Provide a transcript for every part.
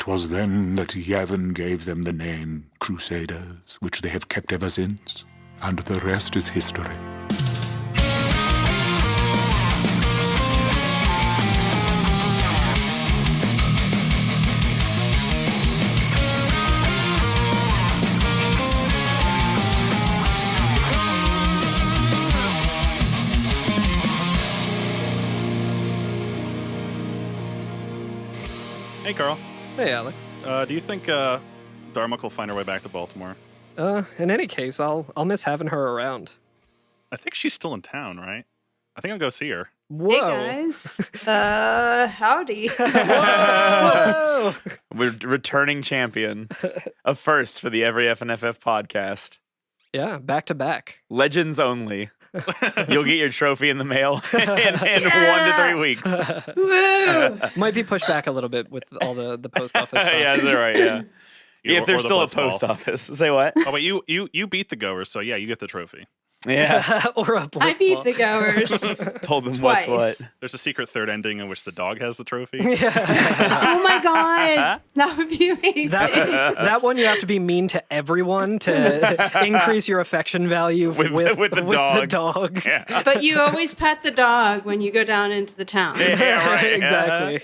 It was then that Yavin gave them the name Crusaders, which they have kept ever since, and the rest is history. Hey, Carl. Hey, Alex. Do you think Darmock will find her way back to Baltimore? In any case, I'll miss having her around. I think she's still in town, right? I think I'll go see her. Whoa. Hey guys. Howdy. Whoa. We're returning champion. A first for the Every FNFF podcast. Yeah, back to back. Legends only. You'll get your trophy in the mail in 1 to 3 weeks. Woo! Might be pushed back a little bit with all the post office stuff. Yeah, that's right, yeah. Yeah, If there's or the still a Blitzball. post office. Say what? Oh, wait, you beat the goers, so yeah, you get the trophy. Yeah. Or a I beat blitzball. the goers. Told them Twice. what's what. There's a secret third ending in which the dog has the trophy. Yeah. Oh my god. That would be amazing. That one you have to be mean to everyone to increase your affection value With the dog. Yeah. But you always pet the dog when you go down into the town. Yeah, right. Exactly.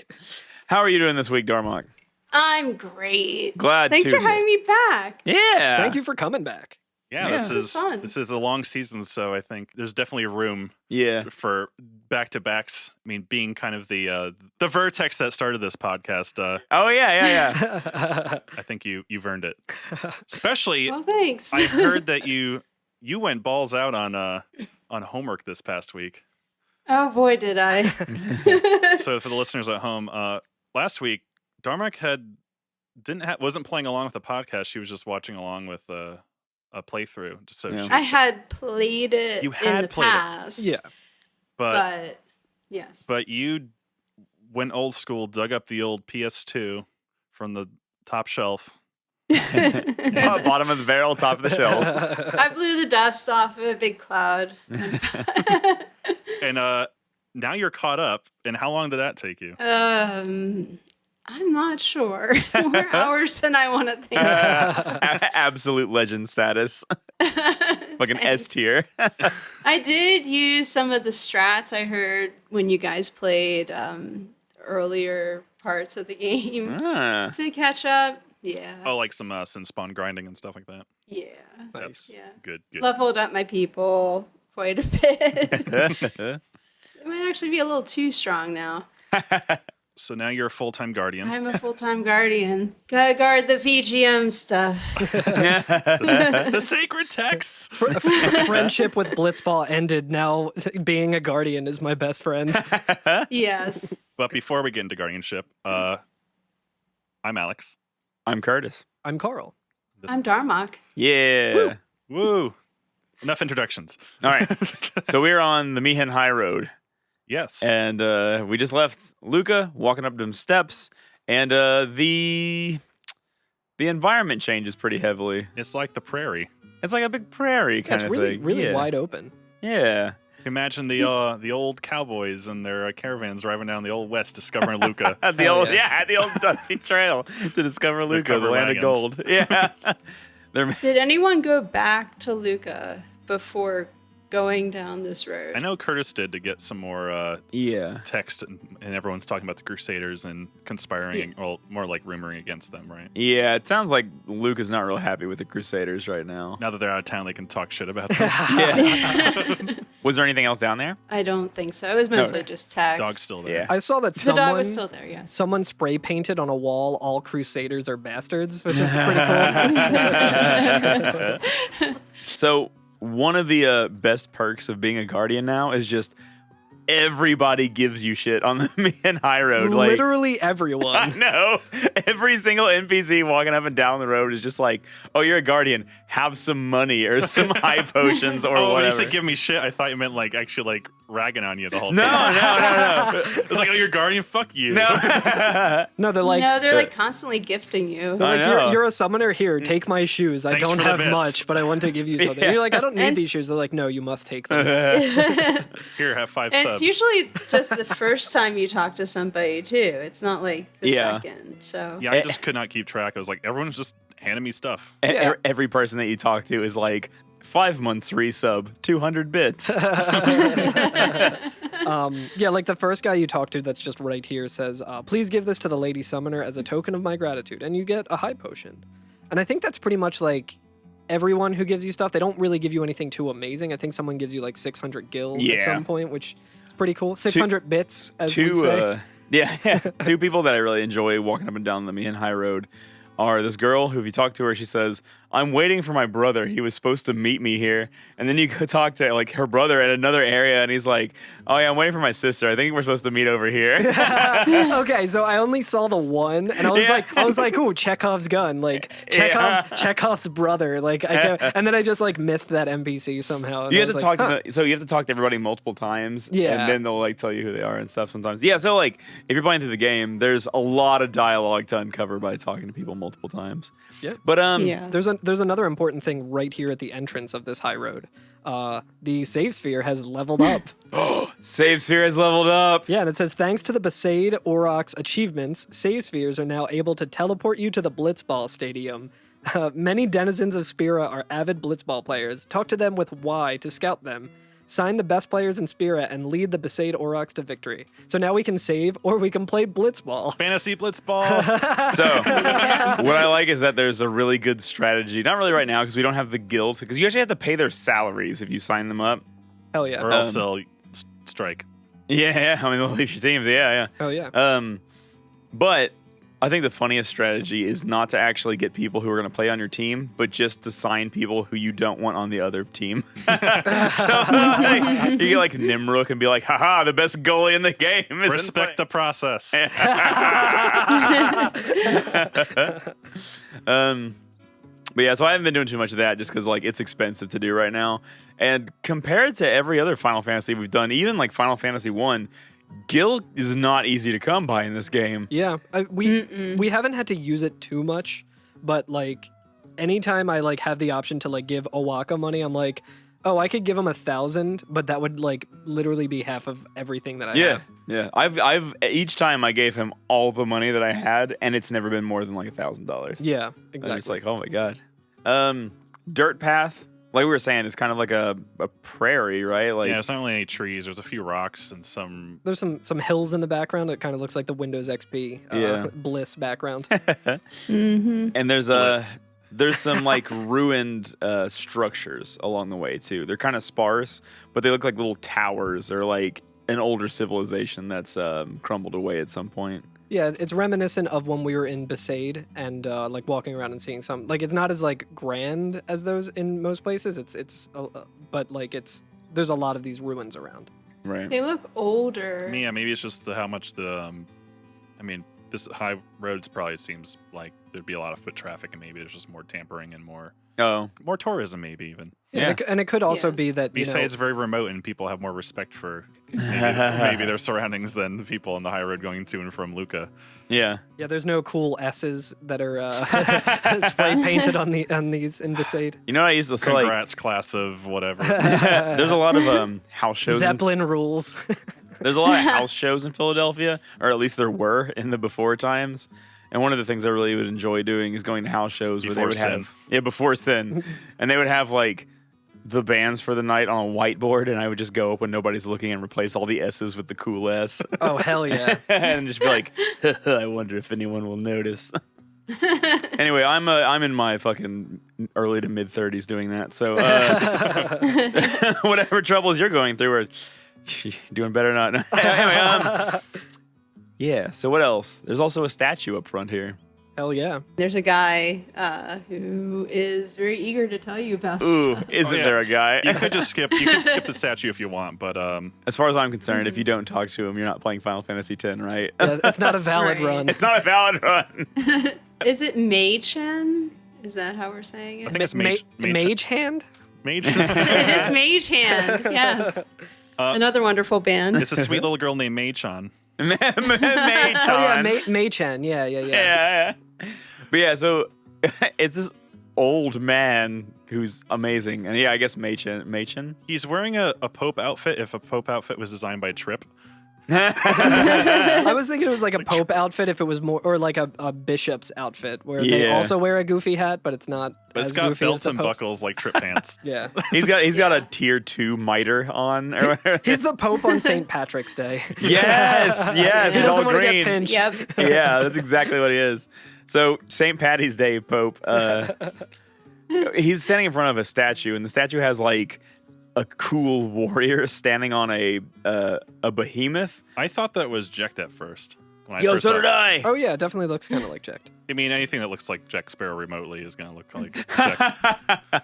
How are you doing this week, Darmock? I'm great. Glad Thanks to. for having me back. Yeah. Thank you for coming back. Yeah, Yeah. this This is fun. This is a long season, so I think there's definitely room Yeah. for back-to-backs. I mean, being kind of the vertex that started this podcast, Oh, yeah. I think you've earned it. Especially, Well, thanks. I heard that you went balls out on homework this past week. Oh boy, did I. So for the listeners at home, last week Darmock wasn't playing along with the podcast. She was just watching along with a playthrough. Just so Yeah. I had played it You in had the played it. past. Yeah. But yes. But you went old school, dug up the old PS2 from the top shelf. Bottom of the barrel, top of the shelf. I blew the dust off of a big cloud. And now you're caught up. And how long did that take you? I'm not sure. More hours than I want to think. Absolute legend status. Like an S Thanks. tier. I did use some of the strats I heard when you guys played earlier parts of the game Ah. to catch up. Yeah. Oh, like some sin spawn grinding and stuff like that. Yeah. That's Yeah. good. Leveled up my people quite a bit. It might actually be a little too strong now. So now you're a full-time guardian. I'm a full-time guardian. Gotta guard the VGM stuff. The sacred texts. Friendship with Blitzball ended. Now being a guardian is my best friend. Yes. But before we get into guardianship, I'm Alex. I'm Curtis. I'm Carl. I'm Darmock. Yeah. Woo! Enough introductions. All right. So we're on the Mi'ihen Highroad. Yes. And we just left Luca walking up them steps. And the environment changes pretty heavily. It's like the prairie. It's like a big prairie kind It's of really, thing. really Yeah. wide open. Yeah. Imagine the old cowboys and their caravans driving down the old west discovering Luca. The Hell old, yeah. the old dusty trail to discover Luca, the covered land wagons. of gold. Yeah. They're Did anyone go back to Luca before going down this road? I know Curtis did to get some more Yeah. text, and everyone's talking about the Crusaders and conspiring, well, more like rumoring against them, right? Yeah, it sounds like Luke is not real happy with the Crusaders right now. Now that they're out of town, they can talk shit about them. Yeah. Was there anything else down there? I don't think so. It was mostly just text. Dog's still there. Yeah. I saw that The dog was still there, yes. someone spray painted on a wall, "All Crusaders are bastards," which is pretty cool. So one of the best perks of being a guardian now is just everybody gives you shit on the Mi'ihen Highroad. Like, Literally I everyone. know. Every single NPC walking up and down the road is just like, oh, you're a guardian. Have some money or some high potions or Oh, when you whatever. said give me shit, I thought you meant like actually like ragging on you the whole No, time. no. It was like, oh, you're guardian? Fuck you. No. No, they're like, no, they're like constantly gifting you. they're like, I know. you're a summoner. Here, take my shoes. I Thanks don't for the have bits." much, but I want to give you something. Yeah. You're like, I don't need And- these shoes. They're like, no, you must take them. Here, have 5 And subs. it's usually just the first time you talk to somebody too. It's not like the second. So Yeah, I just could not keep track. I was like, everyone's just handing me stuff. Every person that you talk to is like 5 months resub, 200 bits. Yeah, like the first guy you talk to that's just right here says, please give this to the Lady Summoner as a token of my gratitude, and you get a high potion. And I think that's pretty much like everyone who gives you stuff. They don't really give you anything too amazing. I think someone gives you like 600 gil at some point, which is pretty cool. 600 bits, as we say. Two people that I really enjoy walking up and down the Mi'ihen Highroad are this girl who, if you talk to her, she says, I'm waiting for my brother. He was supposed to meet me here. And then you go talk to like her brother at another area, and he's like, oh yeah, I'm waiting for my sister. I think we're supposed to meet over here. Okay, so I only saw the one, and I was like, ooh, Chekhov's gun, like Chekhov's brother, like and then I just like missed that NPC somehow. You have to talk to so you have to talk to everybody multiple times, and then they'll like tell you who they are and stuff sometimes. Yeah, so like if you're playing through the game, there's a lot of dialogue to uncover by talking to people multiple times. Yeah, but there's another important thing right here at the entrance of this high road. The save sphere has leveled up. Save sphere has leveled up. Yeah, and it says, thanks to the Besaid Aurochs achievements, save spheres are now able to teleport you to the Blitzball Stadium. Many denizens of Spira are avid Blitzball players. Talk to them with Y to scout them. Sign the best players in Spira and lead the Besaid Aurochs to victory. So now we can save or we can play Blitzball. Fantasy Blitzball. So what I like is that there's a really good strategy. Not really right now because we don't have the guild. Because you actually have to pay their salaries if you sign them up. Hell yeah. Or else they'll strike. Yeah. I mean, they'll leave your teams. Yeah. Hell yeah. But I think the funniest strategy is not to actually get people who are going to play on your team, but just to sign people who you don't want on the other team. So like, you get like Nimrook and be like, haha, the best goalie in the game. Respect the process. But yeah, so I haven't been doing too much of that just because like it's expensive to do right now. And compared to every other Final Fantasy we've done, even like Final Fantasy 1, Gil is not easy to come by in this game. Yeah, we haven't had to use it too much, but like anytime I like have the option to like give Owaka money, I'm like, oh, I could give him 1,000, but that would like literally be half of everything that I have. Yeah. I've each time I gave him all the money that I had, and it's never been more than like $1,000. Yeah, exactly. I'm just like, oh my god. Dirt path. Like we were saying, it's kind of like a prairie, right? Like, yeah, it's not really any trees. There's a few rocks and some. There's some hills in the background. It kind of looks like the Windows XP Bliss background. And there's some like ruined structures along the way too. They're kind of sparse, but they look like little towers or like an older civilization that's crumbled away at some point. Yeah, it's reminiscent of when we were in Besaid and like walking around and seeing some. Like it's not as like grand as those in most places. But like there's a lot of these ruins around. Right. They look older. Yeah, maybe it's just how much this high roads probably seems like there'd be a lot of foot traffic, and maybe there's just more tampering and more tourism, maybe even. Yeah. And it could also be that Besides, it's very remote, and people have more respect for maybe their surroundings than people on the high road going to and from Luca. Yeah. Yeah, there's no cool S's that are spray painted on these in Besaid. You know what I used to Congrats, class of whatever. There's a lot of house shows. Zeppelin rules. There's a lot of house shows in Philadelphia, or at least there were in the before times. And one of the things I really would enjoy doing is going to house shows where they would have before Sin, and they would have like the bands for the night on a whiteboard, and I would just go up when nobody's looking and replace all the S's with the cool S. Oh hell yeah! And just be like, I wonder if anyone will notice. Anyway, I'm in my fucking early to mid 30s doing that, so whatever troubles you're going through, are doing better or not. Anyway, yeah. So what else? There's also a statue up front here. Hell yeah. There's a guy who is very eager to tell you about stuff. Isn't there a guy? You could skip the statue if you want, but as far as I'm concerned, if you don't talk to him, you're not playing Final Fantasy X, right? Yeah, it's not a valid run. It's not a valid run. Is it Meichan? Is that how we're saying it? I think it's Mage Hand? Mage. It is Mage Hand. Yes. Another wonderful band. It's a sweet little girl named Meichan. Meichan. Oh yeah, Meichan. Yeah. But yeah, so it's this. old man who's amazing. And yeah, I guess Meehan. He's wearing a Pope outfit. If a Pope outfit was designed by Tripp. I was thinking it was like a Pope outfit if it was more, or like a bishop's outfit where they also wear a goofy hat, but it's not. But it's as got goofy belts as the and Pope's. buckles like Tripp pants. Yeah, He's got a tier 2 mitre on. he's the Pope on St. Patrick's Day. Yes, He he's doesn't all want to get green. pinched. Yep. Yeah, that's exactly what he is. So St. Patty's Day Pope, he's standing in front of a statue, and the statue has like a cool warrior standing on a behemoth. I thought that was Jecht at first. When Yo, first so saw did it. I. Oh yeah, it definitely looks kind of like Jecht. I mean, anything that looks like Jack Sparrow remotely is going to look like Jecht.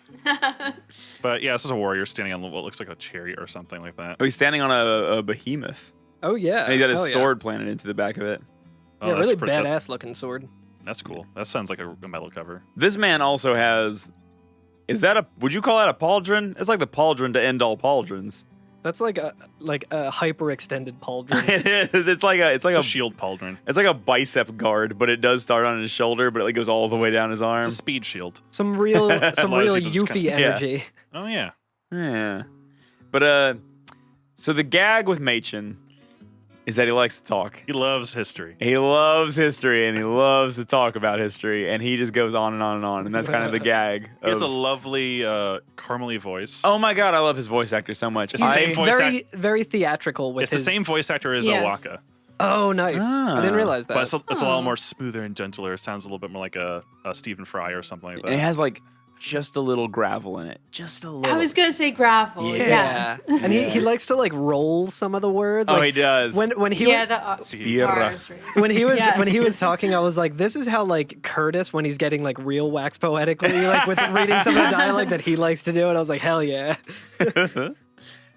But yeah, this is a warrior standing on what looks like a chariot or something like that. Oh, he's standing on a behemoth, Oh yeah, and he's got his Hell yeah. sword planted into the back of it. Oh, Yeah, that's really pretty- badass looking sword. That's cool. That sounds like a metal cover. This man also has. Would you call that a pauldron? It's like the pauldron to end all pauldrons. That's like a hyper extended pauldron. It is. It's like It's a shield pauldron. It's like a bicep guard, but it does start on his shoulder, but it like goes all the way down his arm. It's a speed shield. Some real Allows you to just Yuffie kinda- energy. Oh yeah. Yeah. But so the gag with Meehan is that he likes to talk. He loves history. He loves history and he loves to talk about history, and he just goes on and on and on, and that's kind of the gag. He has a of- lovely caramely voice. Oh my god, I love his voice actor so much. It's the same voice Very theatrical with It's his. the same voice actor as Yes. Owaka. Oh, nice. I didn't realize that. But it's a little more smoother and gentler. It sounds a little bit more like a Stephen Fry or something like And it that. has like just a little gravel in it. Just a little. I was gonna say gravel. Yeah. Yes. And he likes to like roll some of the words. Oh, Like, he does. When he Yeah, was, the Spira. R's, right. when he was Yes. when he was talking, I was like, this is how like Curtis when he's getting like real wax poetically, like with reading some of the dialogue that he likes to do. And I was like, hell yeah.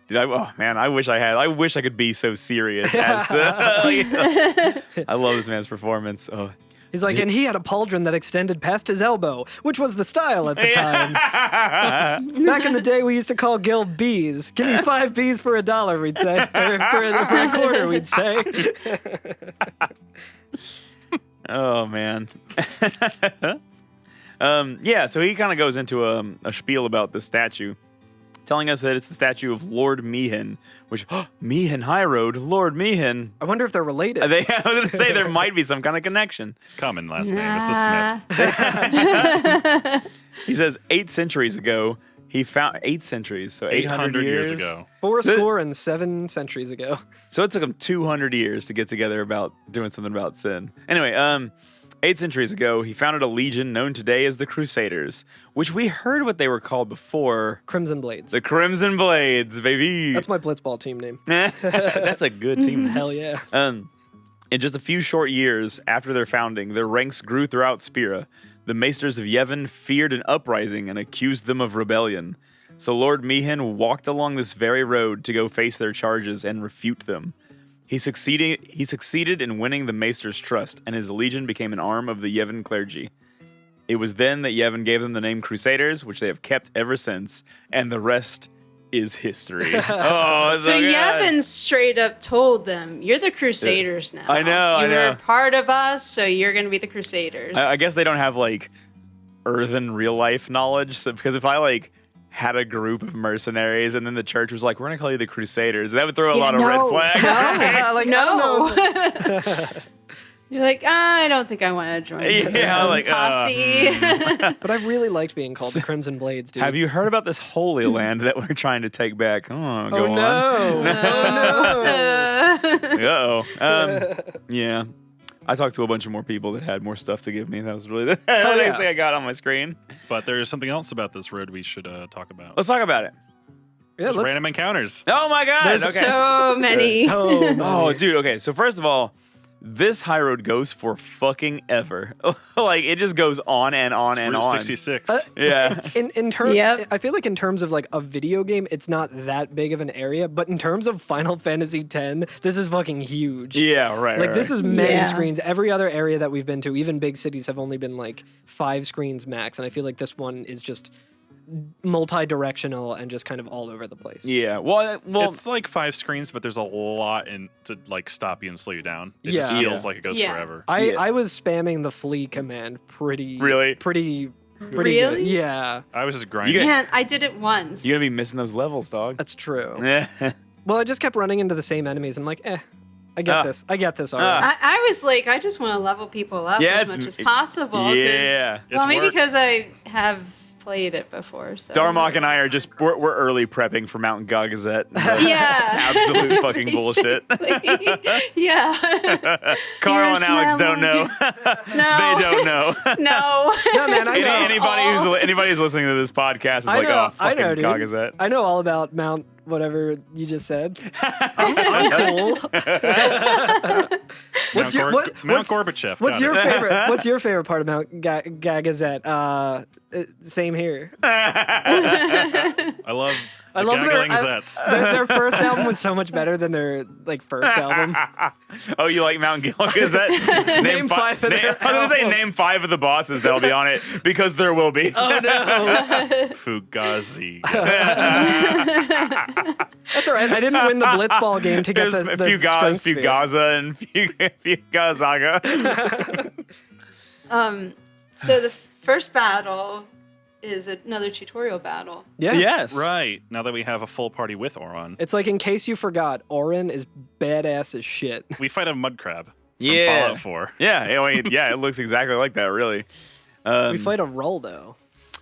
Dude, I wish I could be so serious as to, I love this man's performance. Oh. He's like, and he had a pauldron that extended past his elbow, which was the style at the time. Back in the day, we used to call Gil B's. Give me 5 B's for $1, we'd say. Or for a quarter, we'd say. Oh man. Yeah, so he kind of goes into a spiel about the statue, telling us that it's the statue of Lord Meehan, which Mi'ihen Highroad, Lord Meehan. I wonder if they're related. I was going to say there might be some kind of connection. It's common last name. It's the Smith. He says 8 centuries ago he found 8 centuries, so 800 years ago. 407 centuries ago. So it took him 200 years to get together about doing something about sin. Anyway, 8 centuries ago, he founded a legion known today as the Crusaders, which we heard what they were called before. Crimson Blades. The Crimson Blades, baby. That's my Blitzball team name. That's a good team. Hell yeah. In just a few short years after their founding, their ranks grew throughout Spira. The Maesters of Yevon feared an uprising and accused them of rebellion. So Lord Meehan walked along this very road to go face their charges and refute them. He succeeded in winning the Maester's trust, and his legion became an arm of the Yevon clergy. It was then that Yevon gave them the name Crusaders, which they have kept ever since, and the rest is history. Oh, So good. Yevon straight up told them, "You're the Crusaders now. I know, I You're know. part of us, so you're gonna be the Crusaders." I guess they don't have like earthen real life knowledge, so, because if I like had a group of mercenaries and then the church was like, we're gonna call you the Crusaders, that would throw a lot of red flags. Like, no. I don't know. You're like, I don't think I want to join. Yeah, like, posse. But I really liked being called the Crimson Blades, dude. Have you heard about this Holy Land that we're trying to take back? Oh, go Oh, no. on. Uh-oh. Yeah. I talked to a bunch of more people that had more stuff to give me. That was really the next yeah. thing I got on my screen. But there's something else about this road we should talk about. Let's talk about it. Yeah, There's let's, random encounters. Oh my god. There's Okay. So many. so many. Oh, dude. Okay. So first of all, this high road goes for fucking ever. Like it just goes on and on It's and Route on. 66. Yeah. In terms, Yep. I feel like in terms of like a video game, it's not that big of an area. But in terms of Final Fantasy X, this is fucking huge. Yeah. Right. Like this is many Yeah. screens. Every other area that we've been to, even big cities, have only been like 5 screens max. And I feel like this one is just multi-directional and just kind of all over the place. Yeah. Well. It's like 5 screens, but there's a lot in to like stop you and slow you down. It just Yeah. feels like it goes Yeah. forever. I was spamming the flee command pretty Really? pretty Pretty good. Really? Yeah, I was just grinding. Man, I did it once. You're gonna be missing those levels, dog. that's true. Yeah. Well, I just kept running into the same enemies. I'm like, I get this. I get this already. I was like, I just want to level people up Yeah, as much as possible. 'cause- yeah. It's Well, maybe work. because I have played it before. So. Darmock and I are just we're early prepping for Mountain Gagazette. Yeah. Absolute fucking bullshit. Basically. Yeah. Carl and Fierce Alex don't know. No. They don't know. No. No, man, I know. Anybody who's listening to this podcast is I like, know, oh, I fucking know, dude. Gagazette. I know all about Mount whatever you just said. I'm cool. Mount Gorbachev. What's got your it. favorite? What's your favorite part of Mount Gagazette? Same here. I love the Gaggling Zets. Their first album was so much better than their first album. Oh, you like Mount Gagazette? Name five of their I was gonna say album. name 5 of the bosses that'll be on it because there will be. Oh no, Fugazi. that's all right. I didn't win the Blitzball game to get There's the Fugaz, strength sphere. Fugaza, and Fugazaga. So the first battle is another tutorial battle. Yeah. Yes. Right. Now that we have a full party with Oron, It's like, in case you forgot, Orin is badass as shit. we fight a mud crab from Yeah. Fallout 4. Yeah, it looks exactly like that, really. We fight a Roldo.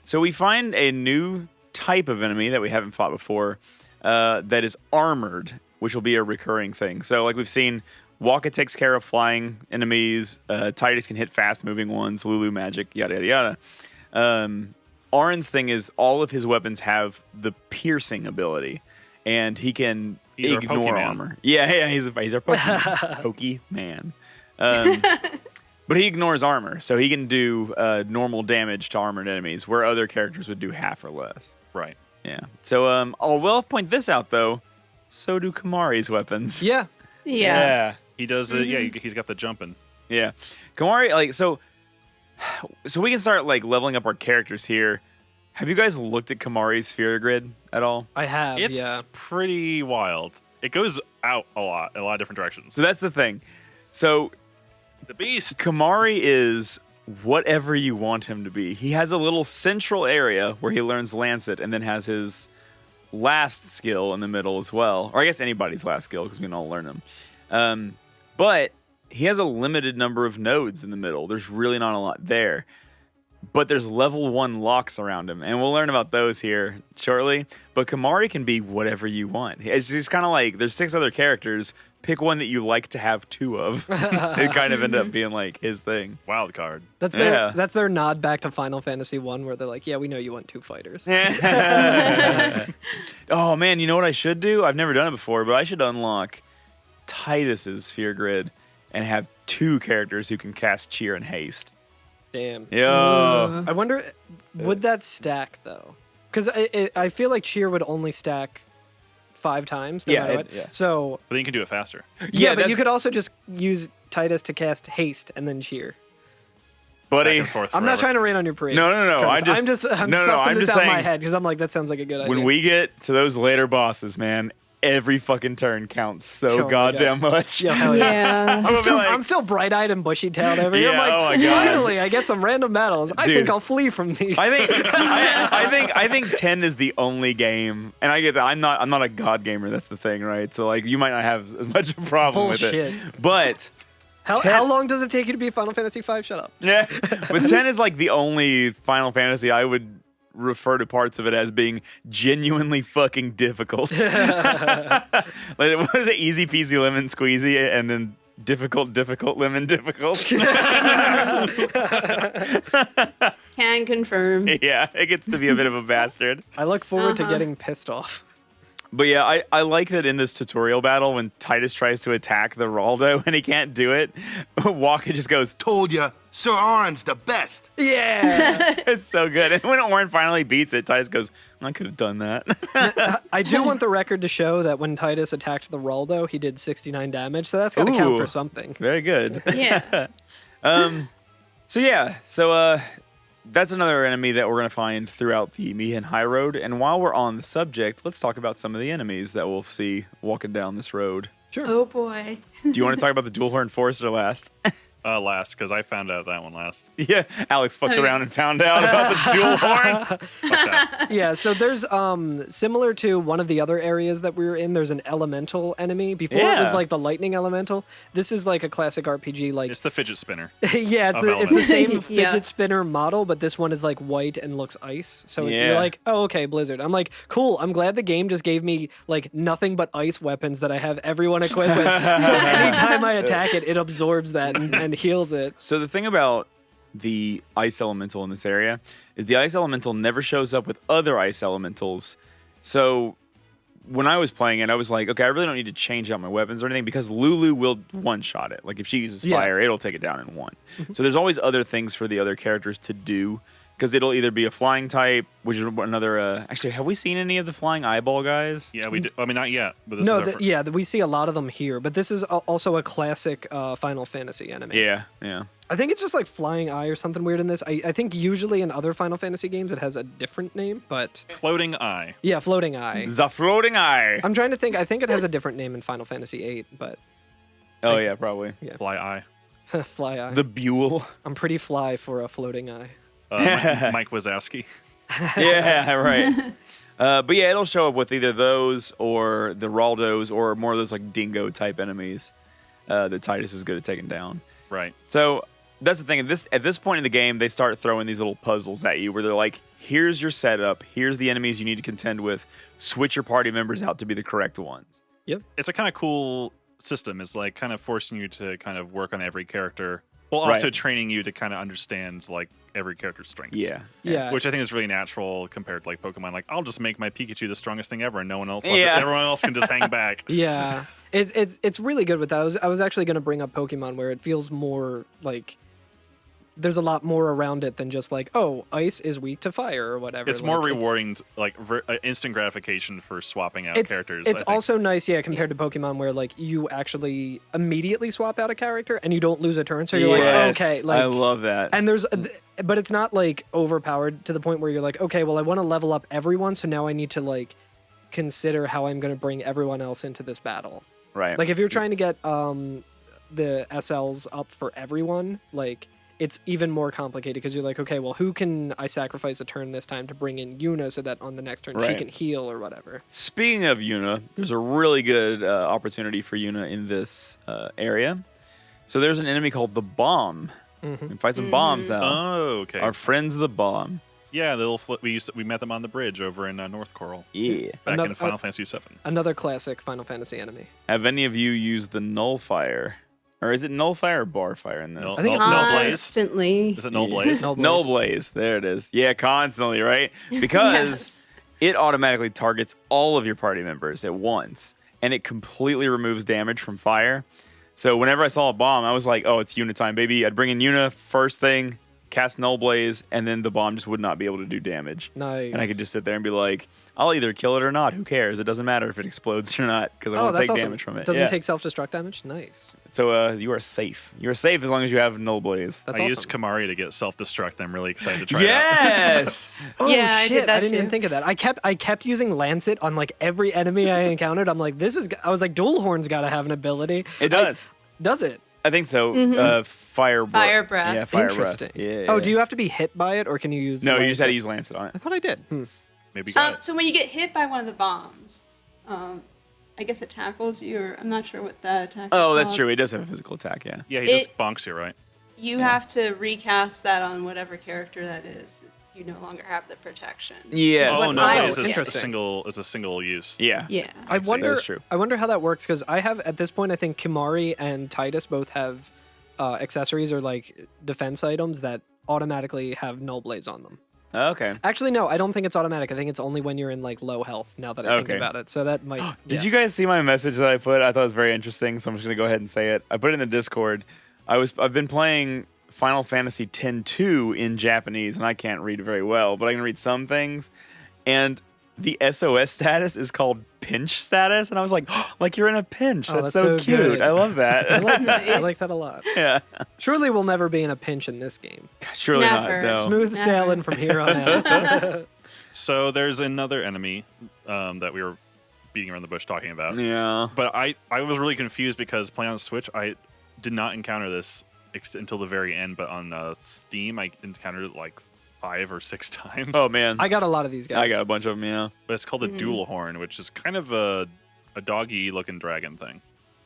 So we find a new type of enemy that we haven't fought before that is armored, which will be a recurring thing. So like we've seen, Waka takes care of flying enemies, Titus can hit fast-moving ones, Lulu magic, yada, yada, yada. Orin's thing is all of his weapons have the piercing ability, and he can He's our ignore Pokemon. armor. Yeah, he's our Pokemon. But he ignores armor, so he can do normal damage to armored enemies, where other characters would do half or less. Right. Yeah. So I'll point this out though. So do Kamari's weapons. Yeah. Yeah. He does. Yeah, he's got the jumping. Yeah. Kamari, so we can start leveling up our characters here. Have you guys looked at Kamari's sphere grid at all? I have. It's yeah. pretty wild. It goes out a lot of different directions. So that's the thing. So It's a beast. Kamari is whatever you want him to be. He has a little central area where he learns Lancet and then has his last skill in the middle as well. Or I guess anybody's last skill because we can all learn them. But he has a limited number of nodes in the middle. There's really not a lot there. But there's level 1 locks around him, and we'll learn about those here shortly. But Kamari can be whatever you want. It's just kind of like there's 6 other characters. Pick one that you like to have 2 of. It kind of end up being like his thing. Wild card. That's their nod back to Final Fantasy 1 where they're like, yeah, we know you want 2 fighters. Oh man, you know what I should do? I've never done it before, but I should unlock Titus's sphere grid and have 2 characters who can cast Cheer and Haste. Damn. Yo. I wonder, would that stack though? Because I feel like Cheer would only stack 5 times. No matter what. yeah. So But then you can do it faster. yeah, but that's- you could also just use Titus to cast Haste and then Cheer. buddy. Back and forth I'm not forever. trying to rain on your parade. No. Travis. I'm I'm no, sussing I'm this just out in my saying, head because I'm like, that sounds like a good idea. when we get to those later bosses, man, every fucking turn counts so Oh my goddamn much. Yeah, hell yeah. Yeah. I'm gonna be like, I'm still bright-eyed and bushy-tailed over here. Yeah, I'm like, oh my God. finally, I get some random battles. I Dude. think I'll flee from these. I think 10 is the only game, and I get that I'm not a god gamer. That's the thing, right? So like you might not have as much of a problem with Bullshit. it, but How long does it take you to beat Final Fantasy V? Shut up. yeah, but 10 is like the only Final Fantasy I would refer to parts of it as being genuinely fucking difficult. Like, what is it? Easy peasy lemon squeezy, and then difficult lemon difficult. Can confirm. Yeah, it gets to be a bit of a bastard. I look forward to getting pissed off. But yeah, I like that in this tutorial battle when Titus tries to attack the Raldo and he can't do it, Waka just goes, Told ya, Sir Orin's the best. Yeah. it's so good. And when Orin finally beats it, Titus goes, I could have done that. I do want the record to show that when Titus attacked the Raldo, he did 69 damage, so that's got to count Ooh. for something. Very good. Yeah. So that's another enemy that we're going to find throughout the Mi'ihen Highroad. And while we're on the subject, let's talk about some of the enemies that we'll see walking down this road. Sure. Oh boy. Do you want to talk about the Dual Horn Forester last? Last, because I found out that one last. Yeah, Alex fucked around and found out about the dual horn. Fuck that. Yeah, so there's similar to one of the other areas that we were in, there's an elemental enemy. Before it was Yeah. like the lightning elemental. This is like a classic RPG like It's the fidget spinner. yeah, it's of the elements. same Yeah. fidget spinner model, but this one is like white and looks ice. So Yeah. you're like, oh, okay, Blizzard. I'm like, cool. I'm glad the game just gave me like nothing but ice weapons that I have everyone equipped with. So anytime I attack it, it absorbs that and heals it. So the thing about the ice elemental in this area is the ice elemental never shows up with other ice elementals. So when I was playing it, I was like, okay, I really don't need to change out my weapons or anything because Lulu will one-shot it. Like if she uses Yeah. fire, it'll take it down in one. So there's always other things for the other characters to do because it'll either be a flying type, which is another. Actually, have we seen any of the flying eyeball guys? Yeah, we did. I mean, not yet, but this No, is our yeah, we see a lot of them here, but this is also a classic Final Fantasy enemy. Yeah, yeah. I think it's just like Flying Eye or something weird in this. I think usually in other Final Fantasy games it has a different name, but floating eye. yeah, Floating Eye. The floating eye. I'm trying to think. I think it has a different name in Final Fantasy VIII, but Oh yeah, probably. Fly eye. Fly Eye. The Buell. I'm pretty fly for a Floating Eye. Mike Wazowski. Yeah, right. But yeah, it'll show up with either those or the Raldos or more of those like dingo type enemies that Titus is good at taking down. Right. So that's the thing. At this point in the game, they start throwing these little puzzles at you where they're like, here's your setup. Here's the enemies you need to contend with. Switch your party members out to be the correct ones. It's a kind of cool system. It's like kind of forcing you to kind of work on every character, while also Right. training you to kind of understand like every character's strengths. Yeah. Which I think is really natural compared to like Pokemon. Like, I'll just make my Pikachu the strongest thing ever, and no one else. Yeah. Everyone else can just hang back. Yeah. It's really good with that. I was actually going to bring up Pokemon where it feels more like there's a lot more around it than just like, oh, ice is weak to fire or whatever. It's more Like, rewarding, like instant gratification for swapping out It's characters. I It's think. also nice, yeah, compared to Pokemon where like you actually immediately swap out a character and you don't lose a turn. So you're like, Yes, okay, like I love that. and but it's not like overpowered to the point where you're like, okay, well, I want to level up everyone, so now I need to like consider how I'm going to bring everyone else into this battle. Right. Like if you're trying to get the SLs up for everyone, like it's even more complicated because you're like, okay, well, who can I sacrifice a turn this time to bring in Yuna so that on the next turn she Right. can heal or whatever. Speaking of Yuna, there's a really good opportunity for Yuna in this area. So there's an enemy called the Bomb. Mhm. We can fight some bombs now. Oh, okay. Our friends the Bomb. Yeah, the little we met them on the bridge over in North Coral Yeah. back Another- in Final Fantasy VII. Another classic Final Fantasy enemy. Have any of you used the Nullfire? Or is it Nullfire or Barfire in this? Null- I think it's Null Null Blaze. Constantly. Is it Null Blaze? Null Blaze. Null Blaze. There it is. Yeah, constantly, right? Because Yes. it automatically targets all of your party members at once, and it completely removes damage from fire. So whenever I saw a bomb, I was like, oh, it's Yuna time, baby. I'd bring in Yuna first thing, cast Null Blaze, and then the bomb just would not be able to do damage. Nice. And I could just sit there and be like, I'll either kill it or not. Who cares? It doesn't matter if it explodes or not, because I Oh, won't that's take awesome. damage from it. Doesn't Yeah. take self-destruct damage? Nice. So you are safe. You are safe as long as you have Null Blaze. That's I awesome. used Kamari to get self-destruct. I'm really excited to try it out. Yes! Oh, Yeah, I shit. did that didn't even too. think of that. I kept using Lancet on like every enemy I encountered. I'm like, I was like, Dual Horn's got to have an ability. It does. Does it? I think so. Fire breath. Fire breath. Yeah, fire Interesting. breath. Yeah. Oh, do you have to be hit by it or can you use No, you just had to Lancet? use Lancet on it. I thought I did. Maybe got it. So when you get hit by one of the bombs, I guess it tackles you, or I'm not sure what that attack is Oh, that's called. true. It does have a physical attack, yeah. Yeah, he just bonks you, right? You have to recast that on whatever character that is. You no longer have the protection. Yeah. Oh, what no, I it's was- a Interesting. single. It's a single use. Yeah. Yeah. I see. wonder. That's true. I wonder how that works because I have at this point. I think Kimari and Titus both have accessories or like defense items that automatically have Null Blaze on them. Okay. Actually, no, I don't think it's automatic. I think it's only when you're in like low health. Now that I think Okay. about it, so that might. Did you guys see my message that I put? I thought it was very interesting, so I'm just gonna go ahead and say it. I put it in the Discord. I've been playing Final Fantasy X-2 in Japanese, and I can't read very well, but I can read some things. And the SOS status is called pinch status, and I was like, oh, like you're in a pinch. Oh, That's that's so so cute. good. I love that. I like that. I Nice. like that a lot. yeah. Surely we'll never be in a pinch in this game. Surely Never. not. No. Smooth Never. sailing from here on out. So there's another enemy that we were beating around the bush talking about. Yeah. But I was really confused because playing on Switch, I did not encounter this until the very end, but on Steam, I encountered it like 5 or 6 times. Oh man, I got a lot of these guys. I got a bunch of them. Yeah. But it's called a duel horn, which is kind of a doggy-looking dragon thing.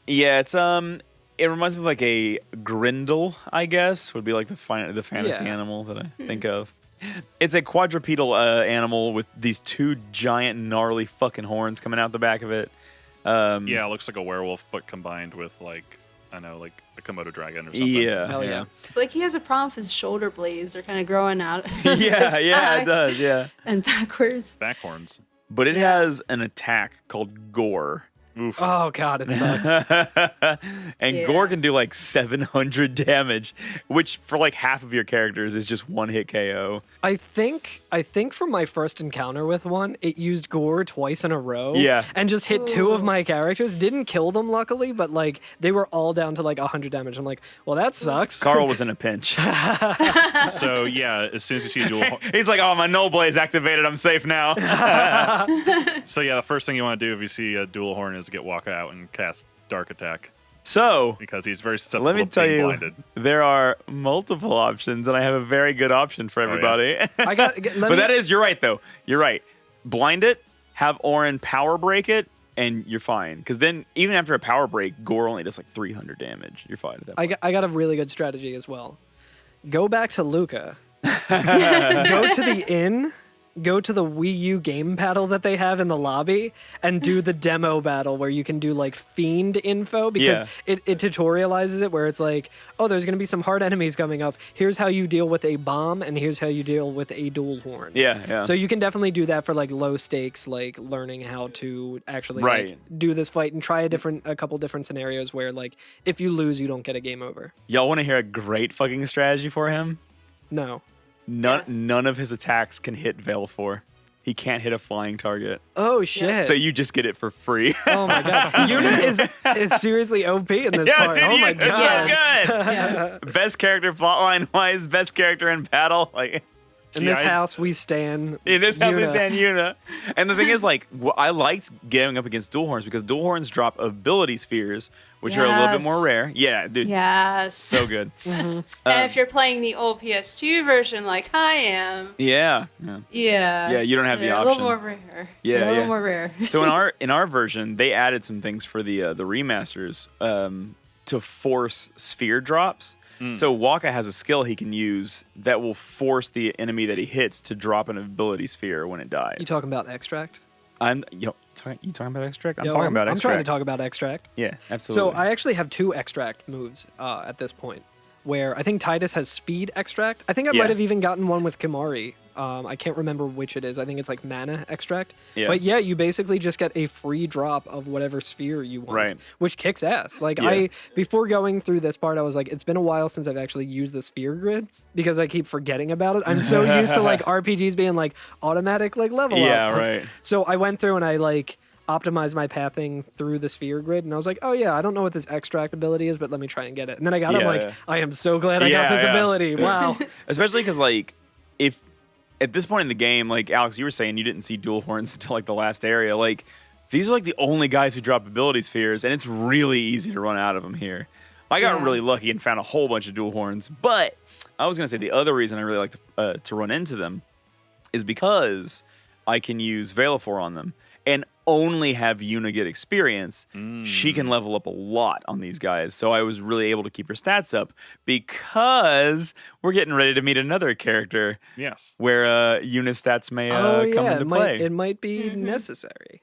Yeah, it's it reminds me of like a grindle, I guess, would be like the fantasy animal that I think of. It's a quadrupedal animal with these 2 giant gnarly fucking horns coming out the back of it. Yeah, it looks like a werewolf, but combined with like a Komodo dragon or something. Yeah, Hell yeah. Like he has a problem with his shoulder blades. They're kind of growing out. Of his yeah, back it does. Yeah, and backwards. Back horns. but it has an attack called Gore. Oof. Oh god, it sucks. And Gore can do like 700 damage, which for like half of your characters is just 1-hit KO. I think from my first encounter with one, it used Gore twice in a row. Yeah. And just hit 2 of my characters. Didn't kill them, luckily, but like they were all down to like 100 damage. I'm like, well, that sucks. Carl was in a pinch. So yeah, as soon as you see a duel horn, He's like, oh, my null blade's activated. I'm safe now. so yeah, the first thing you want to do if you see a duel horn is walk out and cast Dark Attack So because he's very susceptible let me to tell being you, blinded. there are multiple options, and I have a very good option for everybody. You're right, though. You're right. Blind it, have Orin power break it, and you're fine. Because then, even after a power break, Gore only does like 300 damage. You're fine at that point. I got a really good strategy as well. Go back to Luca. Go to the inn. Go to the Wii U game battle that they have in the lobby and do the demo battle where you can do like fiend info because it tutorializes it where it's like, oh, there's going to be some hard enemies coming up. Here's how you deal with a bomb and here's how you deal with a dual horn. Yeah. So you can definitely do that for like low stakes, like learning how to actually like, do this fight and try a couple different scenarios where like if you lose, you don't get a game over. Y'all want to hear a great fucking strategy for him? No. None of his attacks can hit Veil 4. He can't hit a flying target. Oh shit! So you just get it for free. Oh my god, Yuna is seriously OP in this part. Dude, oh my it's god, so good. Best character plotline wise, best character in battle. Like in this house we stand. In this house we stand Yuna. And the thing is, like, I liked going up against dual horns because dual horns drop ability spheres, which are a little bit more rare. Yeah, dude. Yes. So good. And if you're playing the old PS2 version, like I am. Yeah, you don't have the option. A little more rare. Yeah, a little more rare. So in our version, they added some things for the remasters to force sphere drops. So Waka has a skill he can use that will force the enemy that he hits to drop an ability sphere when it dies. You talking about extract? You talking about extract? I'm Yo, talking about extract. I'm trying to talk about extract. Yeah, absolutely. So I actually have 2 extract moves at this point, where I think Titus has speed extract. I think I might have even gotten one with Kimari. I can't remember which it is. I think it's like mana extract. Yeah. But yeah, you basically just get a free drop of whatever sphere you want, which kicks ass. Like before going through this part, I was like, it's been a while since I've actually used the sphere grid because I keep forgetting about it. I'm so used to like RPGs being like automatic like level up. Yeah, right. So I went through and I like optimized my pathing through the sphere grid, and I was like, oh yeah, I don't know what this extract ability is, but let me try and get it. And then I got it, I'm like, I am so glad I got this ability. Wow. Especially because like if at this point in the game, like Alex, you were saying you didn't see dual horns until like the last area. Like these are like the only guys who drop ability spheres, and it's really easy to run out of them here. I got really lucky and found a whole bunch of dual horns, but I was gonna say the other reason I really like to run into them is because I can use Velafor on them and only have Yuna get experience. She can level up a lot on these guys. So I was really able to keep her stats up because we're getting ready to meet another character. Yes. Where Yuna's stats may come into play. It might be necessary.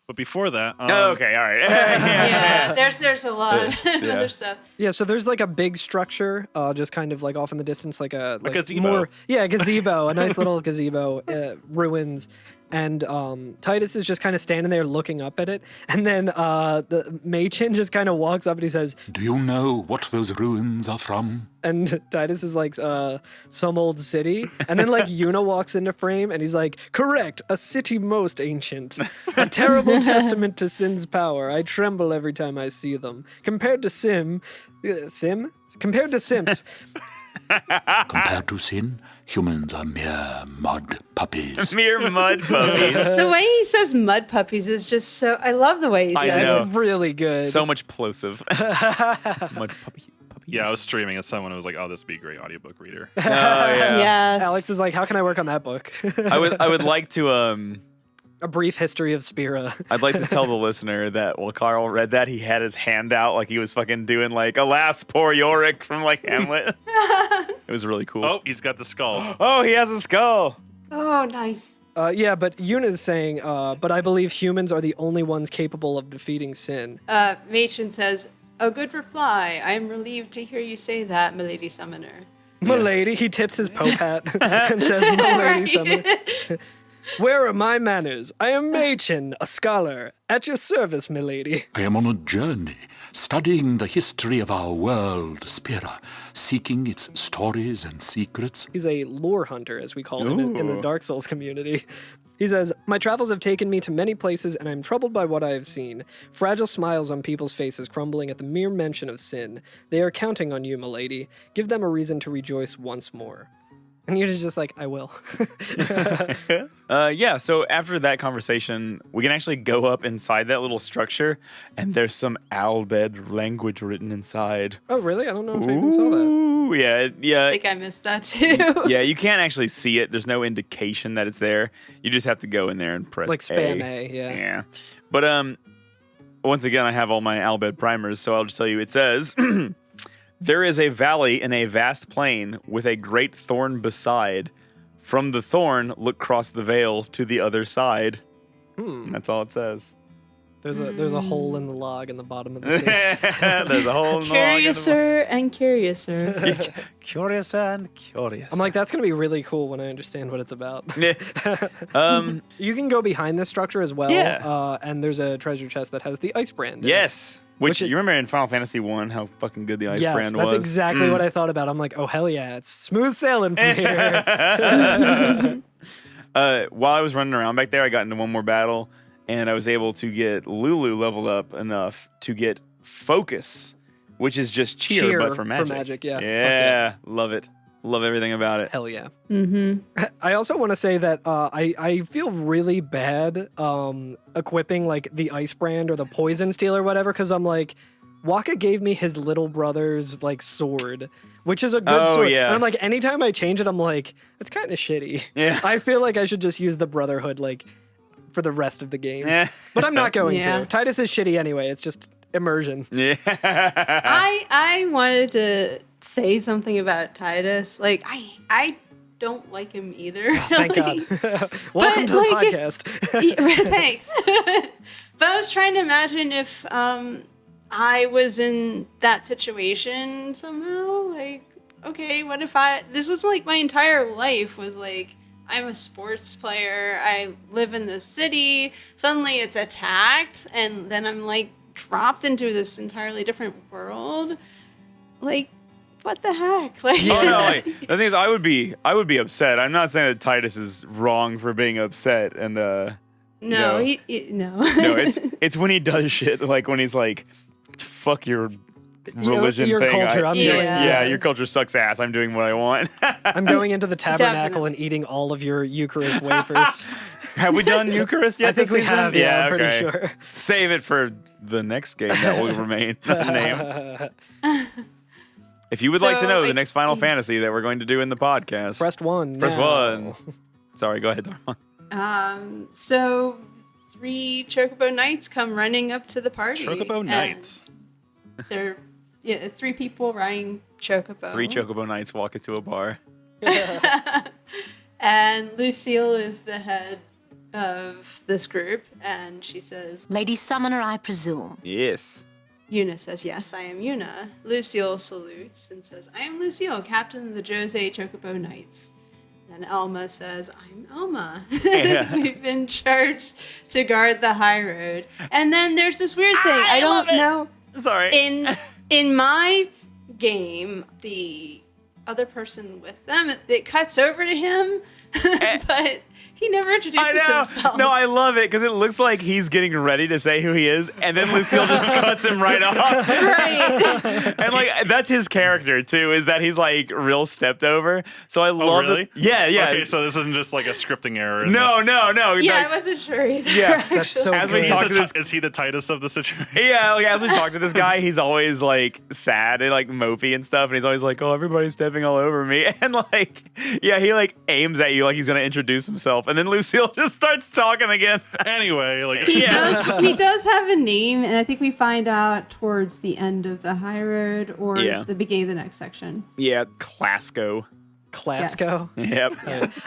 But before that, okay, all right. There's a lot of other stuff. Yeah, so there's like a big structure, just kind of like off in the distance, like a gazebo. A gazebo, a nice little gazebo, ruins. And Titus is just kind of standing there looking up at it. And then the Meehan just kind of walks up and he says, "Do you know what those ruins are from?" And Titus is like, some old city. And then like Yuna walks into frame and he's like, "Correct, a city most ancient. A terrible testament to sin's power. I tremble every time I see them. Compared to Simps, Compared to sin, humans are mere mud puppies. Mere mud puppies. The way he says mud puppies is just so... I love the way he says it. It's really good. So much plosive. Mud puppy. Yeah, I was streaming, and someone was like, "Oh, this would be a great audiobook reader." Oh, yeah. Yes. Alex is like, how can I work on that book? I would like to A brief history of Spira. I'd like to tell the listener that while Carl read that, he had his hand out like he was fucking doing like "Alas, poor Yorick" from like Hamlet. It was really cool. Oh, he's got the skull. Oh, he has a skull. Oh, nice. Yeah, but Yuna's saying, but I believe humans are the only ones capable of defeating sin. Machen says, "A good reply. I am relieved to hear you say that, milady summoner." Milady, he tips his pope hat and says, Milady summoner. Where are my manners? I am Machen, a scholar. At your service, milady. I am on a journey, studying the history of our world, Spira, seeking its stories and secrets. He's a lore hunter, as we call him in the Ooh. Dark Souls community. He says, my travels have taken me to many places, and I'm troubled by what I have seen. Fragile smiles on people's faces crumbling at the mere mention of sin. They are counting on you, milady. Give them a reason to rejoice once more. And you're just like, I will. Yeah, so after that conversation, we can actually go up inside that little structure, and there's some Albed language written inside. Oh, really? I don't know if I even saw that. Ooh, yeah, yeah. I think I missed that too. Yeah, you can't actually see it. There's no indication that it's there. You just have to go in there and press Like spam A, yeah. Yeah. But once again, I have all my Albed primers, so I'll just tell you it says there is a valley in a vast plain with a great thorn beside. From the thorn, look across the vale to the other side. And that's all it says. There's a hole in the log in the bottom of the sea. There's a hole in the log. Curiouser and curiouser. Curious and curious. I'm like, that's going to be really cool when I understand what it's about. Yeah. You can go behind this structure as well. Yeah. And there's a treasure chest that has the ice brand. in it. Yes. Which is- you remember in Final Fantasy 1 how fucking good the ice Yes, brand that's was? exactly what I thought about. I'm like, oh, hell yeah. It's smooth sailing from here. While I was running around back there, I got into one more battle, and I was able to get Lulu leveled up enough to get Focus, which is just cheer but for magic. yeah. Yeah, love it. Love everything about it. Hell yeah. Mm-hmm. I also want to say that I feel really bad equipping like the ice brand or the poison steel or whatever, because I'm like, Waka gave me his little brother's like sword, which is a good sword. Yeah. And I'm like, anytime I change it, I'm like, it's kind of shitty. Yeah. I feel like I should just use the Brotherhood like for the rest of the game. Yeah. But I'm not going Yeah. to. Titus is shitty anyway. It's just immersion. Yeah. I wanted to say something about Titus. Like I don't like him either. Thank Like, God. Welcome to the like, podcast. Yeah, thanks. But I was trying to imagine if I was in that situation somehow. Like, okay, what if this was like my entire life was like, I'm a sports player, I live in the city, suddenly it's attacked, and then I'm like dropped into this entirely different world. Like, what the heck? Like, Oh no! Like, the thing is, I would be upset. I'm not saying that Titus is wrong for being upset, and no, No. no. no, it's when he does shit like when he's like, "Fuck your religion your thing." culture. I'm Yeah. doing. Yeah, your culture sucks ass. I'm doing what I want. I'm going into the tabernacle Definitely. and eating all of your Eucharist wafers. Have we done Eucharist yet? I think this we season? have. Yeah, I'm pretty okay. sure. Save it for the next game that will remain unnamed. If you would like to So, know the like, next Final Fantasy that we're going to do in the podcast, Press 1. press now. 1. Sorry, go ahead, Darmock. So 3 Chocobo Knights come running up to the party. Chocobo and Knights. They're 3 people riding Chocobo. 3 Chocobo Knights walk into a bar. And Lucille is the head of this group, and she says, Lady Summoner, I presume. Yes. Yuna says, yes, I am Yuna. Lucille salutes and says, I am Lucille, captain of the Jose Chocobo Knights. And Elma says, I'm Elma. Yeah. We've been charged to guard the high road. And then there's this weird thing. I don't know. Sorry. In my game, the other person with them, it cuts over to him, but He never introduces himself. No, I love it because it looks like he's getting ready to say who he is, and then Lucille just cuts him right off. Right. And like that's his character too, is that he's like real stepped over. So I love really? it. Yeah. Okay, so this isn't just like a scripting error. No. Yeah, like, I wasn't sure either. Yeah, That's so as we good. talk to this, Is he the Titus of the situation? yeah, like as we talk to this guy, he's always like sad and like mopey and stuff, and he's always like, "Oh, everybody's stepping all over me," and like, yeah, he like aims at you like he's gonna introduce himself, and then Lucille just starts talking again. Anyway, like He does have a name, and I think we find out towards the end of the high road or the beginning of the next section. Yeah, Clasco. Clasco. Yep.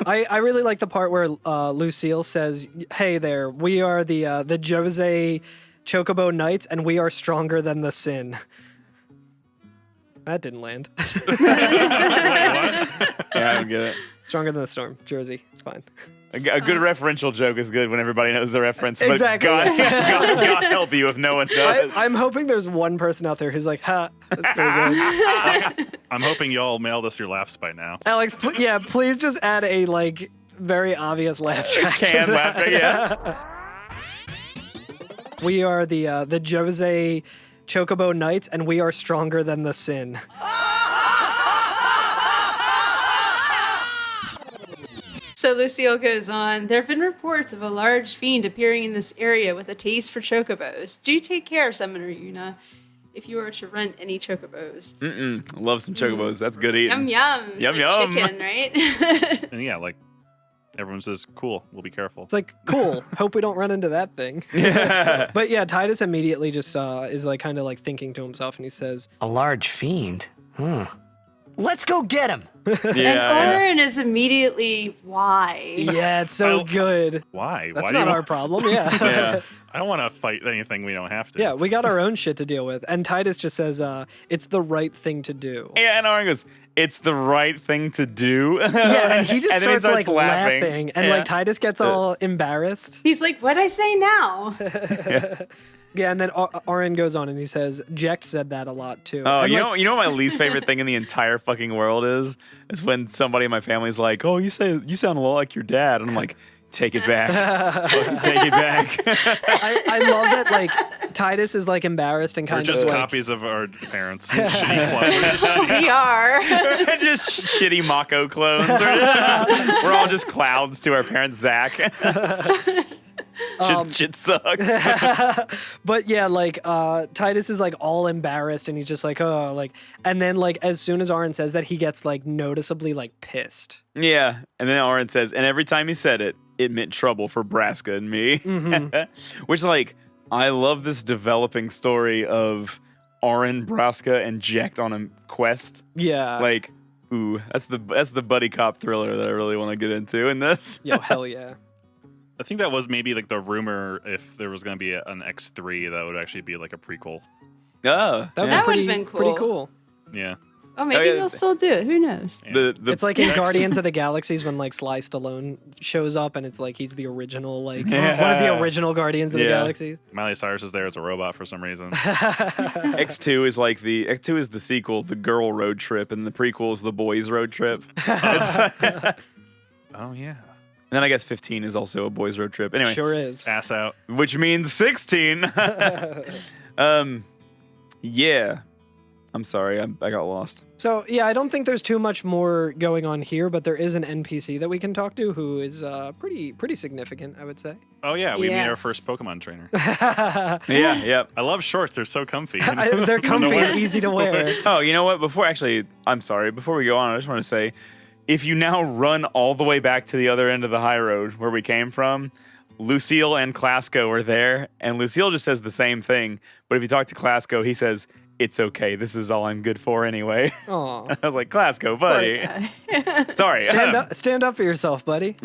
I really like the part where Lucille says, "Hey there, we are the Jose Chocobo Knights, and we are stronger than the sin." That didn't land. Yeah, I don't get it. Stronger than the storm, Jersey. It's fine. A good referential joke is good when everybody knows the reference. But Exactly. God help you if no one does. I'm hoping there's one person out there who's like, "Ha, that's pretty good." I'm hoping y'all mailed us your laughs by now. Alex, please just add a like very obvious laugh track. to Canned that. laughter, yeah. We are the Jose Chocobo Knights, and we are stronger than the sin. So Lucille goes on, there have been reports of a large fiend appearing in this area with a taste for chocobos. Do take care, Summoner Yuna, if you are to rent any chocobos. Love some chocobos. That's good eating. Yum yum. It's Yum, like yum. chicken, right? And yeah, like everyone says, cool, we'll be careful. It's like, cool. Hope we don't run into that thing. But yeah, Titus immediately just is like kind of like thinking to himself, and he says, A large fiend? Let's go get him. And Orin is immediately, why? "Yeah, it's so good." Why? That's Why do not you our problem. Yeah. I don't want to fight anything we don't have to. Yeah, we got our own shit to deal with. And Titus just says, it's the right thing to do. Yeah, and Oren goes, "It's the right thing to do." Yeah, and he just And then he starts like laughing. And Yeah. like Titus gets all embarrassed. He's like, what'd I say now? Yeah, and then Oren goes on and he says, Jecht said that a lot too. Oh, And, you like, know what my least favorite thing in the entire fucking world is when somebody in my family's like, "Oh, you sound a lot like your dad," and I'm like, "Take it back, fucking take it back." I love that like Titus is like embarrassed and We're kind just of like, copies of our parents. Shitty clones. We are. Just shitty Mako clones. We're all just clouds to our parents, Zach. Shit sucks. But yeah, like Titus is like all embarrassed and he's just like, oh, like, and then like as soon as Oren says that, he gets like noticeably like pissed. Yeah, and then Oren says, and every time he said it, it meant trouble for Braska and me. Which, like, I love this developing story of Oren, Braska, and Jecht on a quest. Yeah. Like, ooh, that's the buddy cop thriller that I really want to get into in this. Yo, hell yeah. I think that was maybe like the rumor if there was going to be an X3 that would actually be like a prequel. Oh, That would've be been pretty cool. cool. Yeah. Oh, maybe yeah. they'll still do it. Who knows? Yeah. It's like in Guardians of the Galaxies when like Sly Stallone shows up and it's like he's the original, like one of the original Guardians of the Galaxy. Miley Cyrus is there as a robot for some reason. X2 is like X2 is the sequel, the girl road trip, and the prequel is the boys road trip. Oh, yeah. And then I guess 15 is also a boys road trip. Anyway, Sure is. Ass out. which means 16. Yeah. I'm sorry, I got lost. So yeah, I don't think there's too much more going on here, but there is an NPC that we can talk to who is pretty significant, I would say. Oh, yeah. We meet our Yes. first Pokemon trainer. Yeah. I love shorts. They're so comfy. They're comfy and easy to wear. Oh, you know what? Before we go on, I just want to say, if you now run all the way back to the other end of the high road where we came from, Lucille and Clasco are there, and Lucille just says the same thing. But if you talk to Clasco, he says, "It's okay. This is all I'm good for anyway." Aw. I was like, Clasco, buddy. Sorry. Stand up for yourself, buddy.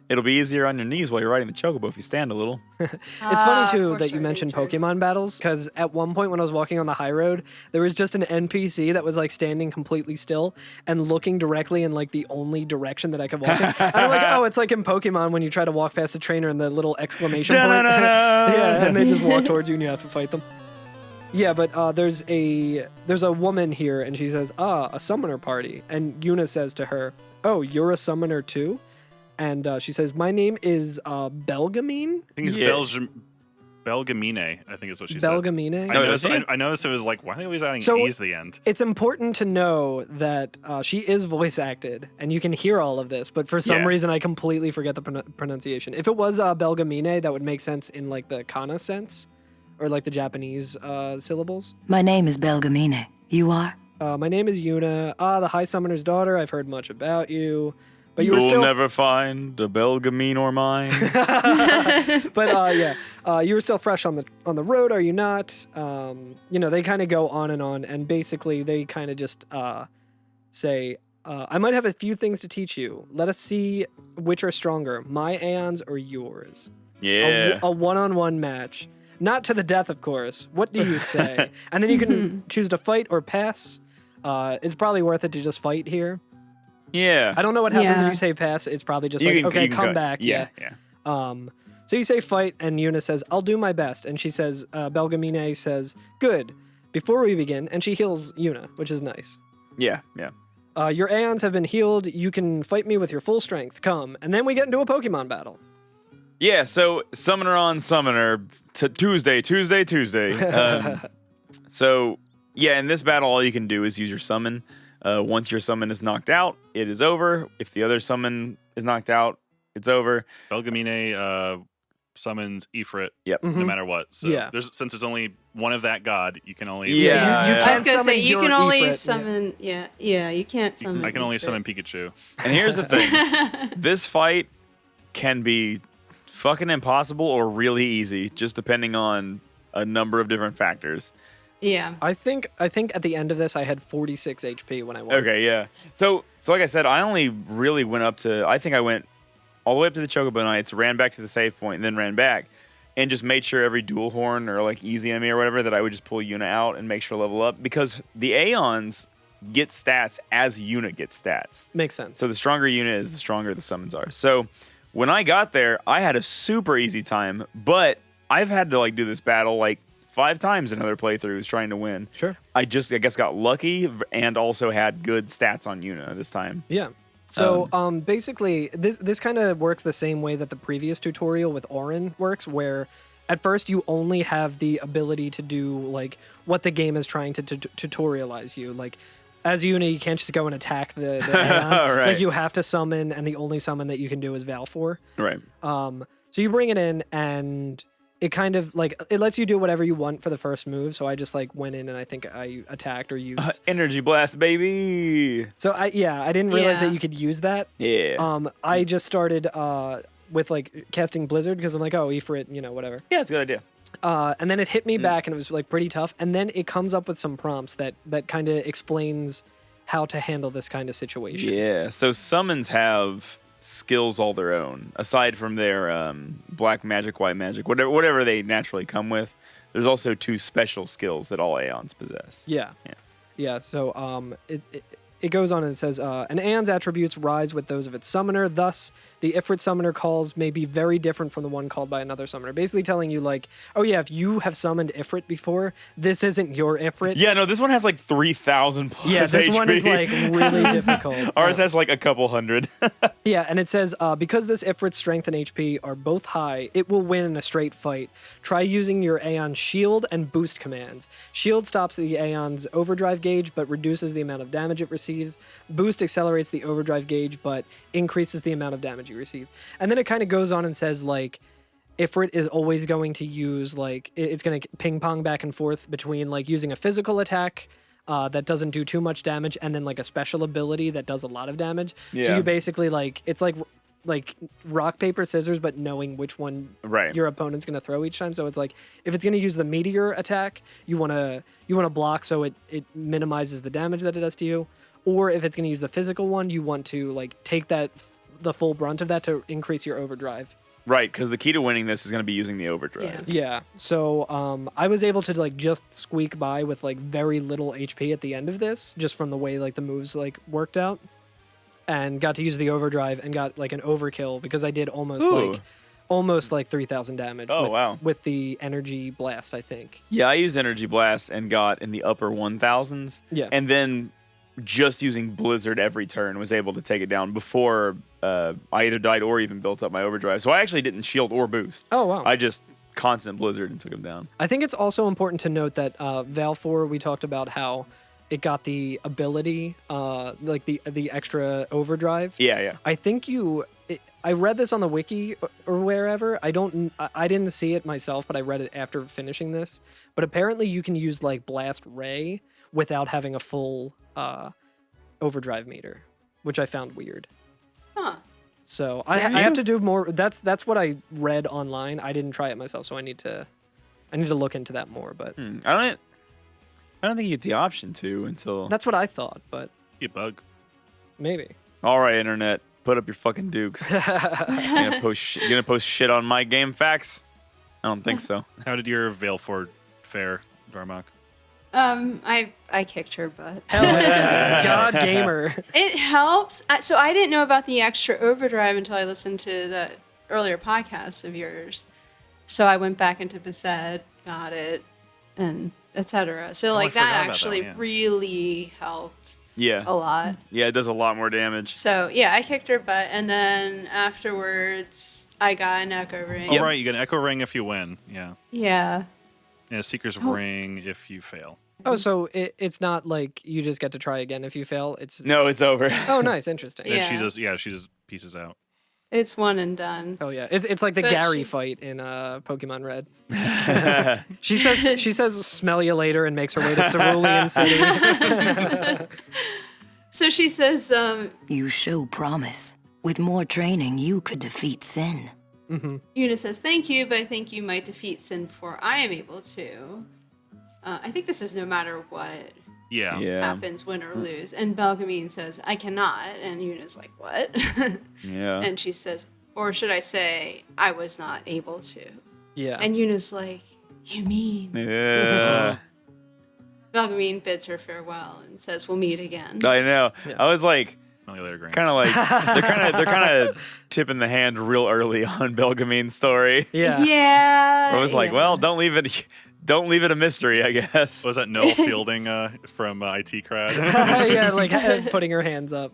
It'll be easier on your knees while you're riding the chocobo if you stand a little. It's funny too course that you our mentioned natures. Pokemon battles, because at one point when I was walking on the high road, there was just an NPC that was like standing completely still and looking directly in like the only direction that I could walk in. And I'm like, oh, it's like in Pokemon when you try to walk past the trainer and the little exclamation point. Yeah, and they just walk towards you and you have to fight them. Yeah, but there's a woman here and she says, a summoner party. And Yuna says to her, "Oh, you're a summoner too?" and she says, "My name is Belgamine." I think it's Belgamine, I think is what she said. Belgamine. I noticed it was like, why are they always adding So E's to the end? it's important to know that she is voice acted, and you can hear all of this. But for some reason, I completely forget the pronunciation. If it was Belgamine, that would make sense in like the kana sense, or like the Japanese syllables. My name is Belgamine. You are? My name is Yuna. The High Summoner's daughter. I've heard much about you. But you were You'll still... never find a Belgamine or mine. But you were still fresh on the road, are you not? They kind of go on, and basically they kind of just say, I might have a few things to teach you. Let us see which are stronger, my Aeons or yours. Yeah. A one-on-one match. Not to the death, of course. What do you say? And then you can choose to fight or pass. It's probably worth it to just fight here. Yeah. I don't know what happens if you say pass. It's probably just you come back. Yeah. So you say fight, and Yuna says, I'll do my best. And she says, Belgamine says, good. Before we begin, and she heals Yuna, which is nice. Yeah. Your Aeons have been healed. You can fight me with your full strength. Come. And then we get into a Pokemon battle. Yeah, so Summoner on Summoner, Tuesday. So, in this battle, all you can do is use your summon. Once your summon is knocked out, it is over. If the other summon is knocked out, it's over. Belgamine summons Ifrit no matter what. So since there's only one of that god, you can only... You I can't was going to say, you can only Ifrit, summon... Yeah, you can't summon I can only Ifrit. summon Pikachu. And here's the thing. This fight can be fucking impossible or really easy, just depending on a number of different factors. Yeah. I think at the end of this, I had 46 HP when I won. Okay, yeah. So like I said, I only really went up to... I think I went all the way up to the Chocobo Knights, ran back to the save point, and then ran back, and just made sure every dual horn or like easy enemy or whatever that I would just pull Yuna out and make sure to level up, because the Aeons get stats as Yuna gets stats. Makes sense. So the stronger Yuna is, the stronger the summons are. So when I got there, I had a super easy time, but I've had to like do this battle like 5 times in other playthroughs trying to win. Sure. I guess got lucky and also had good stats on Yuna this time. Yeah. So basically, this kind of works the same way that the previous tutorial with Auron works, where at first you only have the ability to do like what the game is trying to tutorialize you. Like as Yuna, you can't just go and attack the Aeon. Right. Like you have to summon, and the only summon that you can do is Valfor. Right. So you bring it in, and it kind of like it lets you do whatever you want for the first move. So I just like went in and I think I attacked or used Energy Blast, baby. So I didn't realize that you could use that. Yeah. I just started with like casting Blizzard because I'm like, oh, Ifrit, whatever. Yeah, it's a good idea. And then it hit me back and it was like pretty tough. And then it comes up with some prompts that kind of explains how to handle this kind of situation. Yeah. So summons have skills all their own, aside from their black magic, white magic, whatever they naturally come with. There's also 2 special skills that all Aeons possess. Yeah. So it goes on and it says, an Aeon's attributes rise with those of its summoner. Thus, the Ifrit summoner calls may be very different from the one called by another summoner. Basically telling you like, oh yeah, if you have summoned Ifrit before, this isn't your Ifrit. Yeah, no, this one has like 3,000 plus Yeah, this HP. one is like really difficult. Ours has like a couple hundred. Yeah, and it says, because this Ifrit's strength and HP are both high, it will win in a straight fight. Try using your Aeon Shield and Boost commands. Shield stops the Aeon's overdrive gauge, but reduces the amount of damage it receives. Boost accelerates the overdrive gauge, but increases the amount of damage you receive. And then it kind of goes on and says, like, Ifrit is always going to use, like, it's going to ping pong back and forth between, like, using a physical attack that doesn't do too much damage, and then, like, a special ability that does a lot of damage. Yeah. So you basically, like, it's like rock, paper, scissors, but knowing which one your opponent's going to throw each time. So it's like, if it's going to use the meteor attack, you want to block so it minimizes the damage that it does to you. Or if it's going to use the physical one, you want to, like, take the full brunt of that to increase your overdrive. Right, because the key to winning this is going to be using the overdrive. Yeah. So I was able to, like, just squeak by with, like, very little HP at the end of this, just from the way, like, the moves, like, worked out. And got to use the overdrive and got, like, an overkill because I did almost like 3,000 damage. With the energy blast, I think. Yeah, I used energy blast and got in the upper 1,000s. Yeah. And then just using Blizzard every turn was able to take it down before I either died or even built up my overdrive. So I actually didn't shield or boost. Oh, wow. I just constant Blizzard and took him down. I think it's also important to note that Val4, we talked about how it got the ability, like the extra overdrive. Yeah. I think I read this on the wiki or wherever. I didn't see it myself, but I read it after finishing this. But apparently you can use like Blast Ray without having a full overdrive meter, which I found weird. Huh. So I have to do more. That's what I read online. I didn't try it myself, so I need to look into that more. But I don't think you get the option to until. that's what I thought. But You bug. maybe. All right, internet, put up your fucking dukes. You gonna post shit on my game facts? I don't think so. How did your Veilford fare, Darmock? I kicked her butt. Hell yeah. God gamer. It helps. So I didn't know about the extra overdrive until I listened to the earlier podcast of yours. So I went back into Beset, got it, and etc. So like forgot that about that actually one, yeah. really helped Yeah. a lot. Yeah, it does a lot more damage. So yeah, I kicked her butt, and then afterwards I got an echo ring. All right, you get an Echo Ring if you win. Yeah. Yeah. And a Seeker's Ring if you fail. Oh, so it's not like you just get to try again if you fail. It's No, it's over. oh, nice, interesting. And Yeah. she just pieces out. It's one and done. Oh yeah, it's like the But Gary she- fight in Pokemon Red. she says smell you later and makes her way to Cerulean City. So she says, You show promise. With more training, you could defeat sin. Una says, thank you, but I think you might defeat Sin before I am able to. I think this is no matter what Yeah. happens, win or lose. And Belgamine says, I cannot. And Una's like, what? Yeah. And she says, or should I say, I was not able to. Yeah. And Una's like, you mean? Yeah. Belgamine bids her farewell and says, we'll meet again. I know. I was like, Smell you later, Gramps. kind of like they're kind of tipping the hand real early on Belgamine's story. yeah. Yeah. I was like, yeah. well, don't leave it a mystery, I guess. Was that Noel Fielding from IT Crowd? yeah, like putting her hands up.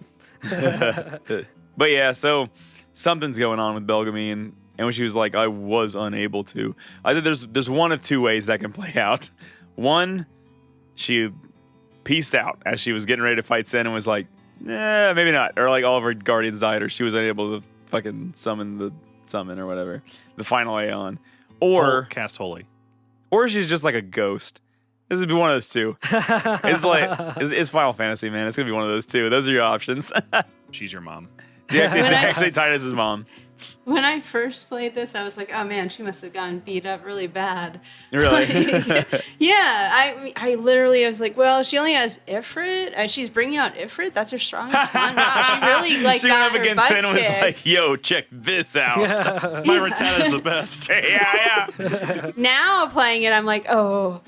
But yeah, so something's going on with Belgamine, and when she was like, I was unable to. I think there's one of two ways that can play out. One, she peaced out as she was getting ready to fight Sin and was like, maybe not. Or like all of her guardians died, or she was unable to fucking summon or whatever. The final Aeon. Or Cast Holy. or she's just like a ghost. This would be one of those two. It's Final Fantasy, man. It's gonna be one of those two. Those are your options. She's your mom. It's When I- actually Titus's mom. When I first played this, I was like, oh man, she must have gotten beat up really bad. Really? Yeah, I literally, I was like, well, she only has Ifrit. She's bringing out Ifrit. That's her strongest one. Wow, she really like She got went up her against butt Sin and was kicked. like, yo, check this out. My Rattata's the best. yeah. Now playing it, I'm like, oh,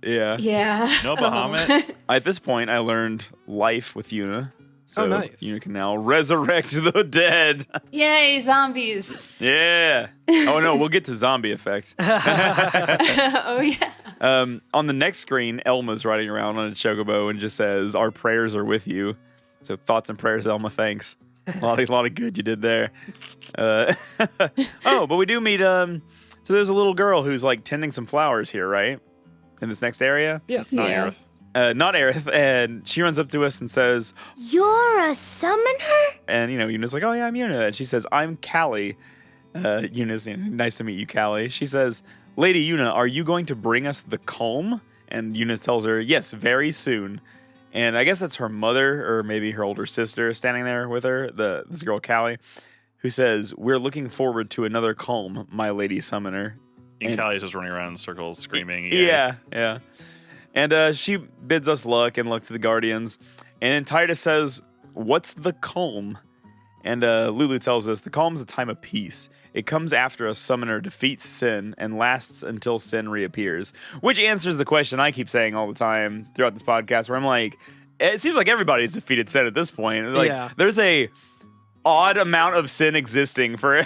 Yeah. yeah. No Bahamut. At this point, I learned life with Una. So Oh, nice. Una can now resurrect the dead. Yay, zombies. Yeah. Oh, no, we'll get to zombie effects. Oh, yeah. On the next screen, Elma's riding around on a chocobo and just says, our prayers are with you. So thoughts and prayers, Elma, thanks. A lot of good you did there. Oh, but we do meet, so there's a little girl who's like tending some flowers here, right? In this next area? Yeah. Not Yeah. Aerith. Not Aerith, and she runs up to us and says, You're a summoner? and Una's like, oh yeah, I'm Una. And she says, I'm Callie. Una's, nice to meet you, Callie. She says, Lady Una, are you going to bring us the comb? And Una tells her, yes, very soon. And I guess that's her mother, or maybe her older sister, standing there with her, this girl, Callie, who says, we're looking forward to another comb, my lady summoner. And Callie's just running around in circles screaming. Yeah. And she bids us luck and luck to the Guardians. And then Titus says, what's the calm? And Lulu tells us, the calm's a time of peace. It comes after a summoner defeats Sin and lasts until Sin reappears. Which answers the question I keep saying all the time throughout this podcast, where I'm like, it seems like everybody's defeated Sin at this point. Like, Yeah. there's a odd amount of Sin existing for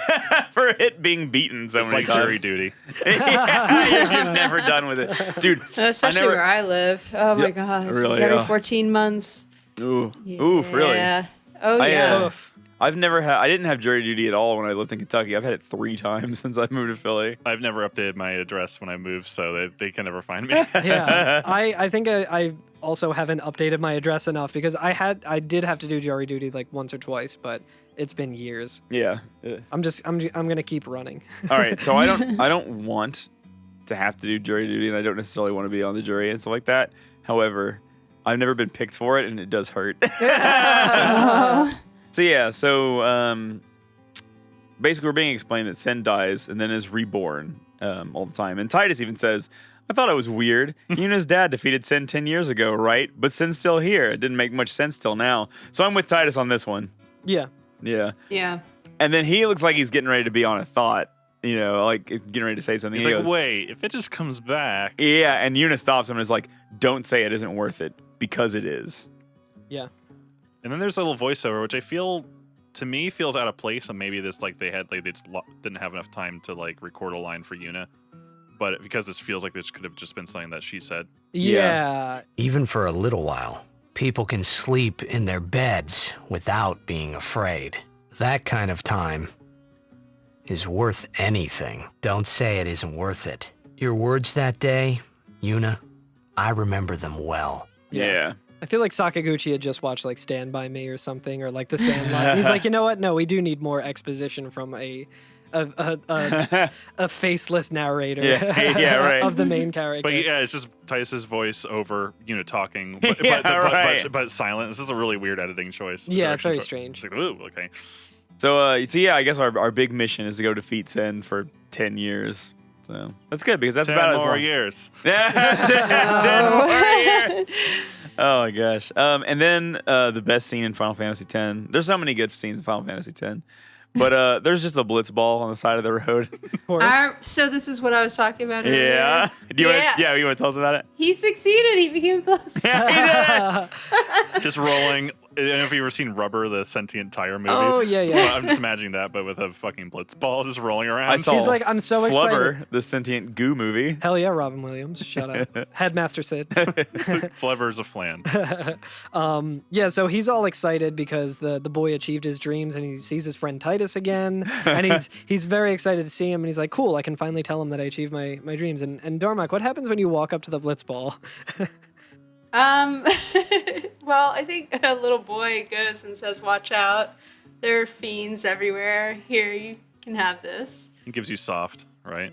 for it being beaten so It's many like times. jury duty. Yeah, you're never done with it. Dude, Especially I never- where I live. Oh my God. really, Every yeah. 14 months. Ooh. Oof, really? Yeah. Oh, yeah. I didn't have jury duty at all when I lived in Kentucky. I've had it 3 times since I moved to Philly. I've never updated my address when I moved, so they can never find me. Yeah, I think I also haven't updated my address enough because I did have to do jury duty like once or twice, but it's been years. Yeah. I'm gonna keep running. All right, so I don't want to have to do jury duty, and I don't necessarily want to be on the jury and stuff like that. However, I've never been picked for it, and it does hurt. So basically we're being explained that Sen dies and then is reborn all the time. And Titus even says, I thought it was weird. Yuna's dad defeated Sen 10 years ago, right? But Sen's still here. It didn't make much sense till now. So I'm with Titus on this one. Yeah. Yeah. Yeah. And then he looks like he's getting ready to be on a thought, like getting ready to say something. He's He like, goes, wait, if it just comes back. yeah, and Yuna stops him and is like, don't say it isn't worth it, because it is. Yeah. And then there's a little voiceover, which I feel, to me, feels out of place. And maybe this, they just didn't have enough time to record a line for Yuna. But because this feels like this could have just been something that she said. Yeah. Even for a little while, people can sleep in their beds without being afraid. That kind of time is worth anything. Don't say it isn't worth it. Your words that day, Yuna, I remember them well. Yeah. I feel like Sakaguchi had just watched Stand By Me or something, or The Sandlot. He's like, you know what? No, we do need more exposition from a faceless narrator right. of the main character. But yeah, it's just Titus's voice over talking, but silent. This is a really weird editing choice. Yeah, it's very strange. It's like, ooh, okay. So yeah, I guess our big mission is to go defeat Sen for 10 years. So that's good because that's 10 about more as long. years. 10 more years. Oh my gosh. And then the best scene in Final Fantasy X. There's so many good scenes in Final Fantasy X. But there's just a blitz ball on the side of the road. So this is what I was talking about earlier. Yeah. You want to tell us about it? He succeeded. He became blitz. Yeah, he did. Just rolling. I don't know if you've ever seen Rubber, the sentient tire movie. Oh, yeah. Well, I'm just imagining that, but with a fucking blitz ball just rolling around. I saw He's like, I'm so Flubber, excited. the sentient goo movie. Hell yeah, Robin Williams. Shout out. Headmaster Sid. Flubber's a flan. Yeah, so he's all excited because the boy achieved his dreams and he sees his friend Titus again. And he's very excited to see him. And he's like, cool, I can finally tell him that I achieved my dreams. And Darmock, what happens when you walk up to the blitz ball? Well, I think a little boy goes and says, watch out. There are fiends everywhere. Here, you can have this. It gives you soft, right?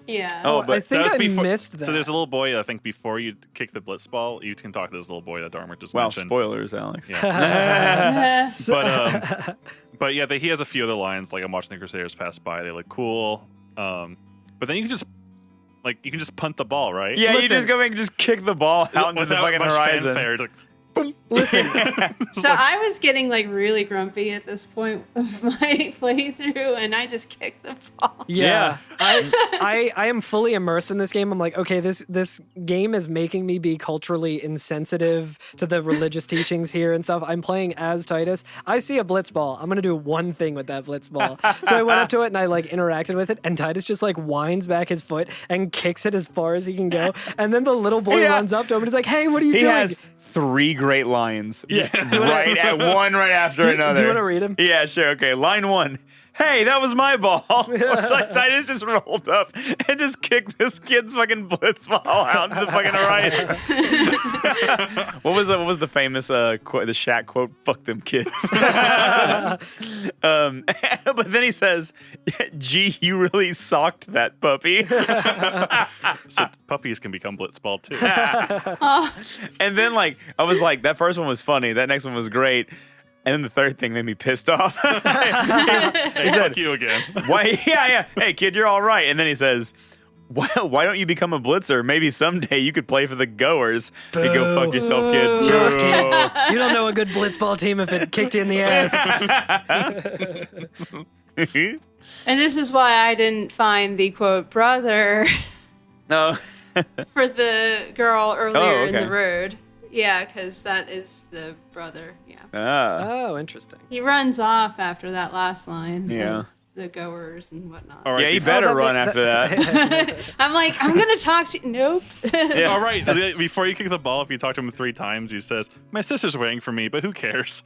Yeah. Oh, but I think that was I missed that. So there's a little boy, I think, before you kick the blitz ball, you can talk to this little boy that Darmock just Wow, mentioned. spoilers, Alex. Yeah. But yeah, he has a few other lines, like, I'm watching the Crusaders pass by. They look cool. But then you can just punt the ball, right? Yeah, you just go and just kick the ball out into the fucking horizon. Fanfare. It's like, Listen, So I was getting really grumpy at this point of my playthrough, and I just kicked the ball. yeah. I am fully immersed in this game. I'm like, okay, this game is making me be culturally insensitive to the religious teachings here and stuff. I'm playing as Titus. I see a blitz ball. I'm gonna do one thing with that blitz ball. So I went up to it and I interacted with it, and Titus just winds back his foot and kicks it as far as he can go. And then the little boy runs up to him and he's like, hey, what are you doing? He has 3 great lines. Yeah. right after another. Do you want to read him? Yeah, sure. Okay. Line 1. Hey, that was my ball. Titus just rolled up and just kicked this kid's fucking blitz ball out into the fucking horizon. What was the famous quote, the Shaq quote? Fuck them kids. But then he says, "Gee, you really socked that puppy." so puppies can become blitzball too. And then I was like, that first one was funny. That next one was great. And then the third thing made me pissed off. Hey, fuck you again. Why? Yeah. Hey, kid, you're all right. And then he says, why don't you become a blitzer? Maybe someday you could play for the Goers. Hey, go fuck yourself, kid. You don't know a good blitzball team if it kicked you in the ass. And this is why I didn't find the quote brother No. for the girl earlier in okay. the road. Yeah, because that is the brother. Yeah. Ah. Oh, interesting. He runs off after that last line. Yeah. the goers and whatnot. All right, Yeah, you better run after that. I'm like, I'm gonna talk to. Nope. All right, before you kick the ball, if you talk to him 3 times, he says, "My sister's waiting for me, but who cares?"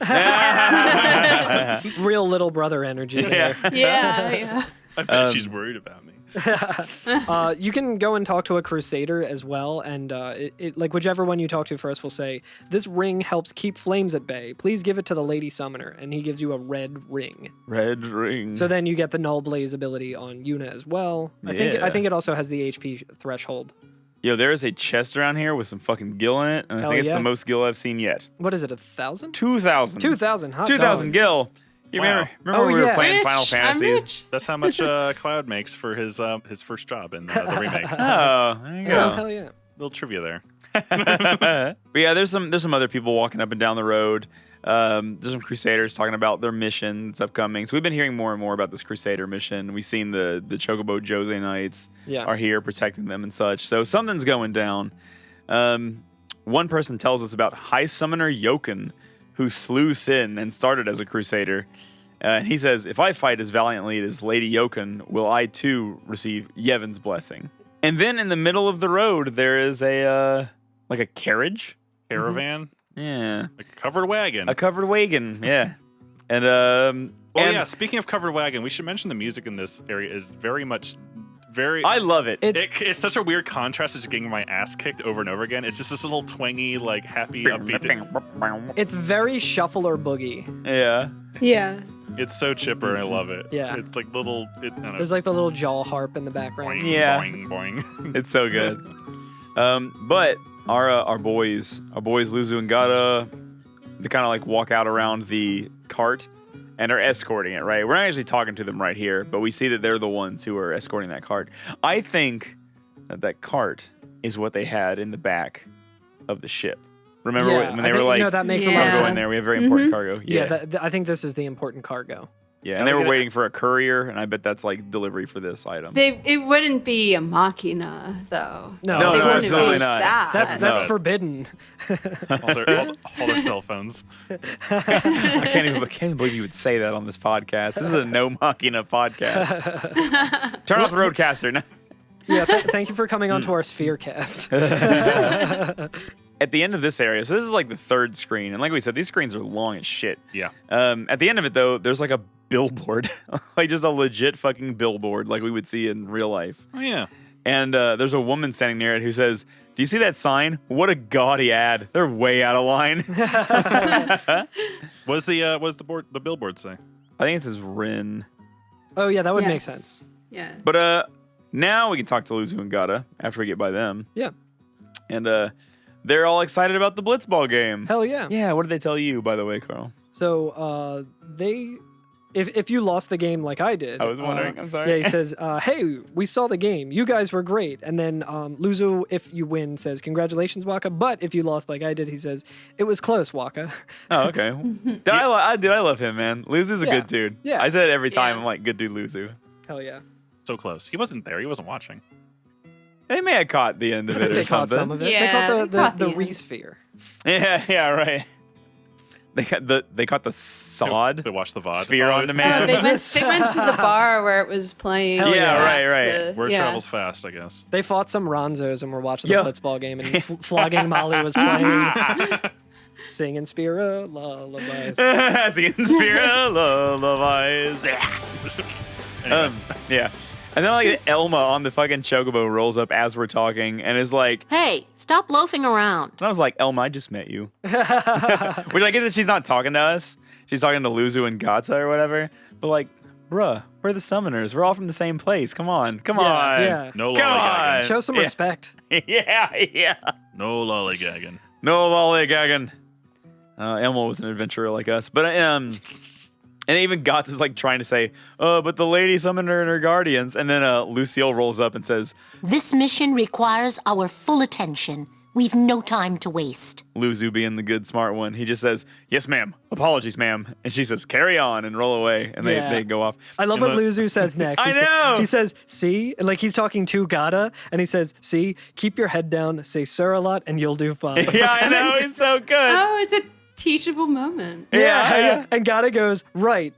Real little brother energy. Yeah. There. Yeah. I bet she's worried about me. You can go and talk to a crusader as well, and like whichever one you talk to first will say, "This ring helps keep flames at bay. Please give it to the lady summoner," and he gives you a red ring. Red ring. So then you get the null blaze ability on Yuna as well. I think it also has the HP threshold. Yo, there is a chest around here with some fucking gil in it, and I Hell think it's yeah. the most gil I've seen yet. What is it? 1,000? 2,000. 2,000. Hot 2,000 dog. gil. You Wow. remember when we were yeah. playing Rich. Final I'm Fantasy? rich. That's how much Cloud makes for his first job in the remake. Oh, there you Oh, go. hell yeah. Little trivia there. But yeah, there's some other people walking up and down the road. There's some crusaders talking about their mission that's upcoming. So we've been hearing more and more about this crusader mission. We've seen the Chocobo Jose Knights are here protecting them and such. So something's going down. One person tells us about High Summoner Yoken, who slew Sin and started as a crusader. He says, "If I fight as valiantly as Lady Yoken, will I too receive Yevon's blessing?" And then in the middle of the road, there is a like a carriage. Caravan, Yeah. a covered wagon. A covered wagon, yeah. And Yeah, speaking of covered wagon, we should mention the music in this area is very much I love it. It's such a weird contrast to just getting my ass kicked over and over again. It's just this little twangy, like happy, upbeat. It's very shuffle or boogie. Yeah. Yeah. It's so chipper, and I love it. Yeah. It's like little. I don't know, There's like the little jaw harp in the background. boing, Yeah. boing, boing. It's so good. But our boys Luzu and Gata, they kind of like walk out around the cart and are escorting it, right? We're not actually talking to them right here, but we see that they're the ones who are escorting that cart. I think that cart is what they had in the back of the ship. Remember when they were like, no, that makes a lot of cargo in sense. there, we have very important cargo. Yeah, I think this is the important cargo. Yeah, and they were waiting for a courier, and I bet that's like delivery for this item. It wouldn't be a machina though. No, No, they wouldn't absolutely use not. that. That's No. forbidden. all their cell phones. I can't even believe you would say that on this podcast. This is a no machina podcast. Turn off the roadcaster. No. Yeah, thank you for coming onto our Sphere cast. At the end of this area, so this is like the third screen, and like we said, these screens are long as shit. Yeah. At the end of it, though, there's like a billboard, like just a legit fucking billboard, like we would see in real life. Oh yeah. And there's a woman standing near it who says, "Do you see that sign? What a gaudy ad! They're way out of line." What's the billboard say? I think it says Rin. Oh yeah, that would make Yes. sense. Yeah. But now we can talk to Luzu and Gata after we get by them. Yeah. And they're all excited about the Blitzball game. Hell yeah. Yeah, what did they tell you, by the way, Carl? So if you lost the game like I did, I was wondering. I'm sorry. Yeah, he says, "Hey, we saw the game. You guys were great." And then Luzu, if you win, says, "Congratulations, Waka." But if you lost like I did, he says, "It was close, Waka." Oh, okay. I love him, man. Luzu's a Yeah. good dude. Yeah. I say it every time. Yeah. I'm like, good dude, Luzu. Hell yeah. So close. He wasn't there. He wasn't watching. They may have caught the end of it or They caught something. some of it. Yeah, they caught they caught the the end. resphere. Yeah, right. They caught the sod They watched the VOD. sphere on Oh, demand. they went to the bar where it was playing. Hell yeah. right. Word travels fast, I guess. They fought some Ronzos and were watching the Yo. Blitzball game, and Flogging Molly was playing, singing Spira lullabies. Singing Sphere lullabies. Yeah. And then like Elma on the fucking Chocobo rolls up as we're talking and is like, Hey, stop loafing around. and I was like, Elma, I just met you. Which I get that she's not talking to us. She's talking to Luzu and Gata or whatever. But like, bruh, we're the summoners. We're all from the same place. Come on. Come on. yeah. No Come lollygagging. on. Show some Yeah. respect. Yeah. No lollygagging. No lollygagging. Elma was an adventurer like us. But, and even Gata's like trying to say, but the lady summoner and her guardians. And then Lucille rolls up and says, This mission requires our full attention. We've no time to waste. Luzu being the good, smart one, he just says, yes, ma'am. Apologies, ma'am. And she says, carry on and roll away. And Yeah. they go off. I love And what Luzu says next. I know! He says, "See," like he's talking to Gata, and he says, "See, keep your head down, say sir a lot, and you'll do fine." Yeah, I know. It's so good. Oh, it's a teachable moment. Yeah. And Gata goes, right, ...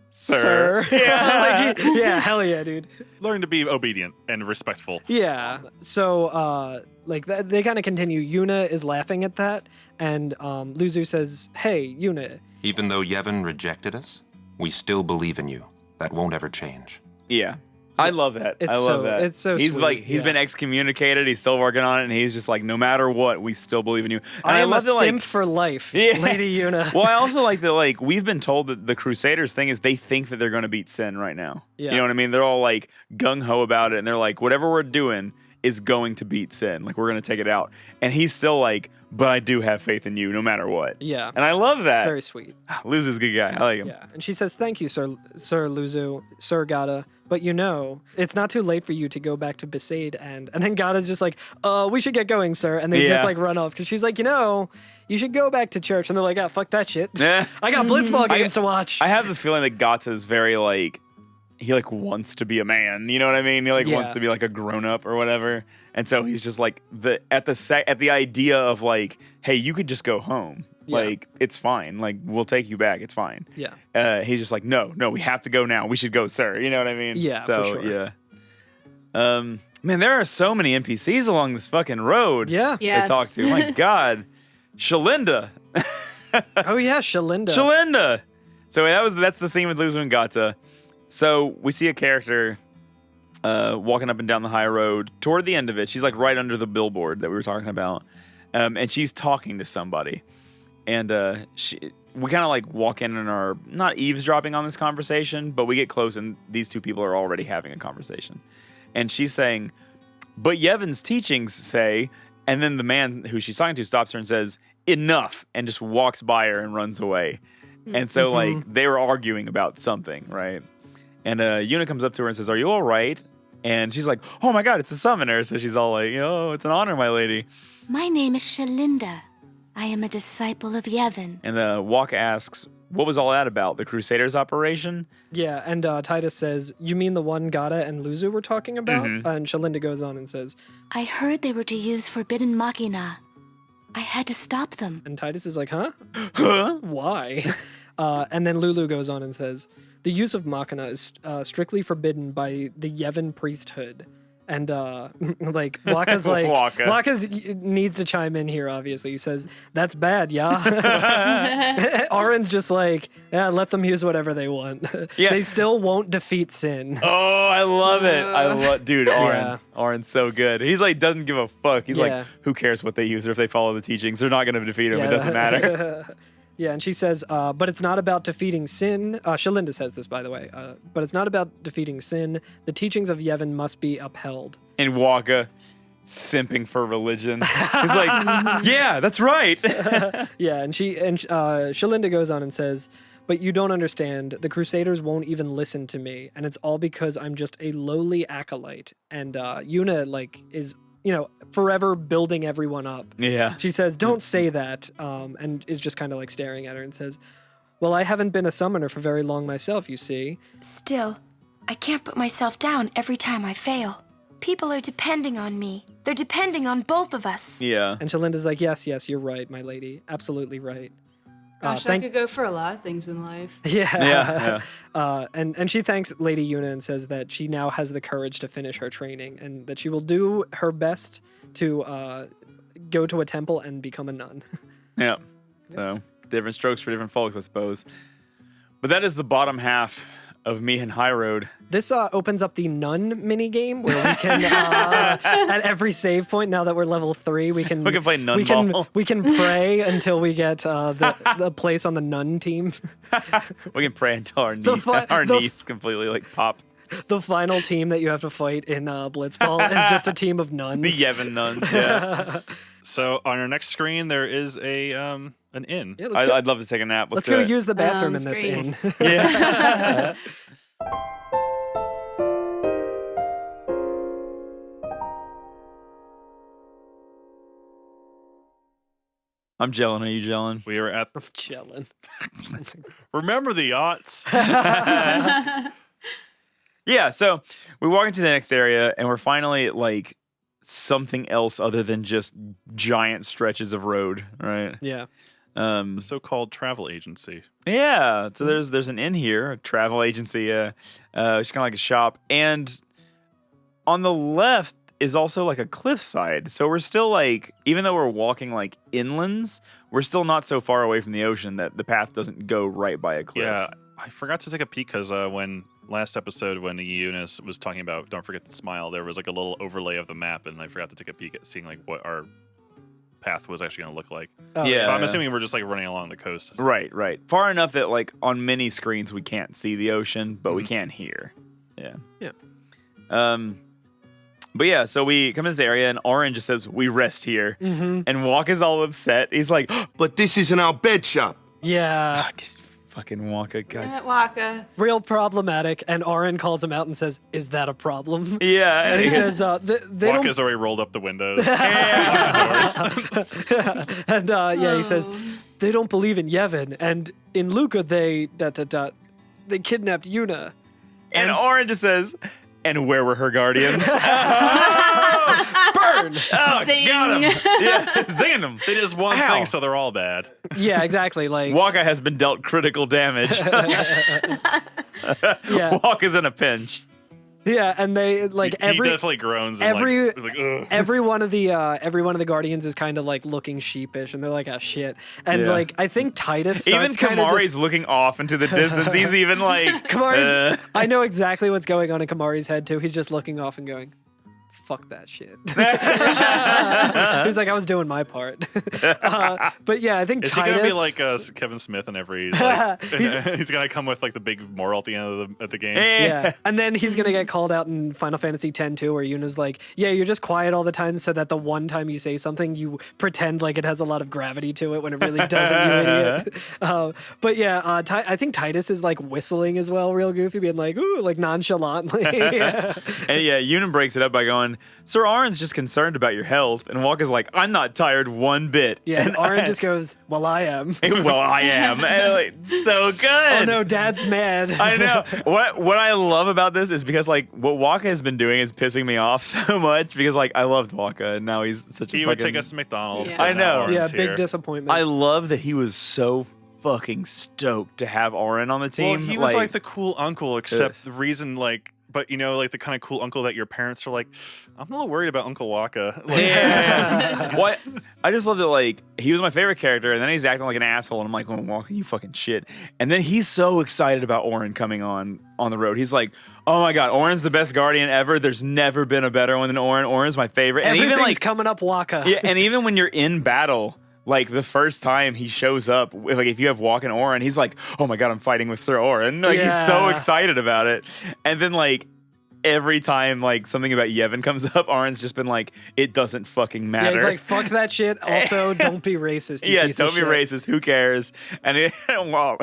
Sir. Yeah. Yeah, hell yeah, dude. Learn to be obedient and respectful. Yeah. So, they kind of continue. Yuna is laughing at that, and Luzu says, hey, Yuna. Even though Yevon rejected us, we still believe in you. That won't ever change. Yeah. I love that. I love that. It's so he's sweet. like, he's been excommunicated. He's still working on it, and he's just like, no matter what, we still believe in you. And I am a love that, simp for life, Lady Yuna. Well, I also like that, like, we've been told that the Crusaders thing is they think that they're going to beat Sin right now. Yeah. You know what I mean? They're all like gung-ho about it, and they're like, whatever we're doing is going to beat Sin. Like, we're going to take it out. And he's still like, but I do have faith in you no matter what. Yeah. And I love that. It's very sweet. Luzu's a good guy. I like him. Yeah. And she says, thank you, Sir Luzu, Sir Gata. But it's not too late for you to go back to Besaid. And then Gata's just like, we should get going, sir. And they just like run off. Because she's like, you should go back to church. And they're like, fuck that shit. I got blitzball games to watch. I have the feeling that Gata's very like, he like wants to be a man. You know what I mean? He like wants to be like a grown up or whatever. And so he's just like at the idea of like, hey, you could just go home. Yeah. Like, it's fine. Like, we'll take you back. It's fine. Yeah. He's just like, no, we have to go now. We should go, sir. You know what I mean? Yeah, so, for sure. Yeah. Man, there are so many NPCs along this fucking road. Yeah. Yes. To talk to. My God. Shalinda. Oh, yeah, Shalinda. Shalinda. So that's the scene with Luzu and Gata. So we see a character walking up and down the high road. Toward the end of it, she's like right under the billboard that we were talking about. And she's talking to somebody. And we kind of like walk in and are not eavesdropping on this conversation, but we get close and these two people are already having a conversation. And she's saying, but Yevon's teachings say, and then the man who she's talking to stops her and says, enough, and just walks by her and runs away. And so like they were arguing about something, right? And Yuna comes up to her and says, are you all right? And she's like, oh my God, it's a summoner. So she's all like, oh, it's an honor, my lady. My name is Shalinda. I am a disciple of Yevon. And Waka asks, what was all that about? The Crusaders operation? Yeah, and Titus says, you mean the one Gata and Luzu were talking about? And Shalinda goes on and says, I heard they were to use forbidden machina. I had to stop them. And Titus is like, huh? Huh? Why? And then Lulu goes on and says, the use of machina is strictly forbidden by the Yevon priesthood. And like Waka's like Waka's needs to chime in here. Obviously, he says that's bad, yeah. Auron's just like, yeah, let them use whatever they want. Yeah. They still won't defeat Sin. Oh, I love it. Dude, Auron. Auron's so good. He's like doesn't give a fuck. He's like, who cares what they use or if they follow the teachings? They're not going to defeat him. It doesn't matter. Yeah, and she says, but it's not about defeating Sin. Shalinda says this, by the way. But it's not about defeating Sin. The teachings of Yevon must be upheld. And Waka, simping for religion. He's like, yeah, that's right. Yeah, and Shalinda goes on and says, but you don't understand. The Crusaders won't even listen to me, and it's all because I'm just a lowly acolyte. And Yuna, like, is forever building everyone up. Yeah. She says, don't say that, and is just kind of like staring at her and says, well, I haven't been a summoner for very long myself, you see. Still, I can't put myself down every time I fail. People are depending on me. They're depending on both of us. Yeah. And Shalinda's like, yes, you're right, my lady. Absolutely right. Gosh, that could go for a lot of things in life. Yeah. And she thanks Lady Yuna and says that she now has the courage to finish her training and that she will do her best to go to a temple and become a nun. Yeah. So different strokes for different folks, I suppose. But that is the bottom half of Mi'ihen Highroad. This opens up the nun mini game where we can at every save point. Now that we're level 3, we can play nun ball. We can pray until we get the place on the nun team. We can pray until our knees completely like pop. The final team that you have to fight in Blitzball is just a team of nuns. The Yevon nuns. Yeah. So on our next screen, there is an inn. Yeah, I'd love to take a nap. Let's go use the bathroom in this inn. Yeah. I'm gelling. Are you gelling? We are at gelling. Remember the yachts. Yeah, so we walk into the next area and we're finally at like something else other than just giant stretches of road, right? Yeah. The so-called travel agency. Yeah, so there's an inn here, a travel agency. It's kind of like a shop, and on the left is also like a cliffside. So we're still like, even though we're walking like inlands, we're still not so far away from the ocean that the path doesn't go right by a cliff. Yeah, I forgot to take a peek because when last episode when Eunice was talking about Don't Forget to Smile, there was like a little overlay of the map, and I forgot to take a peek at seeing like what our path was actually going to look like. Yeah, but I'm assuming we're just like running along the coast. Right. Far enough that like on many screens we can't see the ocean, but we can hear. Yeah. But yeah, so we come in this area and Orange just says, "We rest here." And Walk is all upset. He's like, But this isn't our bed shop. Yeah. fucking Wonka. God. Damn it, Waka. Real problematic. And Oren calls him out and says, "Is that a problem?" Yeah. And he says, they don't... Waka's already rolled up the windows. And he says, "They don't believe in Yevon. And in Luca, they kidnapped Yuna." And Oren just says, "And where were her guardians?" Burn! Oh, Zing. got him. Yeah, zinging them. It is one Ow. thing, so they're all bad. Yeah, exactly. Like Waka has been dealt critical damage. Yeah. Waka's in a pinch. Yeah, and they like He definitely groans. And every ugh. every one of the guardians is kind of like looking sheepish, and they're like, "Ah, shit." And Yeah. like I think Titus Even starts kinda Kamari's looking off into the distance. He's even like Kamari's. I know exactly what's going on in Kamari's head too. He's just looking off and going, "Fuck that shit." He's like, "I was doing my part." But yeah, I think Is Titus. he gonna be like Kevin Smith in every? Like, he's gonna come with like the big moral at the end of the game. Yeah, and then he's gonna get called out in Final Fantasy X too, where Yuna's like, "Yeah, you're just quiet all the time, so that the one time you say something, you pretend like it has a lot of gravity to it when it really doesn't, you idiot." But yeah, I think Titus is like whistling as well, real goofy, being like, "Ooh," like nonchalantly. And yeah, Yunan breaks it up by going, "Sir Oren's just concerned about your health," and Waka's like, "I'm not tired one bit." Yeah, and Oren just goes, "Well, I am." Well, I am. And like, so good. Oh no, Dad's mad. I know. What I love about this is because like what Waka has been doing is pissing me off so much because like I loved Waka and now he's such a He would take us to McDonald's. Yeah. but I now know. Oren's Yeah, big here. disappointment. I love that he was so fucking stoked to have Oren on the team. Well, he was like the cool uncle, except the reason like. But you know, like the kind of cool uncle that your parents are like, "I'm a little worried about Uncle Waka." Like, yeah. What? I just love that, like, he was my favorite character, and then he's acting like an asshole, and I'm like, "Oh, Waka, you fucking shit." And then he's so excited about Oren coming on the road. He's like, "Oh my god, Oren's the best guardian ever. There's never been a better one than Oren. Oren's my favorite." And Everything's even like coming up, Waka. yeah, and even when you're in battle, like the first time he shows up, like if you have Waka and Oren, he's like, "Oh my god, I'm fighting with Sir Oren." Like he's so excited about it. And then like every time like something about Yevon comes up, Oren's just been like, "It doesn't fucking matter." Yeah, he's like, "Fuck that shit." Also, don't be racist. You Yeah, piece of don't be shit. racist. Who cares? And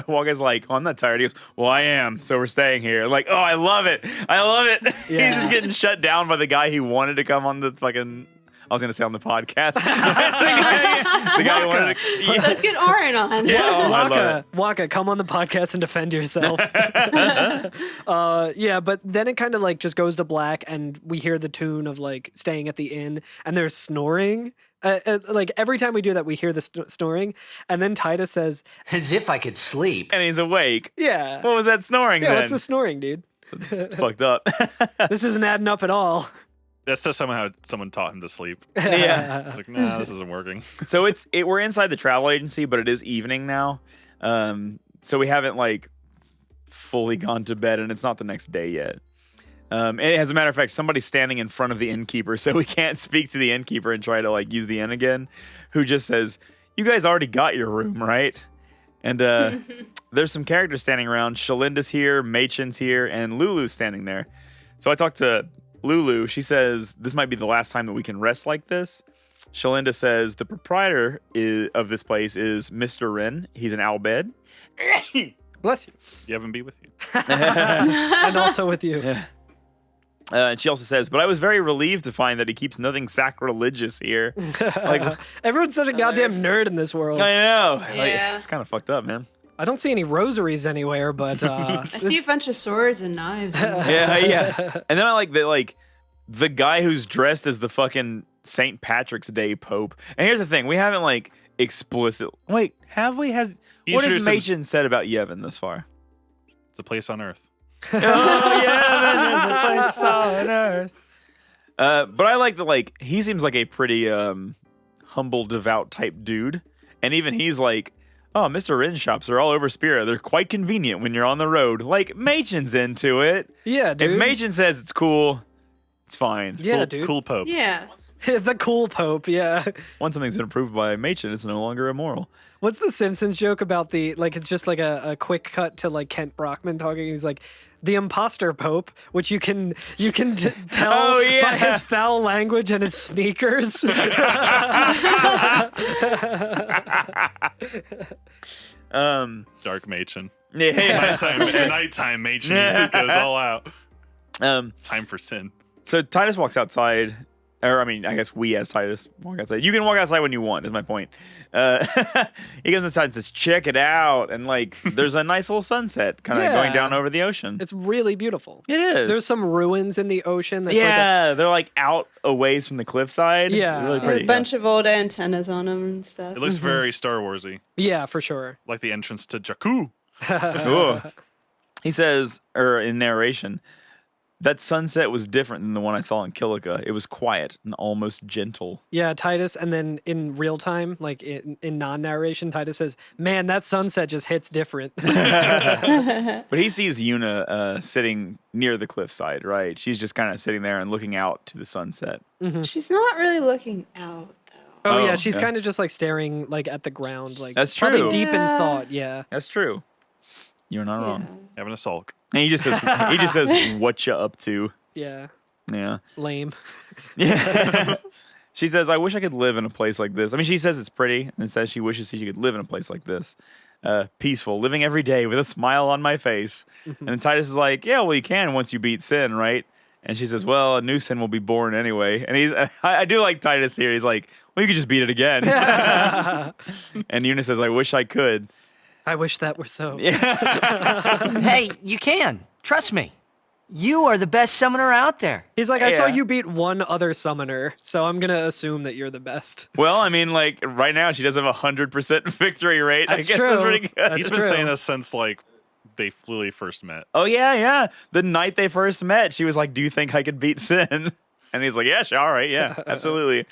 Waka's like, "Oh, I'm not tired." He goes, "Well, I am, so we're staying here." Like, oh, I love it. I love it. Yeah. He's just getting shut down by the guy he wanted to come on the fucking. I was gonna say on the podcast. the guy who wanted to. Yeah. Let's get Oren on. Yeah, oh, I love it. Waka, come on the podcast and defend yourself. Yeah, but then it kind of like just goes to black, and we hear the tune of like staying at the inn, and they're snoring. Like every time we do that, we hear the snoring, and then Titus says, As if I could sleep. And he's awake. "Yeah, What was that snoring yeah, then? what's the snoring, dude? It's fucked up. This isn't adding up at all." That's just somehow someone taught him to sleep. Yeah. It's like, nah, this isn't working. So we're inside the travel agency, but it is evening now. So we haven't like fully gone to bed, and it's not the next day yet. And as a matter of fact, somebody's standing in front of the innkeeper, so we can't speak to the innkeeper and try to like use the inn again. Who just says, "You guys already got your room, right?" And there's some characters standing around. Shalinda's here, Machen's here, and Lulu's standing there. So I talked to Lulu. She says this might be the last time that we can rest like this. Shalinda says the proprietor of this place is Mr. Rin. He's an Albed. Bless you, Yevon be with you. and also with you. Yeah. And she also says, but I was very relieved to find that he keeps nothing sacrilegious here. Like, Everyone's such a goddamn nerd in this world. I know. Like, Yeah. it's kind of fucked up, man. I don't see any rosaries anywhere, but I see a bunch of swords and knives. Yeah. And then I like that, like, the guy who's dressed as the fucking St. Patrick's Day Pope. And here's the thing. We haven't, like, explicit. Wait, have we? What has Meehan said about Yevon this far? It's a place on Earth. Oh, Yevon is a place on Earth. But I like he seems like a pretty humble, devout type dude. And even he's like, oh, Mr. Rin shops are all over Spira. They're quite convenient when you're on the road. Like, Meichin's into it. Yeah, dude. If Meichin says it's cool, it's fine. Yeah, dude. Cool Pope. Yeah. The cool Pope, yeah. Once something's been approved by Meichin, it's no longer immoral. What's the Simpsons joke about it's just like a quick cut to like Kent Brockman talking. He's like, the imposter Pope, which you can tell by his foul language and his sneakers. Dark Meichin. Yeah. Nighttime Meichin goes all out. Time for sin. So Titus walks outside. Or, I mean, I guess we as Titus walk outside. You can walk outside when you want, is my point. He goes inside and says, check it out. And, there's a nice little sunset kind of going down over the ocean. It's really beautiful. It is. There's some ruins in the ocean. That's they're, out a ways from the cliffside. Yeah. Really pretty. A bunch of old antennas on them and stuff. It looks very Star Warsy. Yeah, for sure. Like the entrance to Jakku. He says, in narration, that sunset was different than the one I saw in Kilika. It was quiet and almost gentle. Yeah, Titus, and then in real time, in non-narration, Titus says, man, that sunset just hits different. But he sees Yuna sitting near the cliffside, right? She's just kind of sitting there and looking out to the sunset. Mm-hmm. She's not really looking out, though. Oh yeah, she's kind of just staring at the ground. That's true. Probably deep in thought, yeah. That's true. You're not wrong. Having a sulk. And he just says, what you up to? Yeah. Yeah. Lame. Yeah. She says, I wish I could live in a place like this. I mean, she says it's pretty and says she wishes she could live in a place like this. Peaceful, living every day with a smile on my face. And then Titus is like, yeah, well, you can once you beat sin, right? And she says, well, a new sin will be born anyway. And I do like Titus here. He's like, well, you could just beat it again. And Yuna says, I wish I could. I wish that were so. Hey, you can. Trust me. You are the best summoner out there. He's like, I saw you beat one other summoner, so I'm going to assume that you're the best. Well, I mean, right now, she does have 100% victory rate. That's I guess true. That's pretty good. He's been saying this since, they really first met. Oh, yeah. The night they first met, she was like, do you think I could beat Sin? And he's like, yeah, sure, all right, yeah, absolutely.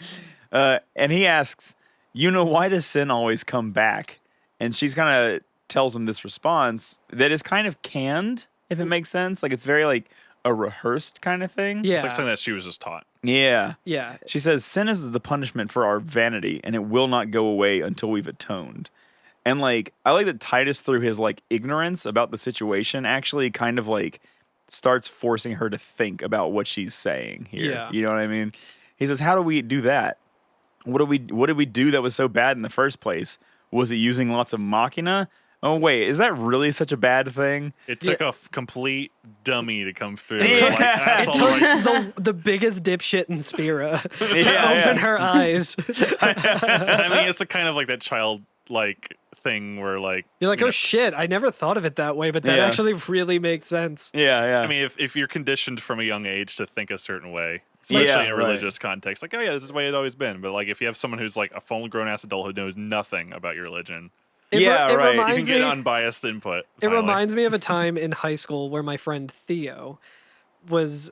And he asks, why does Sin always come back? And she's kind of tells him this response that is kind of canned, if it makes sense. It's very a rehearsed kind of thing. Yeah. It's like something that she was just taught. Yeah. Yeah. She says, sin is the punishment for our vanity, and it will not go away until we've atoned. And I like that Titus, through his ignorance about the situation, actually kind of starts forcing her to think about what she's saying here. Yeah. You know what I mean? He says, how do we do that? What did we do that was so bad in the first place? Was it using lots of machina? Oh, wait, is that really such a bad thing? It took a complete dummy to come through. It took the biggest dipshit in Spira to open her eyes. I mean, it's a kind of that child thing where you're like, oh shit, I never thought of it that way, but that actually really makes sense. Yeah. I mean, if you're conditioned from a young age to think a certain way, especially in a religious context, oh yeah, this is the way it's always been. But if you have someone who's a full grown ass adult who knows nothing about your religion, It you can reminds get me- unbiased input. It reminds me of a time in high school where my friend Theo was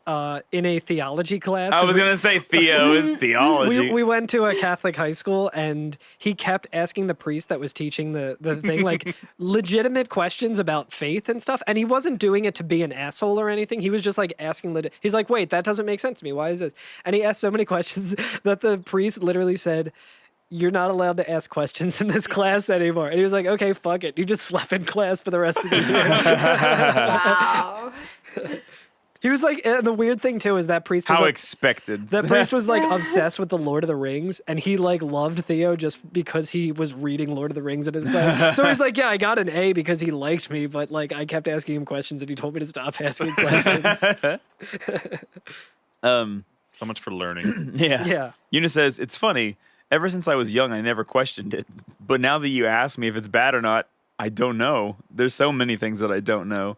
in a theology class. I was going to say Theo is theology. We went to a Catholic high school, and he kept asking the priest that was teaching the thing legitimate questions about faith and stuff, and he wasn't doing it to be an asshole or anything. He was just asking he's like, wait, that doesn't make sense to me. Why is this? And he asked so many questions that the priest literally said, you're not allowed to ask questions in this class anymore. And he was like, okay, fuck it. You just slept in class for the rest of the year. Wow. He was and the weird thing too is that priest was How expected. that priest was obsessed with the Lord of the Rings, and he loved Theo just because he was reading Lord of the Rings at his time. So he's like, yeah, I got an A because he liked me, but I kept asking him questions and he told me to stop asking questions. So much for learning. Yeah. Yuna says, it's funny. Ever since I was young, I never questioned it. But now that you ask me if it's bad or not, I don't know. There's so many things that I don't know.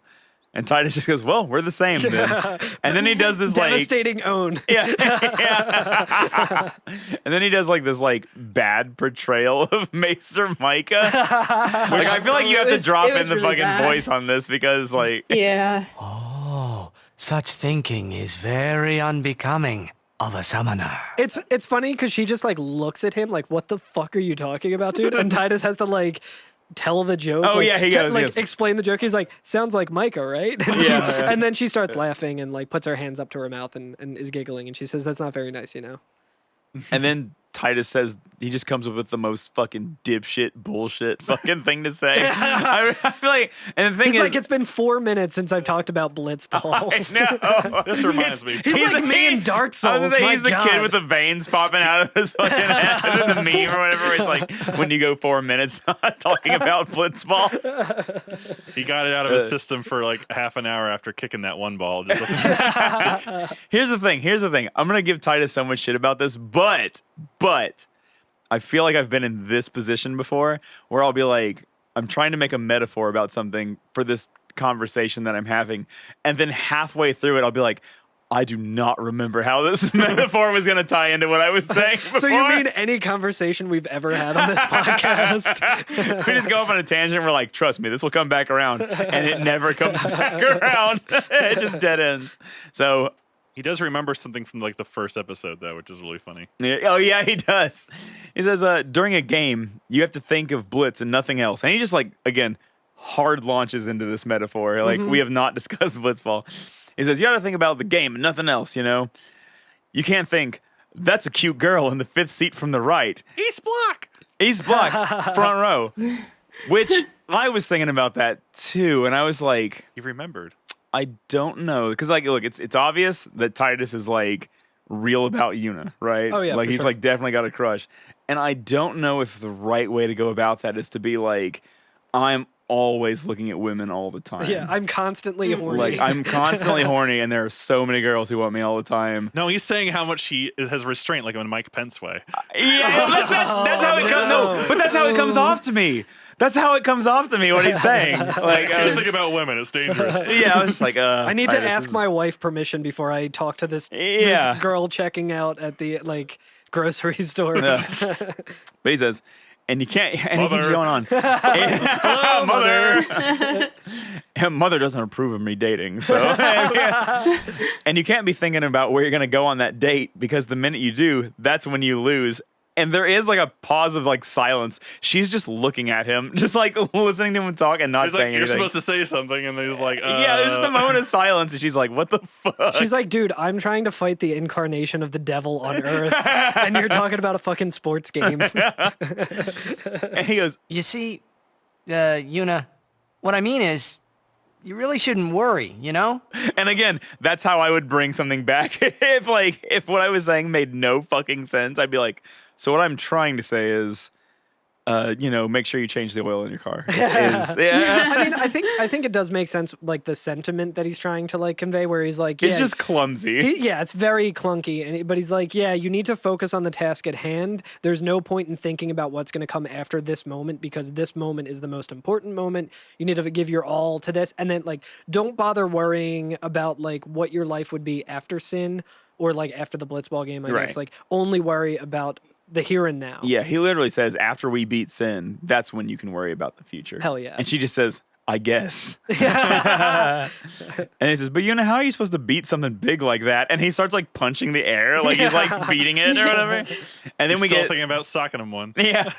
And Titus just goes, well, we're the same then. And then he does this devastating own. Yeah. And then he does like this like bad portrayal of Maester Micah. Like I feel like you have to drop in the really fucking voice on this because like Yeah. Oh, such thinking is very unbecoming of a summoner. It's funny because she just like looks at him like, what the fuck are you talking about, dude? And Titus has to like tell the joke. Oh like, yeah, he goes, like explain the joke. He's like, sounds like Micah, right? And, and then she starts laughing and like puts her hands up to her mouth and is giggling, and she says, that's not very nice, you know. And then Titus says he just comes up with the most fucking dipshit bullshit fucking thing to say. I feel like, and the thing He's is, like, it's been 4 minutes since I've talked about Blitzball. I know. This reminds me. He's like me in Dark Souls. I was gonna say, he's the God. kid with the veins popping out of his fucking head in the meme or whatever. It's like when you go 4 minutes talking about Blitzball. He got it out of his system for like half an hour after kicking that one ball. Just Here's the thing. I'm gonna give Titus so much shit about this, but I feel like I've been in this position before where I'll be like, I'm trying to make a metaphor about something for this conversation that I'm having, and then halfway through it, I'll be like, I do not remember how this metaphor was going to tie into what I was saying before. So you mean any conversation we've ever had on this podcast? We just go off on a tangent and we're like, trust me, this will come back around. And it never comes back around. It just dead ends. So he does remember something from like the first episode though, which is really funny. Yeah, oh yeah, he does. He says, during a game, you have to think of Blitz and nothing else. And he just like, again, hard launches into this metaphor. Like we have not discussed Blitzball. He says, you got to think about the game and nothing else, you know? You can't think, that's a cute girl in the 5th seat from the right. East block, front row. Which I was thinking about that too. And I was like, he remembered. I don't know. Because like, look, it's obvious that Titus is like real about Yuna, right? Oh, yeah, like for he's sure. like definitely got a crush. And I don't know if the right way to go about that is to be like, I'm always looking at women all the time. Yeah, I'm constantly horny. Like I'm constantly horny, and there are so many girls who want me all the time. No, he's saying how much he has restraint, like in Mike Pence way. Yeah, that's how it comes. No, but that's how it comes off to me. That's how it comes off to me. What he's saying. Like, can't think about women. It's dangerous. Yeah, I was just like, I need to ask my wife permission before I talk to this girl checking out at the like grocery store. Yeah. But he says, and you can't. And Mother. he keeps going on. Hello, Mother. Mother doesn't approve of me dating, so. And you can't be thinking about where you're going to go on that date because the minute you do, that's when you lose. And there is like a pause of like silence. She's just looking at him, just like listening to him talk and not He's saying like, anything. you're supposed to say something, and he's like, yeah, there's just a moment of silence, and she's like, what the fuck? She's like, dude, I'm trying to fight the incarnation of the devil on Earth, and you're talking about a fucking sports game. And he goes, You see, Yuna, what I mean is, you really shouldn't worry, you know? and again, that's how I would bring something back. If what I was saying made no fucking sense, I'd be like, so what I'm trying to say is, make sure you change the oil in your car. I mean, I think it does make sense, like the sentiment that he's trying to like convey, where he's like, it's just clumsy. It's very clunky, but he's like, yeah, you need to focus on the task at hand. There's no point in thinking about what's going to come after this moment because this moment is the most important moment. You need to give your all to this, and then like, don't bother worrying about like what your life would be after Sin or like after the Blitzball game. I guess like only worry about the here and now. Yeah, he literally says, after we beat Sin, that's when you can worry about the future. Hell yeah. And she just says, I guess. And he says, but how are you supposed to beat something big like that? And he starts like punching the air, like he's like beating it or whatever. And then he's we still get thinking about socking him one. Yeah.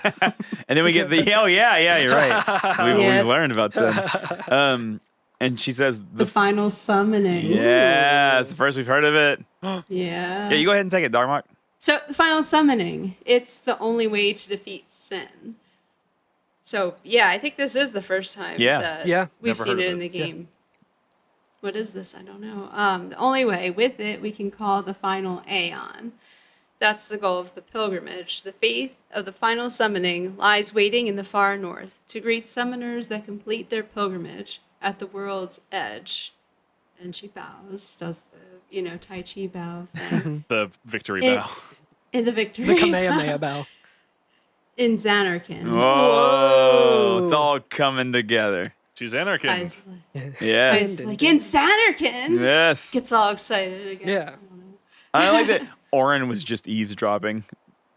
And then we get the you're right. We've learned about Sin. And she says the final summoning. Yeah, it's the first we've heard of it. Yeah. Yeah, you go ahead and take it, Darmock. So, the final summoning, it's the only way to defeat Sin. So, yeah, I think this is the first time that we've seen it in the game. Yeah. What is this? I don't know. The only way with it we can call the final Aeon. That's the goal of the pilgrimage. The faith of the final summoning lies waiting in the far north to greet summoners that complete their pilgrimage at the world's edge. And she bows, does the Tai Chi bow thing. The victory bow. In the victory The Kamehameha bow. In Xanarkand. Whoa. It's all coming together. She's Anarkin. Titus is like, Yeah. Titus is like, in Sanarkin. Yes. Gets all excited again. Yeah. I like that Oren was just eavesdropping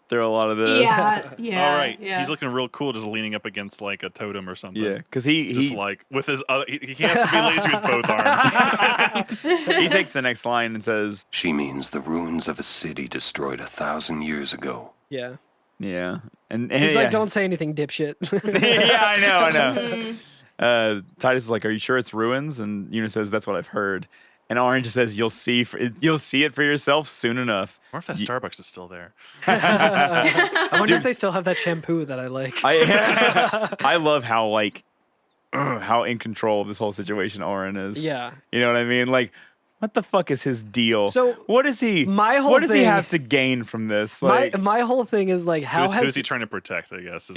through a lot of this. Yeah. All right. Yeah. He's looking real cool, just leaning up against like a totem or something. Yeah, because he Just like with his other, he has to be lazy with both arms. he takes the next line and says, She means the ruins of a city destroyed 1,000 years ago. Yeah. yeah. And He's yeah. like, don't say anything, dipshit. Yeah, I know. Titus is like, are you sure it's ruins? And Una says, that's what I've heard. And Orange says, you'll see it for yourself soon enough. Or if that Starbucks is still there. I wonder if they still have that shampoo that I like. I love how like how in control of this whole situation Oren is. Yeah. You know what I mean? Like, what the fuck is his deal? So what is he? What does he have to gain from this? Like, my whole thing is like, how who's he trying to protect? I guess.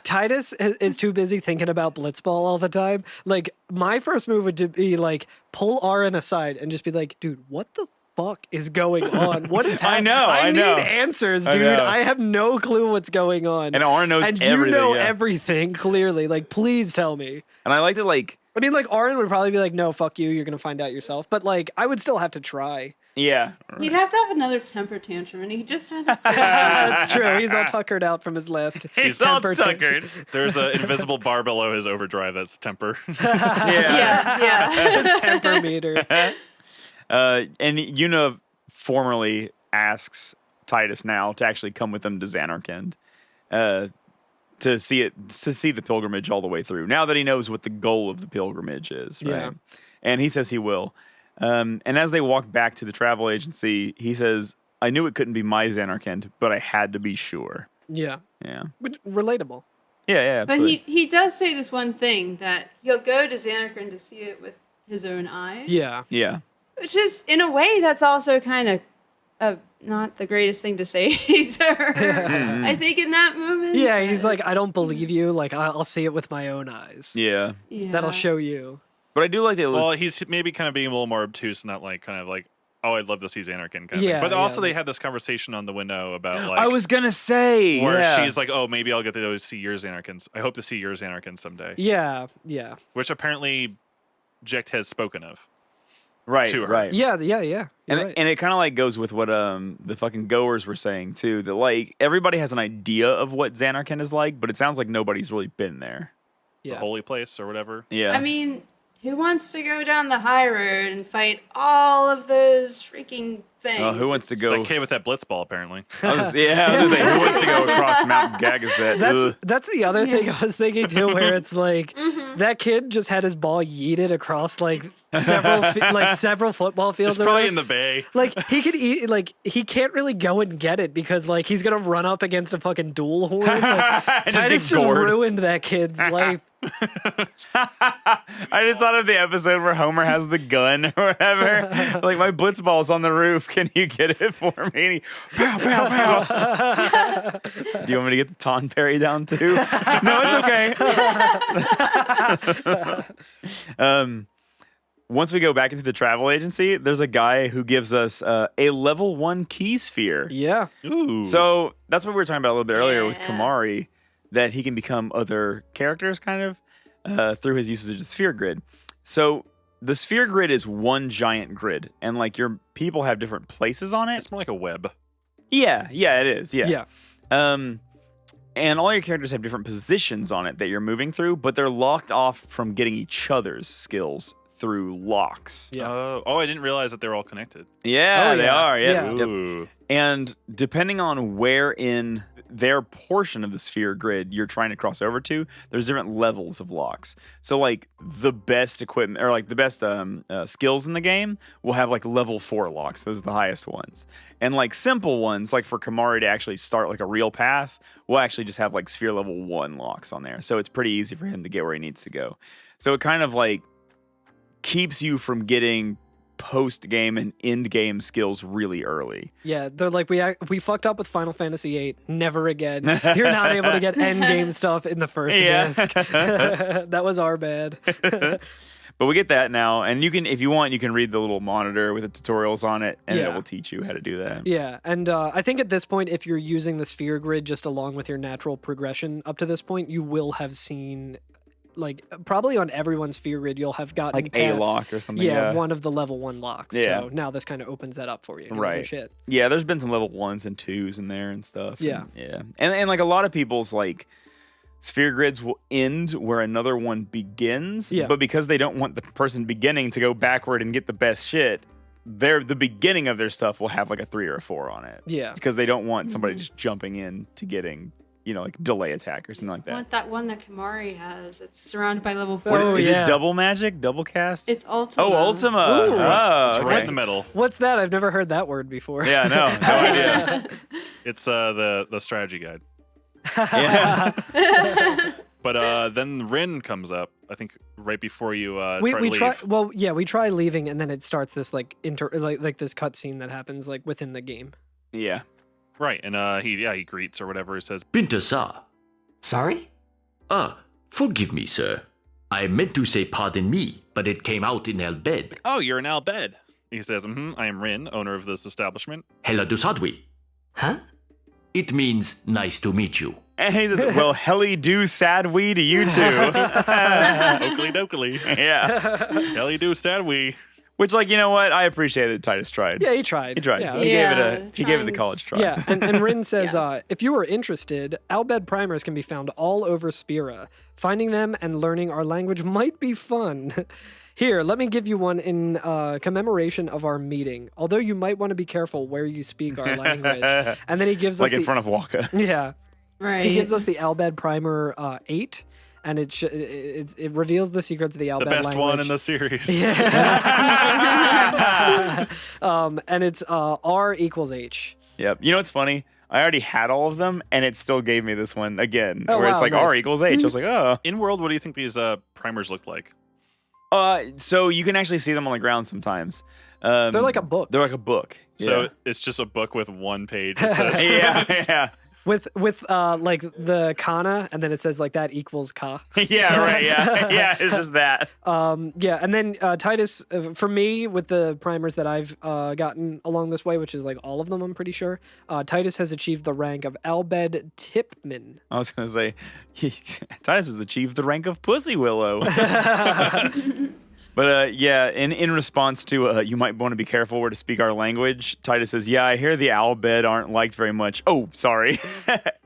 Titus is too busy thinking about Blitzball all the time. Like, my first move would be like pull Aren aside and just be like, dude, what the fuck is going on? What is happening? I know. need answers, dude. I have no clue what's going on. And Aren knows and everything. you know yeah. everything clearly. Like, please tell me. And I like to like. I mean, like, Aren would probably be like, no, fuck you. You're going to find out yourself. But, like, I would still have to try. Yeah. He'd have to have another temper tantrum, and he just had a That's true. He's all tuckered out from his last He's all temper tuckered. tantrum. There's an invisible bar below his overdrive that's temper. Yeah. His temper meter. And Una formally asks Titus now to actually come with them to Xanarkand. To see the pilgrimage all the way through. Now that he knows what the goal of the pilgrimage is, right? Yeah. And he says he will. And as they walk back to the travel agency, he says, I knew it couldn't be my Xanarkand, but I had to be sure. Yeah. Yeah. Relatable. Yeah, But absolutely. he does say this one thing, that he'll go to Xanarkand to see it with his own eyes. Yeah. Yeah. Which is, in a way, that's also kind of not the greatest thing to say to her. I think in that moment. Yeah, he's like, I don't believe you. Like, I'll see it with my own eyes. Yeah. That'll show you. But I do like that. Well, he's maybe kind of being a little more obtuse, not like kind of like, oh, I'd love to see Xanarkand kind of Yeah, thing. But also yeah. they had this conversation on the window about like I was gonna say where yeah. she's like, oh, maybe I'll get to go see your Xanarkand. I hope to see your Xanarkand someday. Yeah. Which apparently Jecht has spoken of. right, to her. right. Yeah. And Right. and it kind of like goes with what the fucking goers were saying too. That like everybody has an idea of what Xanarkand is like, but it sounds like nobody's really been there. The holy place or whatever. Yeah. I mean, who wants to go down the high road and fight all of those freaking things? Oh, who wants to go? That kid with that blitzball, apparently. I was gonna say, who wants to go across Mount Gagazet? That's the other thing I was thinking too, where it's like Mm-hmm. that kid just had his ball yeeted across like several football fields. It's probably around. in the bay. Like he could eat. Like he can't really go and get it because like he's gonna run up against a fucking duel horn. Like, Titus just gored. ruined that kid's life. I just thought of the episode where Homer has the gun or whatever. Like, my blitzball's on the roof. Can you get it for me? And he, pow, pow, pow. Do you want me to get the Ton Perry down too? No, it's okay. Once we go back into the travel agency, there's a guy who gives us a level 1 key sphere. Yeah. Ooh. So that's what we were talking about a little bit earlier with Yeah. Kamari, that he can become other characters kind of through his usage of the sphere grid. So the sphere grid is one giant grid, and like your people have different places on it. It's more like a web. Yeah, it is. Yeah. Yeah. And all your characters have different positions on it that you're moving through, but they're locked off from getting each other's skills through locks. Yeah. Oh, I didn't realize that they're all connected. Yeah, Oh, they yeah. are. Yeah. Yeah. Yep. Ooh. And depending on where in their portion of the sphere grid you're trying to cross over to, there's different levels of locks. So like the best equipment or like the best skills in the game will have like level 4 locks. Those are the highest ones. And like simple ones, like for Kamari to actually start like a real path, will actually just have like sphere level 1 locks on there. So it's pretty easy for him to get where he needs to go. So it kind of like keeps you from getting post-game and end-game skills really early. Yeah, they're like, we fucked up with Final Fantasy VIII. Never again. You're not able to get end game stuff in the first disc. That was our bad. But we get that now, and you can, if you want, you can read the little monitor with the tutorials on it, and it will teach you how to do that. Yeah, and I think at this point, if you're using the sphere grid just along with your natural progression up to this point, you will have seen probably on everyone's sphere grid, you'll have gotten Like a past, lock or something. Yeah, one of the level 1 locks. Yeah. So now this kind of opens that up for you. Right. Shit. Yeah, there's been some level 1s and 2s in there and stuff. Yeah. Yeah. And like a lot of people's like sphere grids will end where another one begins. Yeah. But because they don't want the person beginning to go backward and get the best shit, the beginning of their stuff will have like a 3 or a 4 on it. Yeah. Because they don't want somebody just jumping in to getting, like delay attack or something like I that. want that one that Kamari has. It's surrounded by level 4. What, is it double magic? Double cast? It's Ultima. Oh, Ultima. Ooh. Oh, It's right in the middle. What's that? I've never heard that word before. Yeah, no idea. It's the strategy guide. Yeah. But then Rin comes up, I think right before you we try to leave. we try leaving, and then it starts this like this cutscene that happens like within the game. Yeah. Right, and he greets or whatever. He says, Binta-sa. Sorry? Forgive me, sir. I meant to say pardon me, but it came out in Al Bed. "Oh, you're in Al Bed." He says, I am Rin, owner of this establishment." Hela dusadwi. Huh? It means nice to meet you. And he says, "Well, helly do sad we to you too." Oakley dokley. Yeah. Helly do sad we. Which, like, you know what? I appreciate it. Titus tried. Yeah, he tried. He tried. Yeah, He gave it the college try. Yeah, and Rin says, if you are interested, Albed primers can be found all over Spira. Finding them and learning our language might be fun. Here, let me give you one in commemoration of our meeting. Although you might want to be careful where you speak our language. And then he gives us like in front of Waka. Yeah. Right. He gives us the Albed primer 8. And it reveals the secrets of the Albed language. The best one in the series. Yeah. And it's R equals H. Yep. You know what's funny? I already had all of them, and it still gave me this one again, Oh, where wow, it's like nice. R equals H. I was like, oh. In world, what do you think these primers look like? So you can actually see them on the ground sometimes. They're like a book. They're like a book. So Yeah. it's just a book with one page. It says. yeah. With like the kana, and then it says like that equals ka. Yeah, right. Yeah. Yeah, it's just that. Yeah, and then Titus, for me, with the primers that I've gotten along this way, which is like all of them, I'm pretty sure, Titus has achieved the rank of Albed Tipman. I was going to say, Titus has achieved the rank of Pussy Willow. But yeah, in response to you might want to be careful where to speak our language, Titus says, yeah, I hear the Albed aren't liked very much. Oh, sorry.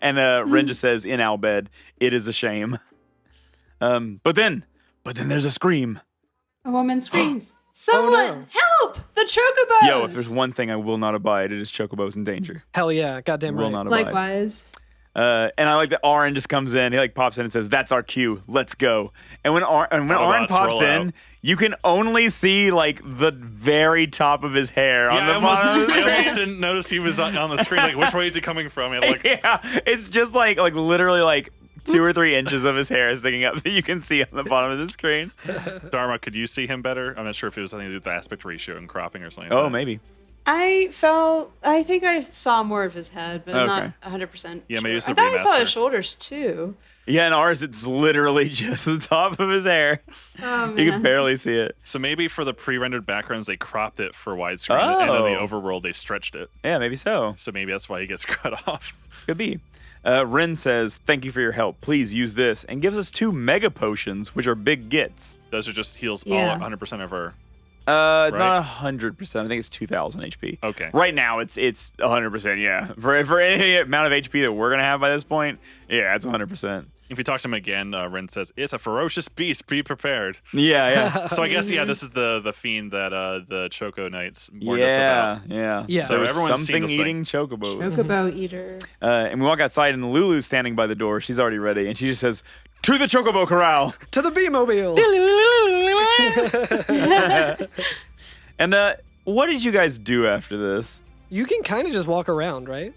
And Rin just says, in Albed, it is a shame. But then there's a scream. A woman screams, "Someone help! The Chocobos!" Yo, if there's one thing I will not abide, it is Chocobos in danger. Hell yeah, goddamn right. Will not abide. Likewise. And I like that Aaron just comes in. He like pops in and says, "That's our cue. Let's go." And when Aaron pops in, you can only see like the very top of his hair on the bottom. I almost didn't notice he was on the screen. Like, which way is he coming from? And like, yeah, it's just like literally like 2 or 3 inches of his hair sticking up that you can see on the bottom of the screen. Darmock, could you see him better? I'm not sure if it was something to do with the aspect ratio and cropping or something. Oh, like that. maybe. I think I saw more of his head, but not 100%. Yeah, maybe it's I the thought I saw remaster. his shoulders too. Yeah, in ours, it's literally just the top of his hair. Oh, man. You can barely see it. So maybe for the pre-rendered backgrounds, they cropped it for widescreen, and then the overworld, they stretched it. Yeah, maybe so. So maybe that's why he gets cut off. Could be. Rin says, "Thank you for your help. Please use this," and gives us 2 mega potions, which are big gets. Those are just heals Yeah. all 100% of our... Not 100%. I think it's 2,000 HP. Okay. Right now, it's 100%. Yeah. For any amount of HP that we're gonna have by this point, yeah, it's 100%. If you talk to him again, Rin says, "It's a ferocious beast. Be prepared." Yeah. So I guess this is the fiend that the Choco Knights warned us about. Yeah. So everyone's seen something this eating chocobos. Chocobo eater. And we walk outside, and Lulu's standing by the door. She's already ready, and she just says, "To the Chocobo Corral." To the B-mobile. And what did you guys do after this? You can kind of just walk around, right?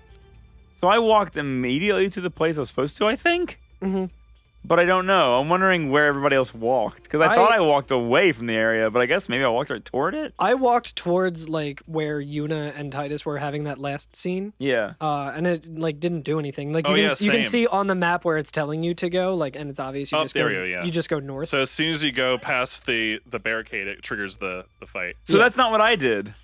So I walked immediately to the place I was supposed to, I think. Mm-hmm. But I don't know. I'm wondering where everybody else walked. Because I thought I walked away from the area, but I guess maybe I walked right toward it. I walked towards like where Yuna and Titus were having that last scene. Yeah. And it like didn't do anything. Like Oh, you yeah, can same. see on the map where it's telling you to go, like, and it's obvious you Oh, just there go. we go, yeah. You just go north. So as soon as you go past the barricade, it triggers the fight. So that's not what I did.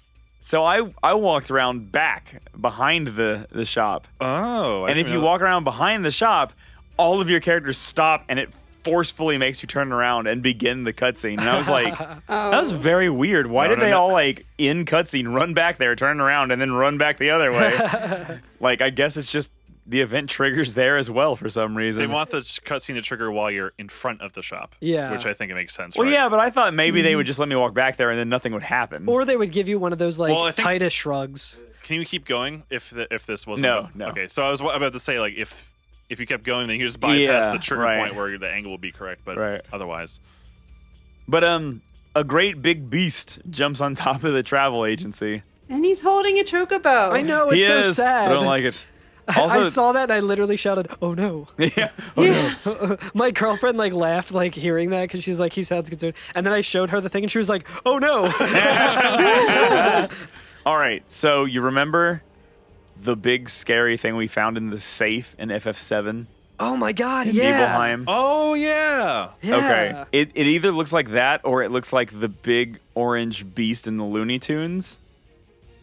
So I walked around back behind the shop. Oh. And if you walk around behind the shop, all of your characters stop and it forcefully makes you turn around and begin the cutscene. And I was like, that was very weird. Why did they all like in cutscene run back there, turn around, and then run back the other way? Like, I guess it's just the event triggers there as well for some reason. They want the cutscene to trigger while you're in front of the shop. Yeah. Which I think it makes sense. Well, right? yeah, but I thought maybe they would just let me walk back there and then nothing would happen. Or they would give you one of those like Well, I think- Titus shrugs. Can you keep going if this wasn't? No. Okay, so I was about to say like if you kept going, then you just bypass the trigger point where the angle will be correct, but otherwise. But a great big beast jumps on top of the travel agency. And he's holding a chocobo. I know, it's so sad. I don't like it. Also, I saw that and I literally shouted, "Oh no!" Yeah. Oh, no. My girlfriend like laughed like hearing that because she's like, he sounds concerned. And then I showed her the thing and she was like, "Oh no!" All right. So you remember the big scary thing we found in the safe in FF7? Oh my God! In Yeah. Nibelheim? Oh yeah. Okay. It either looks like that or it looks like the big orange beast in the Looney Tunes.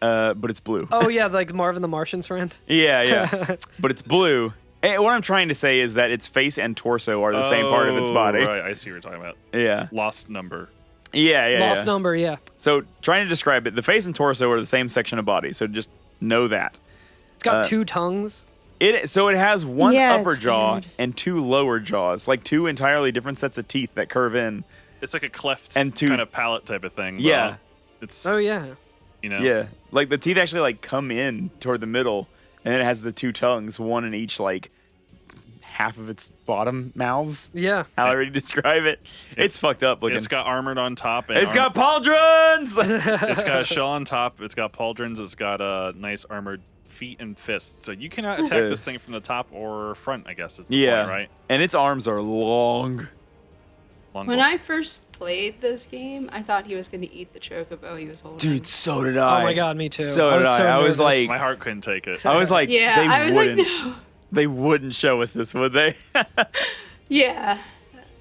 But it's blue. Oh yeah, like Marvin the Martian's friend. Yeah. But it's blue. And what I'm trying to say is that its face and torso are the same part of its body. Right, I see what you're talking about. Yeah. Lost number. Yeah. Lost number, yeah. So trying to describe it, the face and torso are the same section of body. So just know that. It's got two tongues. So it has one upper it's jaw weird. and two lower jaws, like two entirely different sets of teeth that curve in. It's like a cleft And two- kind of palate type of thing. Yeah. It's Oh yeah. you know. Yeah, like the teeth actually like come in toward the middle, and then it has the two tongues, one in each like half of its bottom mouths. Yeah. How I already describe it. It's fucked up looking. It's got armored on top. And It's got pauldrons. It's got a shell on top. It's got pauldrons. It's got nice armored feet and fists. So you cannot attack this thing from the top or front, I guess is the point, right? And its arms are long. When I first played this game, I thought he was going to eat the chocobo he was holding. Dude, so did I. Oh my God, me too. So I did was I. so I was nervous. like, My heart couldn't take it. I was like, Yeah, they I was like, wouldn't. no. They wouldn't show us this, would they? Yeah.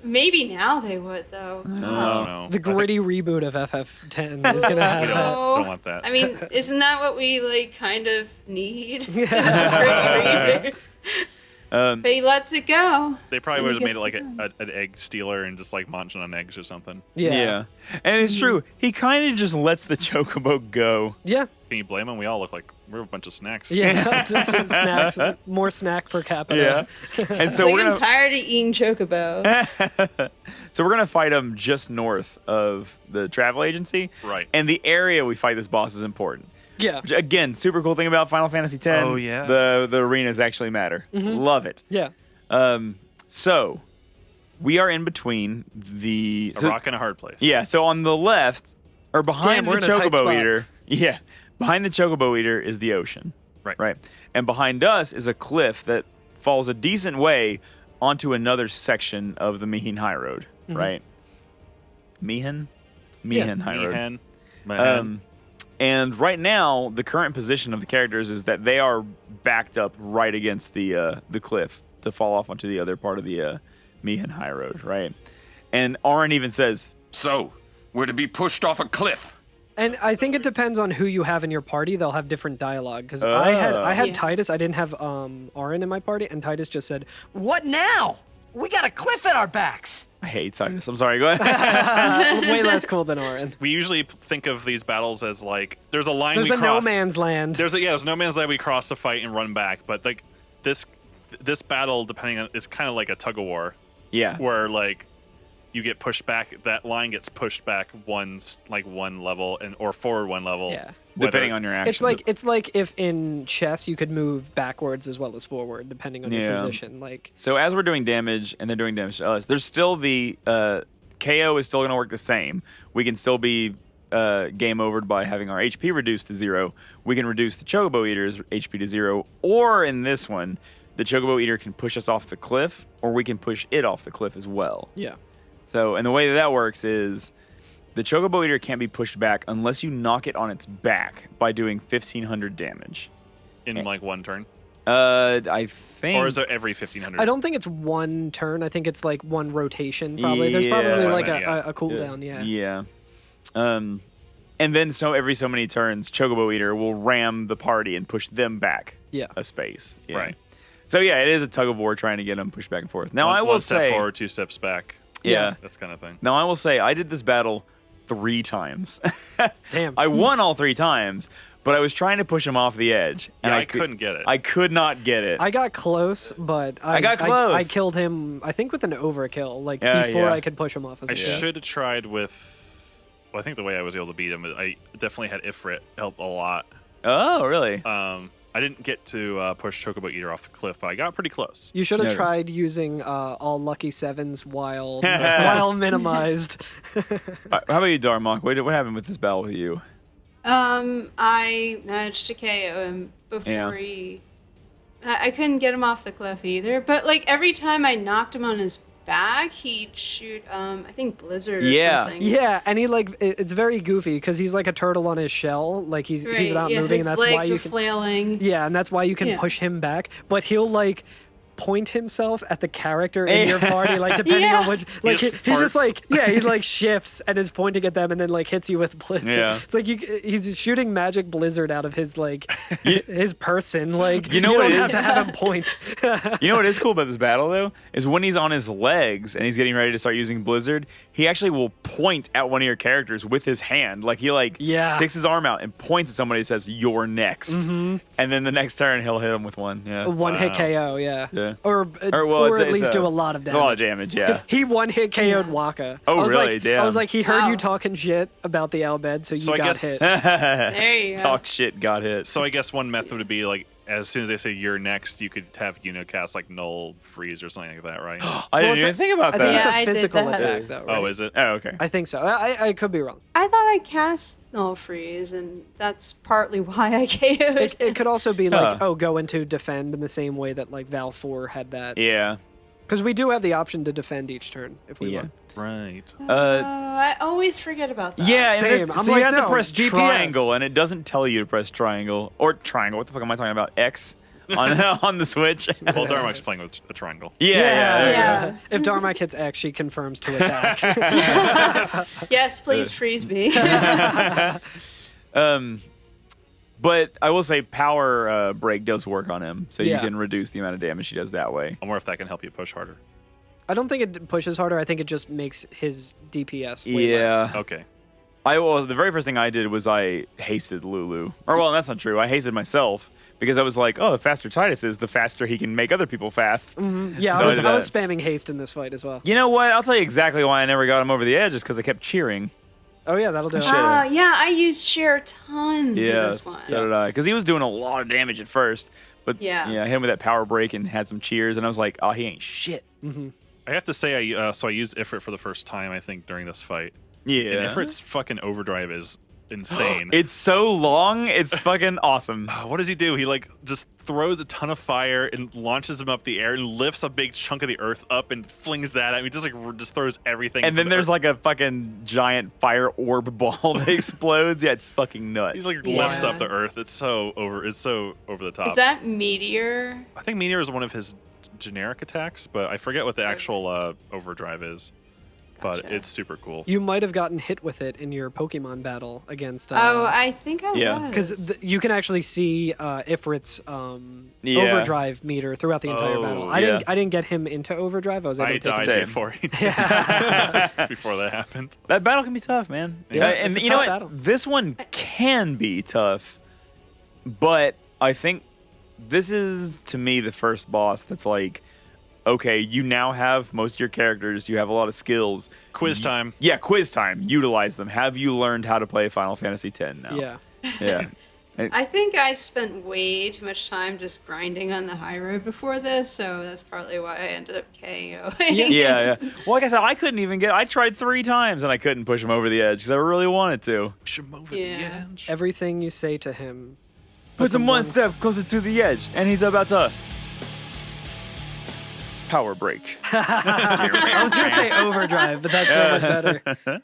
Maybe now they would, though. I don't know. The gritty reboot of FF10 is gonna have We that. don't want that. I mean, isn't that what we like kind of need? Is a gritty reboot. But he lets it go. They probably And would have he made it gets like an egg stealer and just like munching on eggs or something. Yeah. And it's true. He kind of just lets the chocobo go. Yeah. Can you blame him? We all look like we're a bunch of snacks. Yeah. Snacks. More snack per capita. Yeah. And It's so like we're I'm gonna tired of eating chocobo. so we're gonna fight him just north of the travel agency. Right. And the area we fight this boss is important. Yeah. Which, again, super cool thing about Final Fantasy X. Oh, yeah. The arenas actually matter. Love it. Yeah. So we are in between the A rock and a hard place. Yeah, so on the left, or behind Damn, we're the in a tight Chocobo spot. Eater. Yeah, behind the Chocobo Eater is the ocean. Right. And behind us is a cliff that falls a decent way onto another section of the Mi'ihen Highroad. Right? Mi'ihen Highroad. Meehan. And right now, the current position of the characters is that they are backed up right against the cliff to fall off onto the other part of the Mi'ihen Highroad, right? And Auron even says, So, we're to be pushed off a cliff. And I think it depends on who you have in your party. They'll have different dialogue. Because I had Yeah. Titus. I didn't have Auron in my party, and Titus just said, What now? We got a cliff at our backs. I hate Titus. I'm sorry, go ahead. way less cool than Auron. We usually think of these battles as like there's a line There's we a cross. no man's land. There's no man's land we cross to fight and run back. But like this battle, depending on, it's kind of like a tug of war. Yeah. Where like you get pushed back, that line gets pushed back one level or forward one level. Yeah. Depending on your actions. It's like if in chess you could move backwards as well as forward, depending on your Yeah. position. Like So as we're doing damage and they're doing damage to us, there's still the KO is still going to work the same. We can still be game overed by having our HP reduced to 0. We can reduce the Chocobo Eater's HP to 0, or in this one, the Chocobo Eater can push us off the cliff, or we can push it off the cliff as well. yeah. So, and the way that works is the Chocobo Eater can't be pushed back unless you knock it on its back by doing 1,500 damage. in like one turn. I think. Or is it every 1,500? I don't think it's one turn. I think it's like one rotation. Probably there's Yeah. That's probably what I like meant, a cooldown. Yeah. Yeah. And then every so many turns, Chocobo Eater will ram the party and push them back Yeah. a space. Yeah. Right. So yeah, it is a tug of war trying to get him pushed back and forth. Now I will one say, step forward, 2 steps back. Yeah, this kind of thing. Now I will say, I did this battle 3 times. Damn. I won all 3 times, but I was trying to push him off the edge, and Yeah, I couldn't get it. I could not get it. I got close, but I got close. I killed him, I think, with an overkill, like Yeah, before yeah. I could push him off. As I a should have tried with. Well, I think the way I was able to beat him, I definitely had Ifrit help a lot. Oh, really? I didn't get to push Chocobo Eater off the cliff, but I got pretty close. You should have tried using all lucky 7s while minimized. How about you, Darmock? What happened with this battle with you? I managed to KO him before he. I couldn't get him off the cliff either, but like every time I knocked him on his back, he'd shoot I think Blizzard or something. Yeah, and he like it's very goofy because he's like a turtle on his shell, like he's not moving, and that's his why legs you are can flailing. Yeah, and that's why you can push him back, but he'll like point himself at the character in your party, like depending on which, like he just like he like shifts and is pointing at them and then like hits you with Blizzard. Yeah. It's like he's shooting magic Blizzard out of his like his person. Like You know you what don't it have is? to have him point. You know what is cool about this battle, though? Is when he's on his legs and he's getting ready to start using Blizzard, he actually will point at one of your characters with his hand. Like, he sticks his arm out and points at somebody and says, "You're next." Mhm. And then the next turn, he'll hit him with one. Yeah. One hit KO, yeah. Or well, at least do a lot of damage. A lot of damage, yeah. 'Cause he one hit KO'd Waka. Oh, I was really? Like, Damn. I was like, he heard you talking shit about the Albed, so you got hit. There you go. Talk shit, got hit. So I guess one method would be like, as soon as they say you're next, you could have cast like Null Freeze or something like that, right? I didn't even think about that. I think Yeah, I it's a did physical that. attack, though. Right? Oh, is it? Oh, okay. I think so. I could be wrong. I thought I cast Null Freeze, and that's partly why I KO'd. It could also be like, go into defend in the same way that like Val 4 had that. Yeah. Because we do have the option to defend each turn if we want. Right. I always forget about that. Yeah, Same. and I'm so like, you have to no, press DPS. triangle, and it doesn't tell you to press triangle or triangle. What the fuck am I talking about? X on the Switch. Well, Darmock's playing with a triangle. Yeah. If Darmock hits X, she confirms to attack. Yes, please freeze me. But I will say power break does work on him, so you Yeah. can reduce the amount of damage he does that way. I wonder if that can help you push harder. I don't think it pushes harder. I think it just makes his DPS way Yeah. less. Okay. The very first thing I did was I hasted Lulu. Or, well, that's not true. I hasted myself because I was like, oh, the faster Titus is, the faster he can make other people fast. Yeah, So I was did that. spamming haste in this fight as well. You know what? I'll tell you exactly why I never got him over the edge is because I kept cheering. Oh yeah, that'll do it. Yeah, I used sheer a ton for Yeah, this one. so did I. Because he was doing a lot of damage at first. But Yeah. I hit him with that power break and had some cheers, and I was like, oh, he ain't shit. I have to say, I used Ifrit for the first time, I think, during this fight. Yeah. And Ifrit's fucking overdrive is insane. It's so long, it's fucking awesome. What does he do? He like just throws a ton of fire and launches him up the air and lifts a big chunk of the earth up and flings that at me. Just throws everything. And then there's like a fucking giant fire orb ball that explodes. Yeah, it's fucking nuts. He like lifts up the earth. It's so over the top. Is that Meteor? I think Meteor is one of his generic attacks, but I forget what the actual overdrive is. But it's super cool. You might have gotten hit with it in your Pokemon battle against. I think I was. Because you can actually see Ifrit's overdrive meter throughout the entire battle. I didn't get him into overdrive. I was able to take died him. before before that happened. That battle can be tough, man. Yeah, and it's a you know tough what? battle. This one can be tough, but I think this is, to me, the first boss that's like, okay, you now have most of your characters, you have a lot of skills. Quiz time. Yeah, quiz time. Utilize them. Have you learned how to play Final Fantasy X now? Yeah. Yeah. I think I spent way too much time just grinding on the high road before this, so that's partly why I ended up KOing. Yeah. Well, like I said, I tried 3 times and I couldn't push him over the edge because I really wanted to. Push him over the edge. Everything you say to him Puts him one step closer to the edge, and he's about to power break. I was gonna say overdrive, but that's so much better.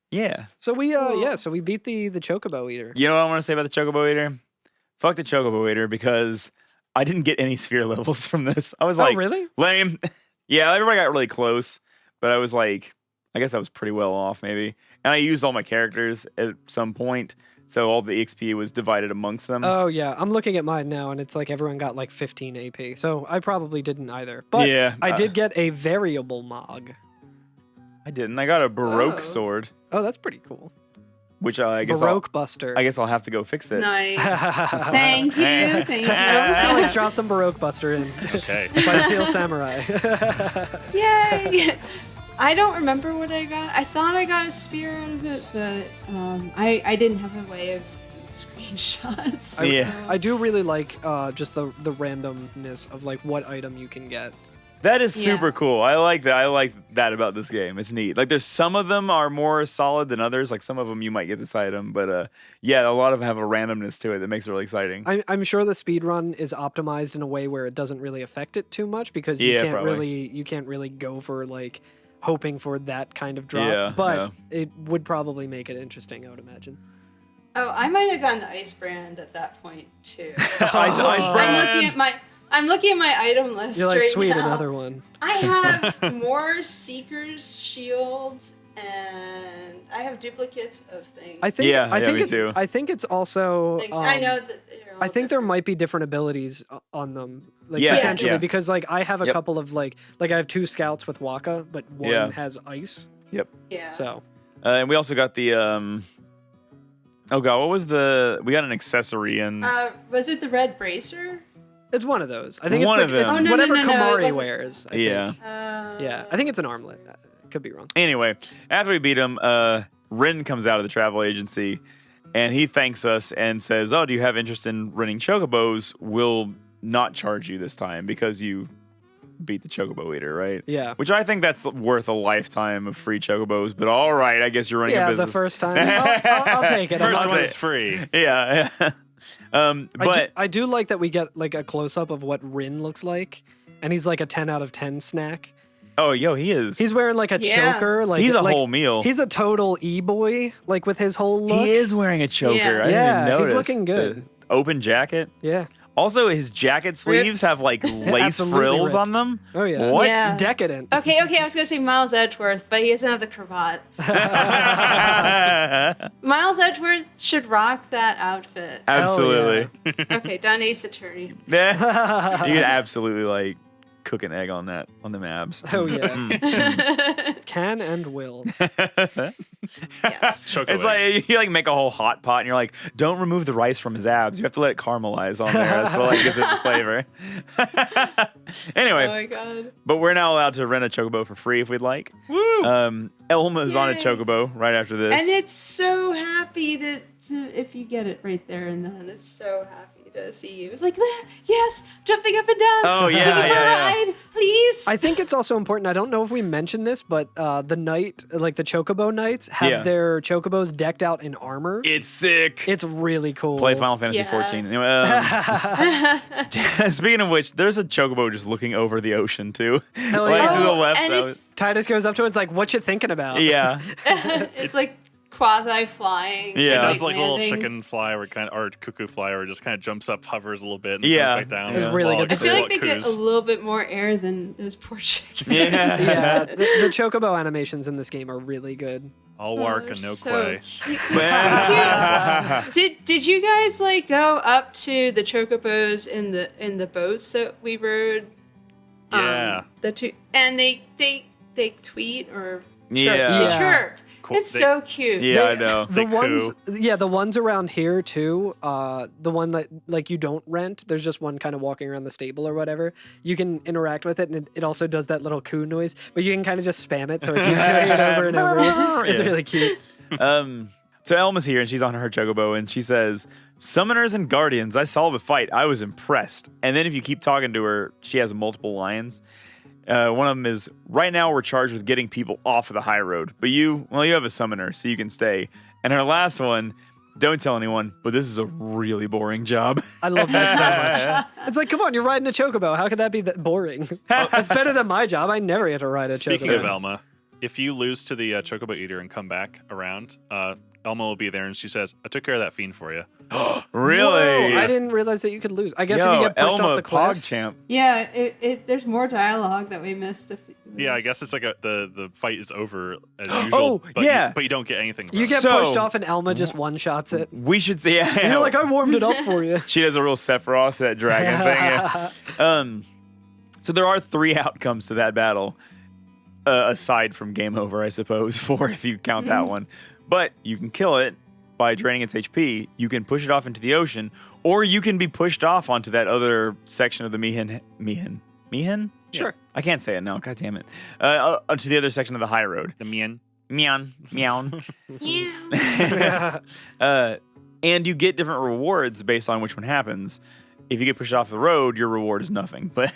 Yeah. So we so we beat the Chocobo Eater. You know what I want to say about the Chocobo Eater? Fuck the Chocobo Eater because I didn't get any sphere levels from this. I was like, really? Lame. Yeah, everybody got really close, but I was like, I guess I was pretty well off maybe. And I used all my characters at some point, So all the XP was divided amongst them. Oh yeah, I'm looking at mine now, and it's like everyone got like 15 AP. So I probably didn't either. But yeah, I did get a variable Mog. I didn't. I got a Baroque sword. Oh, that's pretty cool. Which I guess Baroque Buster. I guess I'll have to go fix it. Nice. Thank you. Thank you. Alex, drop some Baroque Buster in. Okay. By Steel Samurai. Yay! I don't remember what I got. I thought I got a spear out of it, but I didn't have a way of screenshots. Yeah. I do really like just the randomness of like what item you can get. That is super cool. I like that. I like that about this game. It's neat. Like there's some of them are more solid than others. Like some of them you might get this item, but yeah, a lot of them have a randomness to it that makes it really exciting. I'm sure the speedrun is optimized in a way where it doesn't really affect it too much because you can't really go for like hoping for that kind of drop. But it would probably make it interesting, I would imagine. Oh, I might have gotten the ice brand at that point too. Ice brand. I'm looking at my item list. You're like, right sweet, now. another one. I have more Seeker's shields, and I have duplicates of things. I think me too. I think it's also. I know that. I think there might be different abilities on them, like potentially, because like I have a couple of like I have 2 scouts with Waka, but one has ice. Yep. Yeah. So. And we also got the oh god, what was the? We got an accessory and. Was it the red bracer? It's one of those. I think one it's, of them. It's whatever no, Kamari wears. I yeah. think. Yeah. I think it's an armlet. Could be wrong. Anyway, after we beat him, Rin comes out of the travel agency, and he thanks us and says, "Oh, do you have interest in renting Chocobos? We'll not charge you this time because you beat the Chocobo Eater, right?" Yeah. Which I think that's worth a lifetime of free Chocobos. But all right, I guess you're running a business. Yeah, the first time. I'll take it. First one's free. Yeah. But I do like that we get like a close up of what Rin looks like, and he's like a 10 out of 10 snack. Oh, yo, he is. He's wearing like a choker. Like he's a whole meal. He's a total e-boy, like with his whole look. He is wearing a choker. I didn't even notice. He's looking good. The open jacket. Yeah. Also, his jacket sleeves have like lace frills ripped. on them. Oh yeah. What? Yeah. Decadent. Okay, I was gonna say Miles Edgeworth, but he doesn't have the cravat. Miles Edgeworth should rock that outfit. Absolutely. Okay, done Ace Attorney. You could absolutely like cook an egg on that on them abs. Oh yeah. Can and will. Yes. It's like you like make a whole hot pot and you're like, don't remove the rice from his abs. You have to let it caramelize on there. That's what like gives it the flavor. Anyway. Oh my god. But we're now allowed to rent a Chocobo for free if we'd like. Woo! Elma's on a Chocobo right after this. And it's so happy to if you get it right there and then. It's so happy to see you. It's like, yes, jumping up and down. Oh, yeah, Give me for a yeah. ride, please. I think it's also important. I don't know if we mentioned this, but the knight, like the Chocobo Knights, have their Chocobos decked out in armor. It's sick. It's really cool. Play Final Fantasy 14. Anyway, speaking of which, there's a Chocobo just looking over the ocean too. Hell like yeah. to the left. And Titus goes up to it. It's like, what you thinking about? Yeah. It's like quasi flying. Yeah. It does like a little landing. chicken fly or cuckoo fly where it just kind of jumps up, hovers a little bit, and Yeah. comes back down. It's really good. I feel like they get a little bit more air than those poor chickens. Yeah. Yeah, the Chocobo animations in this game are really good. All work and no so quay. Did you guys like go up to the Chocobos in the boats that we rode? Yeah. The two and they tweet or chirp. Yeah. They chirp. Cool. It's so cute. Yeah, I know. The ones around here too. The one that like you don't rent. There's just one kind of walking around the stable or whatever. You can interact with it, and it also does that little coo noise. But you can kind of just spam it, so it keeps doing it over and over. It's really cute. So Elma's here and she's on her Chocobo and she says, "Summoners and Guardians, I saw the fight. I was impressed." And then if you keep talking to her, she has multiple lines. One of them is, "Right now we're charged with getting people off of the high road, but you have a summoner, so you can stay." And her last one, "Don't tell anyone, but this is a really boring job." I love that so much. It's like, come on, you're riding a Chocobo. How could that be that boring? It's better than my job. I never had to ride a Speaking Chocobo. of Elma, if you lose to the Chocobo Eater and come back around, Elma will be there and she says, "I took care of that fiend for you." Really? Whoa, I didn't realize that you could lose. I guess Yo, if you get pushed Elma, off the cliff. PogChamp. Yeah, there's more dialogue that we missed Yeah, I lose. guess it's like the fight is over as usual. But you don't get anything. You get pushed off and Elma just one-shots it. We should see. Yeah, You're like, I warmed it up for you. She does a real Sephiroth, that dragon thing. Yeah. So there are 3 outcomes to that battle, aside from game over, I suppose, 4 if you count that one. But you can kill it by draining its HP. You can push it off into the ocean, or you can be pushed off onto that other section of the Meehan? Sure. I can't say it now. God damn it. Onto the other section of the high road. The Meehan. Meow. And you get different rewards based on which one happens. If you get pushed off the road, your reward is nothing. But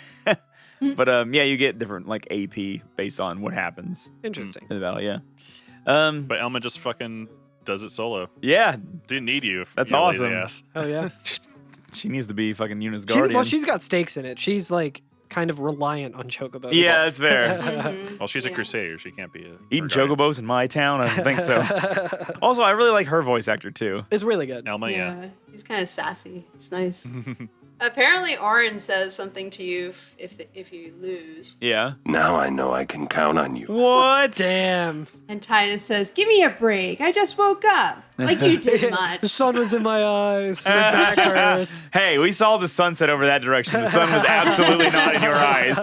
you get different like AP based on what happens. Interesting. In the battle, yeah. But Elma just fucking does it solo. Yeah. Didn't need you. That's you awesome. lazy ass. Oh yeah. She needs to be fucking Yuna's guardian. Well, she's got stakes in it. She's like kind of reliant on Chocobos. Yeah, that's fair. Well, she's a crusader. She can't be Eating Chocobos in my town? I don't think so. Also, I really like her voice actor too. It's really good. Elma, yeah. He's kind of sassy. It's nice. Apparently, Orin says something to you if you lose. Yeah. Now I know I can count on you. What? Damn. And Titus says, "Give me a break. I just woke up. Like you did much." The sun was in my eyes. My back hurts. Hey, we saw the sunset over that direction. The sun was absolutely not in your eyes.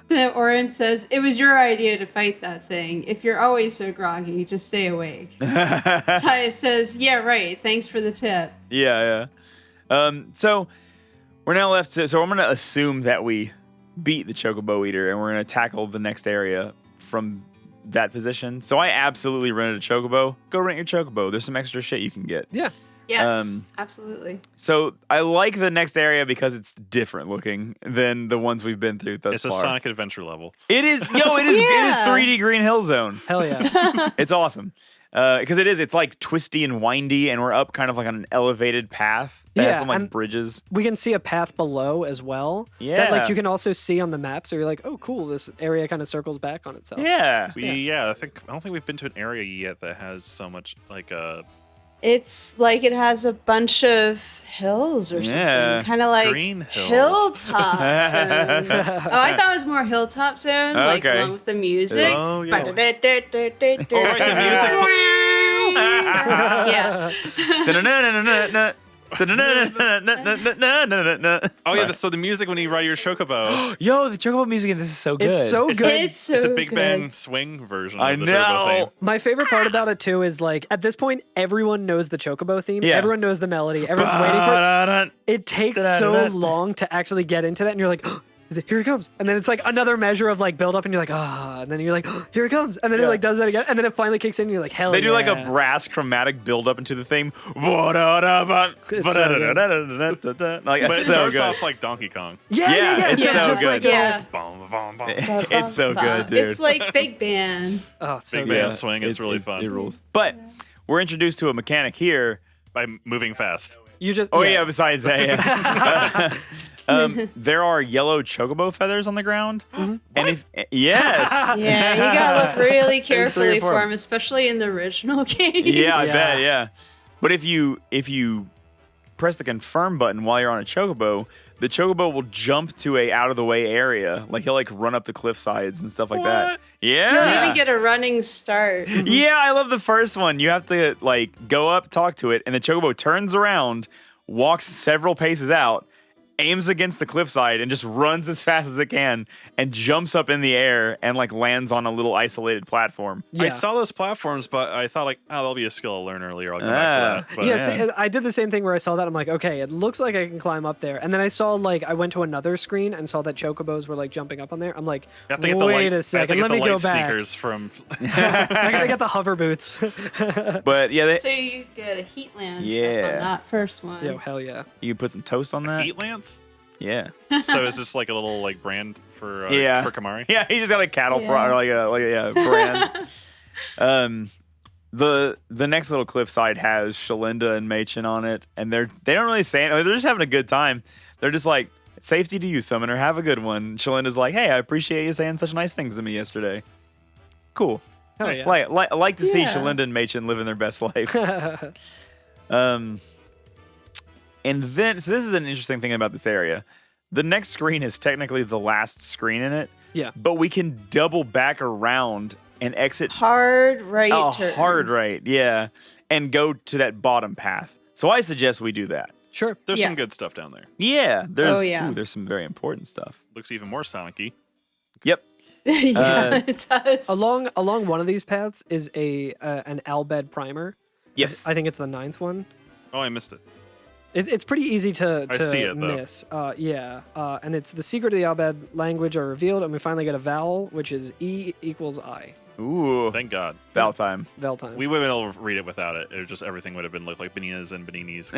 Then Orin says, "It was your idea to fight that thing. If you're always so groggy, just stay awake." Titus says, "Yeah, right. Thanks for the tip." Yeah. So we're now left to. So I'm gonna assume that we beat the Chocobo Eater, and we're gonna tackle the next area from that position. So I absolutely rented a Chocobo. Go rent your Chocobo. There's some extra shit you can get. Yeah. Yes, absolutely. So I like the next area because it's different looking than the ones we've been through thus It's a far. Sonic Adventure level. It is. It is. It is 3D Green Hill Zone. Hell yeah. It's awesome. Because it's like twisty and windy, and we're up kind of like on an elevated path that has some like and bridges. We can see a path below as well. Yeah. That like you can also see on the map. So you're like, oh, cool. This area kind of circles back on itself. Yeah. I don't think we've been to an area yet that has so much like It's like it has a bunch of hills or something. Kind of like green hills. hilltop zone. I thought it was more hilltop zone, like Okay. along with the music. Oh, yeah. Oh, right, the music. Yeah. Oh yeah, so the music when you ride your Chocobo. Yo, the Chocobo music in this is so good. It's so good. It's a big band swing version I of the Chocobo theme. know. My favorite part about it too is like at this point everyone knows the Chocobo theme. Yeah. Everyone knows the melody. Everyone's waiting for it. It takes so long to actually get into that, and you're like, here it comes. And then it's like another measure of like build up, and you're like, and then you're like, here it comes. And then it like does that again, and then it finally kicks in, and you're like, hell They do like a yeah. brass chromatic build up into the theme. Like, But it it's so starts good. off like Donkey Kong. Yeah. It's so just good. like Yeah. Bum, bum, bum. It's so good, dude. It's like big band. oh, it's so Big good. band swing. It's really fun. It rules. But we're introduced to a mechanic here. By moving fast. You just Besides that, yeah. There are yellow chocobo feathers on the ground. And yes. Yeah, you gotta look really There's 3 or carefully 4. for them, especially in the original game. Yeah, I bet, yeah. But if you press the confirm button while you're on a chocobo, the chocobo will jump to a out of the way area. Like he'll like run up the cliff sides and stuff like that. Yeah. You'll even get a running start. Yeah, I love the first one. You have to like go up, talk to it, and the chocobo turns around, walks several paces out, aims against the cliffside, and just runs as fast as it can and jumps up in the air and like lands on a little isolated platform. Yeah. I saw those platforms, but I thought like, that'll be a skill I'll learn earlier. I'll go back for that. But, Yeah, I did the same thing where I saw that. I'm like, okay, it looks like I can climb up there. And then I saw like I went to another screen and saw that chocobos were like jumping up on there. I'm like, I have to get the wait light, a second, I have let to me get the go light back. sneakers from. I gotta get the hover boots. But yeah, So you get a heat lance up Yeah. on that first one. Yo, hell yeah. you can put some toast on that. Heat Lance? Yeah. So is this like a little like brand for for Kamari? Yeah, he just got like cattle Yeah. or like a brand. The next little cliffside has Shalinda and Machen on it, and they don't really say it. They're just having a good time. They're just like, safety to you, Summoner. Have a good one. Shalinda's like, hey, I appreciate you saying such nice things to me yesterday. Cool. Hell yeah. Like to see Yeah. Shalinda and Machen living their best life. And then, so this is an interesting thing about this area. The next screen is technically the last screen in it, Yeah. But we can double back around and exit Hard right turn. hard right, yeah, and go to that bottom path. So I suggest we do that. Sure. There's Yeah. some good stuff down there. Yeah, yeah. there's some very important stuff. Looks even more Sonic-y. Yep. Yeah, it does. Along one of these paths is an Albed primer. Yes. I think it's the 9th one. Oh, I missed it. It's pretty easy to I see it, though. miss. And it's the secret of the Albed language are revealed, and we finally get a vowel, which is E equals I. Ooh. Thank God. Vowel time. Vowel time. We would have been able to read it without it. It just everything would have been like bananas and baninis.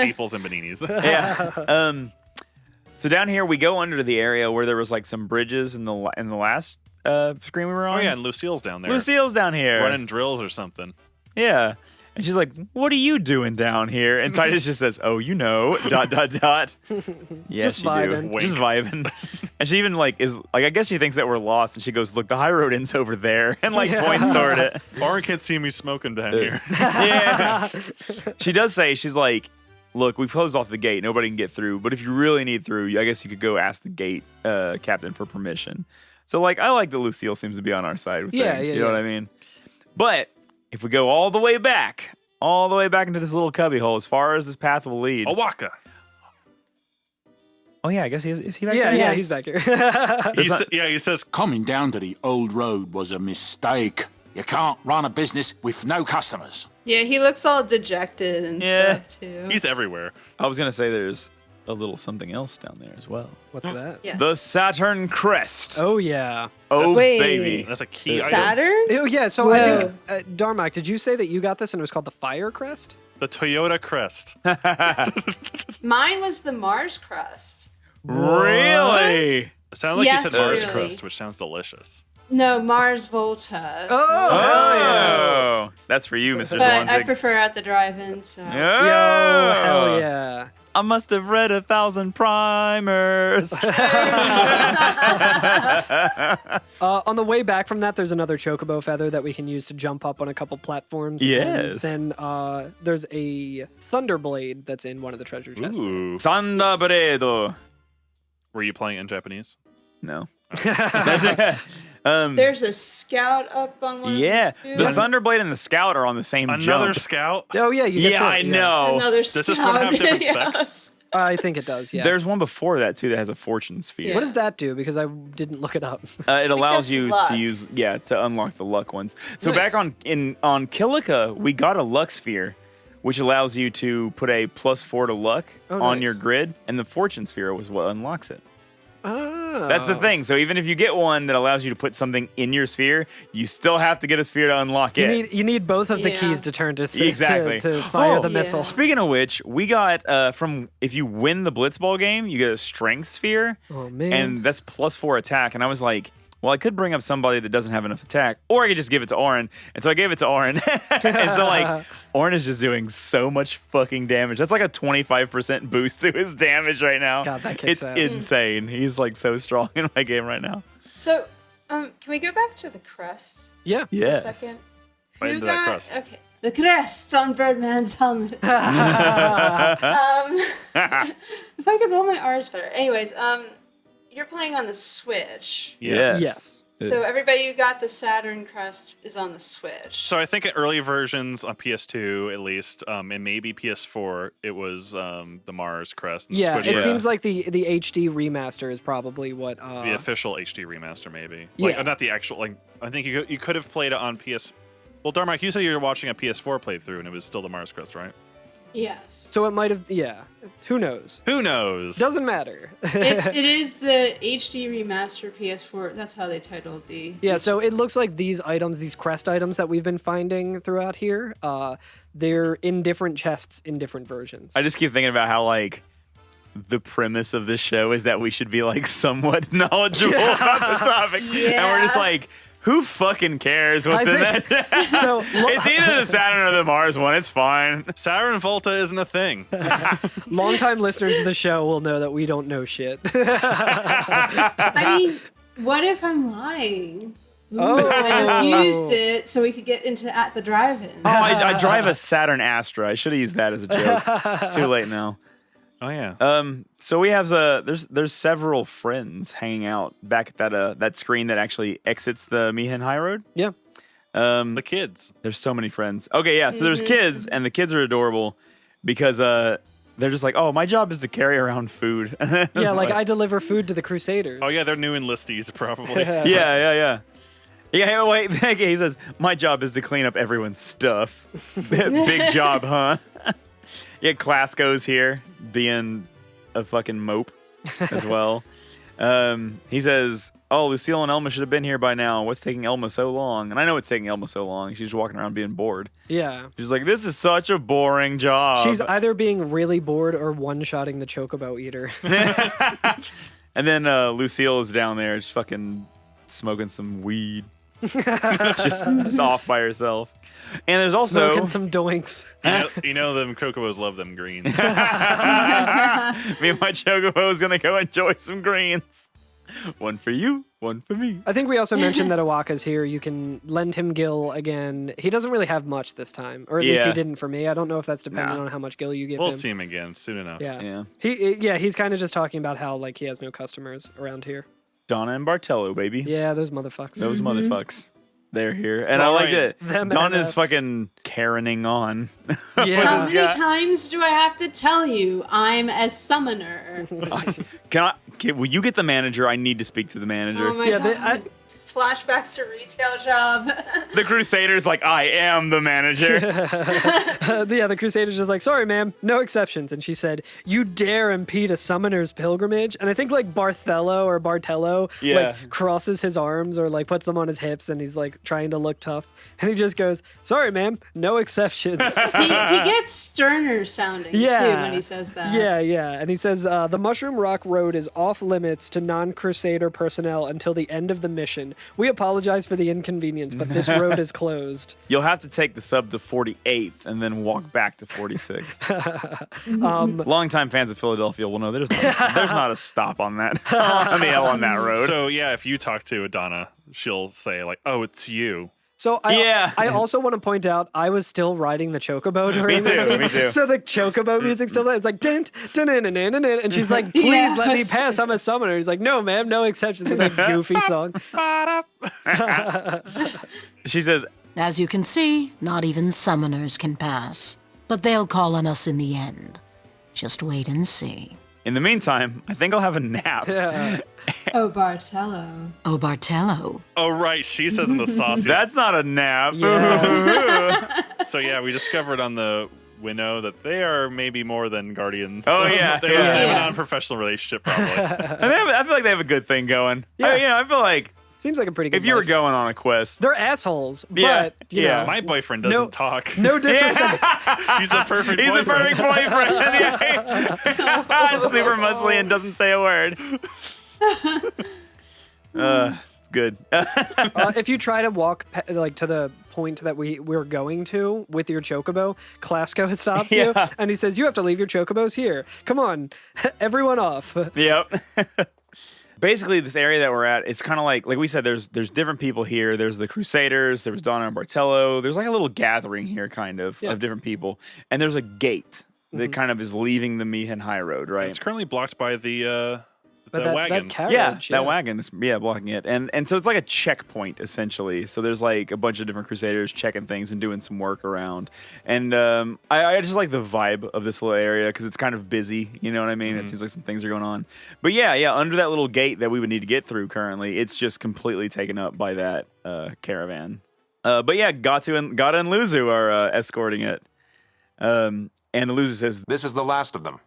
Peoples and baninis. Yeah. So down here we go under the area where there was like some bridges in the last screen we were on. Oh yeah, and Lucille's down there. Lucille's down here. Running drills or something. Yeah. And she's like, "What are you doing down here?" And Titus just says, "Oh, you know, ... Yes, Just you vibing. do. Just vibing." And she even like is like, I guess she thinks that we're lost, and she goes, "Look, the high road ends over there," and like points toward it. Oren can't see me smoking down here. Yeah. She does say, she's like, "Look, we've closed off the gate. Nobody can get through. But if you really need through, I guess you could go ask the gate captain for permission." So like, I like that Lucille seems to be on our side with things. You know what I mean? But if we go all the way back into this little cubby hole, as far as this path will lead. Awaka. Oh yeah, I guess is he back Yeah, there? yeah, he's back here. He says, Coming down to the old road was a mistake. You can't run a business with no customers. Yeah, he looks all dejected and stuff too. He's everywhere. I was gonna say there's a little something else down there as well. What's that? Yes. The Saturn Crest. Oh yeah. Oh Wait. baby. That's a key Saturn? Oh yeah. So Whoa. I think Darmock, did you say that you got this and it was called the Fire Crest? The Toyota Crest. Mine was the Mars crust. Really? It sounds like Yes, you said Mars really. Crest, which sounds delicious. No, Mars Volta. Oh, that's for you, Mr. But I Zwanzig. prefer at the drive-in, so. Oh. Hell yeah. I must have read 1,000 primers. On the way back from that, there's another chocobo feather that we can use to jump up on a couple platforms. Yes. And then there's a thunderblade that's in one of the treasure chests. Ooh. Sandabredo. Were you playing in Japanese? No. There's a scout up on one. Yeah, of the Thunderblade and the Scout are on the same Another jump. scout? Oh yeah, you get Yeah, to, I know. Another Does scout. this one have different Yes. specs? I think it does. Yeah. There's one before that too that has a fortune sphere. What does that do? Because I didn't look it up. It allows that's you luck. to use to unlock the luck ones. So Nice. back on Kilika, we got a luck sphere, which allows you to put a +4 to luck on nice. your grid, and the fortune sphere was what unlocks it. Oh. That's the thing. So even if you get one that allows you to put something in your sphere, you still have to get a sphere to unlock it. You need both of the Yeah. keys to turn to Exactly. to fire Oh, the yeah. missile. Speaking of which, we got if you win the Blitzball game, you get a strength sphere, Oh man. and that's +4 attack. And I was like, well, I could bring up somebody that doesn't have enough attack, or I could just give it to Oren. And so I gave it to Oren. And so like Oren is just doing so much fucking damage. That's like a 25% boost to his damage right now. God, that kicks it's ass. insane. He's like so strong in my game right now. So, can we go back to the crest yeah. for Yes. a second? Right Who into that got- crest. Okay. The crest on Birdman's helmet. If I could roll my R's better. Anyways, you're playing on the Switch. Yes. Yes. So everybody who got the Saturn crest is on the Switch. So I think in early versions on PS2 at least, and maybe PS4, it was the Mars Crest. And the Yeah, Switch it was seems like the HD remaster is probably what. the official HD remaster, maybe. Like, Yeah. not the actual. Like, I think you could have played it on PS. Well, Darmock, you said you were watching a PS4 playthrough, and it was still the Mars Crest, right? Yes. So it might have. Yeah. Who knows? Who knows? Doesn't matter. It is the HD remaster PS4. That's how they titled the. Yeah, so it looks like these items, these crest items that we've been finding throughout here, they're in different chests in different versions. I just keep thinking about how like the premise of this show is that we should be like somewhat knowledgeable about the topic, and we're just like, who fucking cares what's in that? So It's either the Saturn or the Mars one. It's fine. Saturn Volta isn't a thing. Longtime listeners of the show will know that we don't know shit. I mean, what if I'm lying? Oh. I just used it so we could get into at the drive-in. Oh, I drive a Saturn Astra. I should have used that as a joke. It's too late now. Oh yeah. So we have there's several friends hanging out back at that screen that actually exits the Mi'ihen Highroad. Yeah. The kids. There's so many friends. Okay, yeah. So there's kids, and the kids are adorable because they're just like, oh, my job is to carry around food. Yeah, like I deliver food to the Crusaders. Oh yeah, they're new enlistees probably. Yeah. Yeah, wait. He says, my job is to clean up everyone's stuff. Big job, huh? Yeah, Clasco's here, being a fucking mope as well. He says, oh, Lucille and Elma should have been here by now. What's taking Elma so long? And I know it's taking Elma so long. She's walking around being bored. Yeah. She's like, this is such a boring job. She's either being really bored or one-shotting the Chocobo eater. And then Lucille is down there just fucking smoking some weed. just off by herself. And there's also smoking some doinks. You know them Chocobos love them greens. Me and my Chocobo's gonna go enjoy some greens. One for you, one for me. I think we also mentioned that Owaka's here. You can lend him Gil again. He doesn't really have much this time, or at least he didn't for me. I don't know if that's dependent on how much Gil you give him. We'll see him again soon enough. Yeah. He's kind of just talking about how like he has no customers around here. Donna and Bartello, baby. Yeah, those motherfuckers. Those motherfucks. They're here. And I like it. Donna's fucking Karening on. Yeah. How many times do I have to tell you I'm a summoner? Will you get the manager? I need to speak to the manager. Oh my God. Flashbacks to retail job. The Crusader's like, I am the manager. The Crusader's just like, sorry, ma'am, no exceptions. And she said, you dare impede a summoner's pilgrimage? And I think like Bartello like crosses his arms or like puts them on his hips and he's like trying to look tough. And he just goes, sorry, ma'am, no exceptions. he gets sterner sounding too when he says that. Yeah. And he says, the Mushroom Rock Road is off limits to non-Crusader personnel until the end of the mission. We apologize for the inconvenience, but this road is closed. You'll have to take the sub to 48th and then walk back to 46th. Longtime fans of Philadelphia will know there's not a stop on that on the L on that road. So yeah, if you talk to Donna, she'll say like, "Oh, it's you." So I also want to point out I was still riding the Chocobo during this scene. Me too. So the Chocobo music still it's like dun, dun, dun, dun, dun, dun, and she's like, please let me pass. I'm a summoner. He's like, no, ma'am, no exceptions. With that goofy song. She says, as you can see, not even summoners can pass. But they'll call on us in the end. Just wait and see. In the meantime, I think I'll have a nap. Yeah. Oh, Bartello. Oh, Bartello. Oh, right. She says in the saucy. That's not a nap. Yeah. So yeah, we discovered on the Winnow that they are maybe more than guardians. Oh yeah. They have a non-professional relationship probably. And I feel like they have a good thing going. Yeah. I feel like seems like a pretty good if you were life. going on a quest. They're assholes, but you know. My boyfriend doesn't talk. No disrespect. He's the perfect He's boyfriend. the perfect boyfriend. Super muscly and doesn't say a word. It's good. If you try to walk like to the point that we're going to with your Chocobo, Clasco stops you and he says, you have to leave your Chocobos here. Come on, everyone off. Yep. Basically, this area that we're at, it's kind of like we said, there's different people here. There's the Crusaders, there was Donna and Bartello. There's like a little gathering here, kind of different people. And there's a gate that kind of is leaving the Mi'ihen Highroad, right? It's currently blocked by the wagon. That carriage, that wagon is blocking it. And so it's like a checkpoint, essentially. So there's like a bunch of different Crusaders checking things and doing some work around. And I just like the vibe of this little area because it's kind of busy. You know what I mean? It seems like some things are going on. But yeah, under that little gate that we would need to get through currently, it's just completely taken up by that caravan. But yeah, Gata and Luzu are escorting it. And Luzu says, "This is the last of them."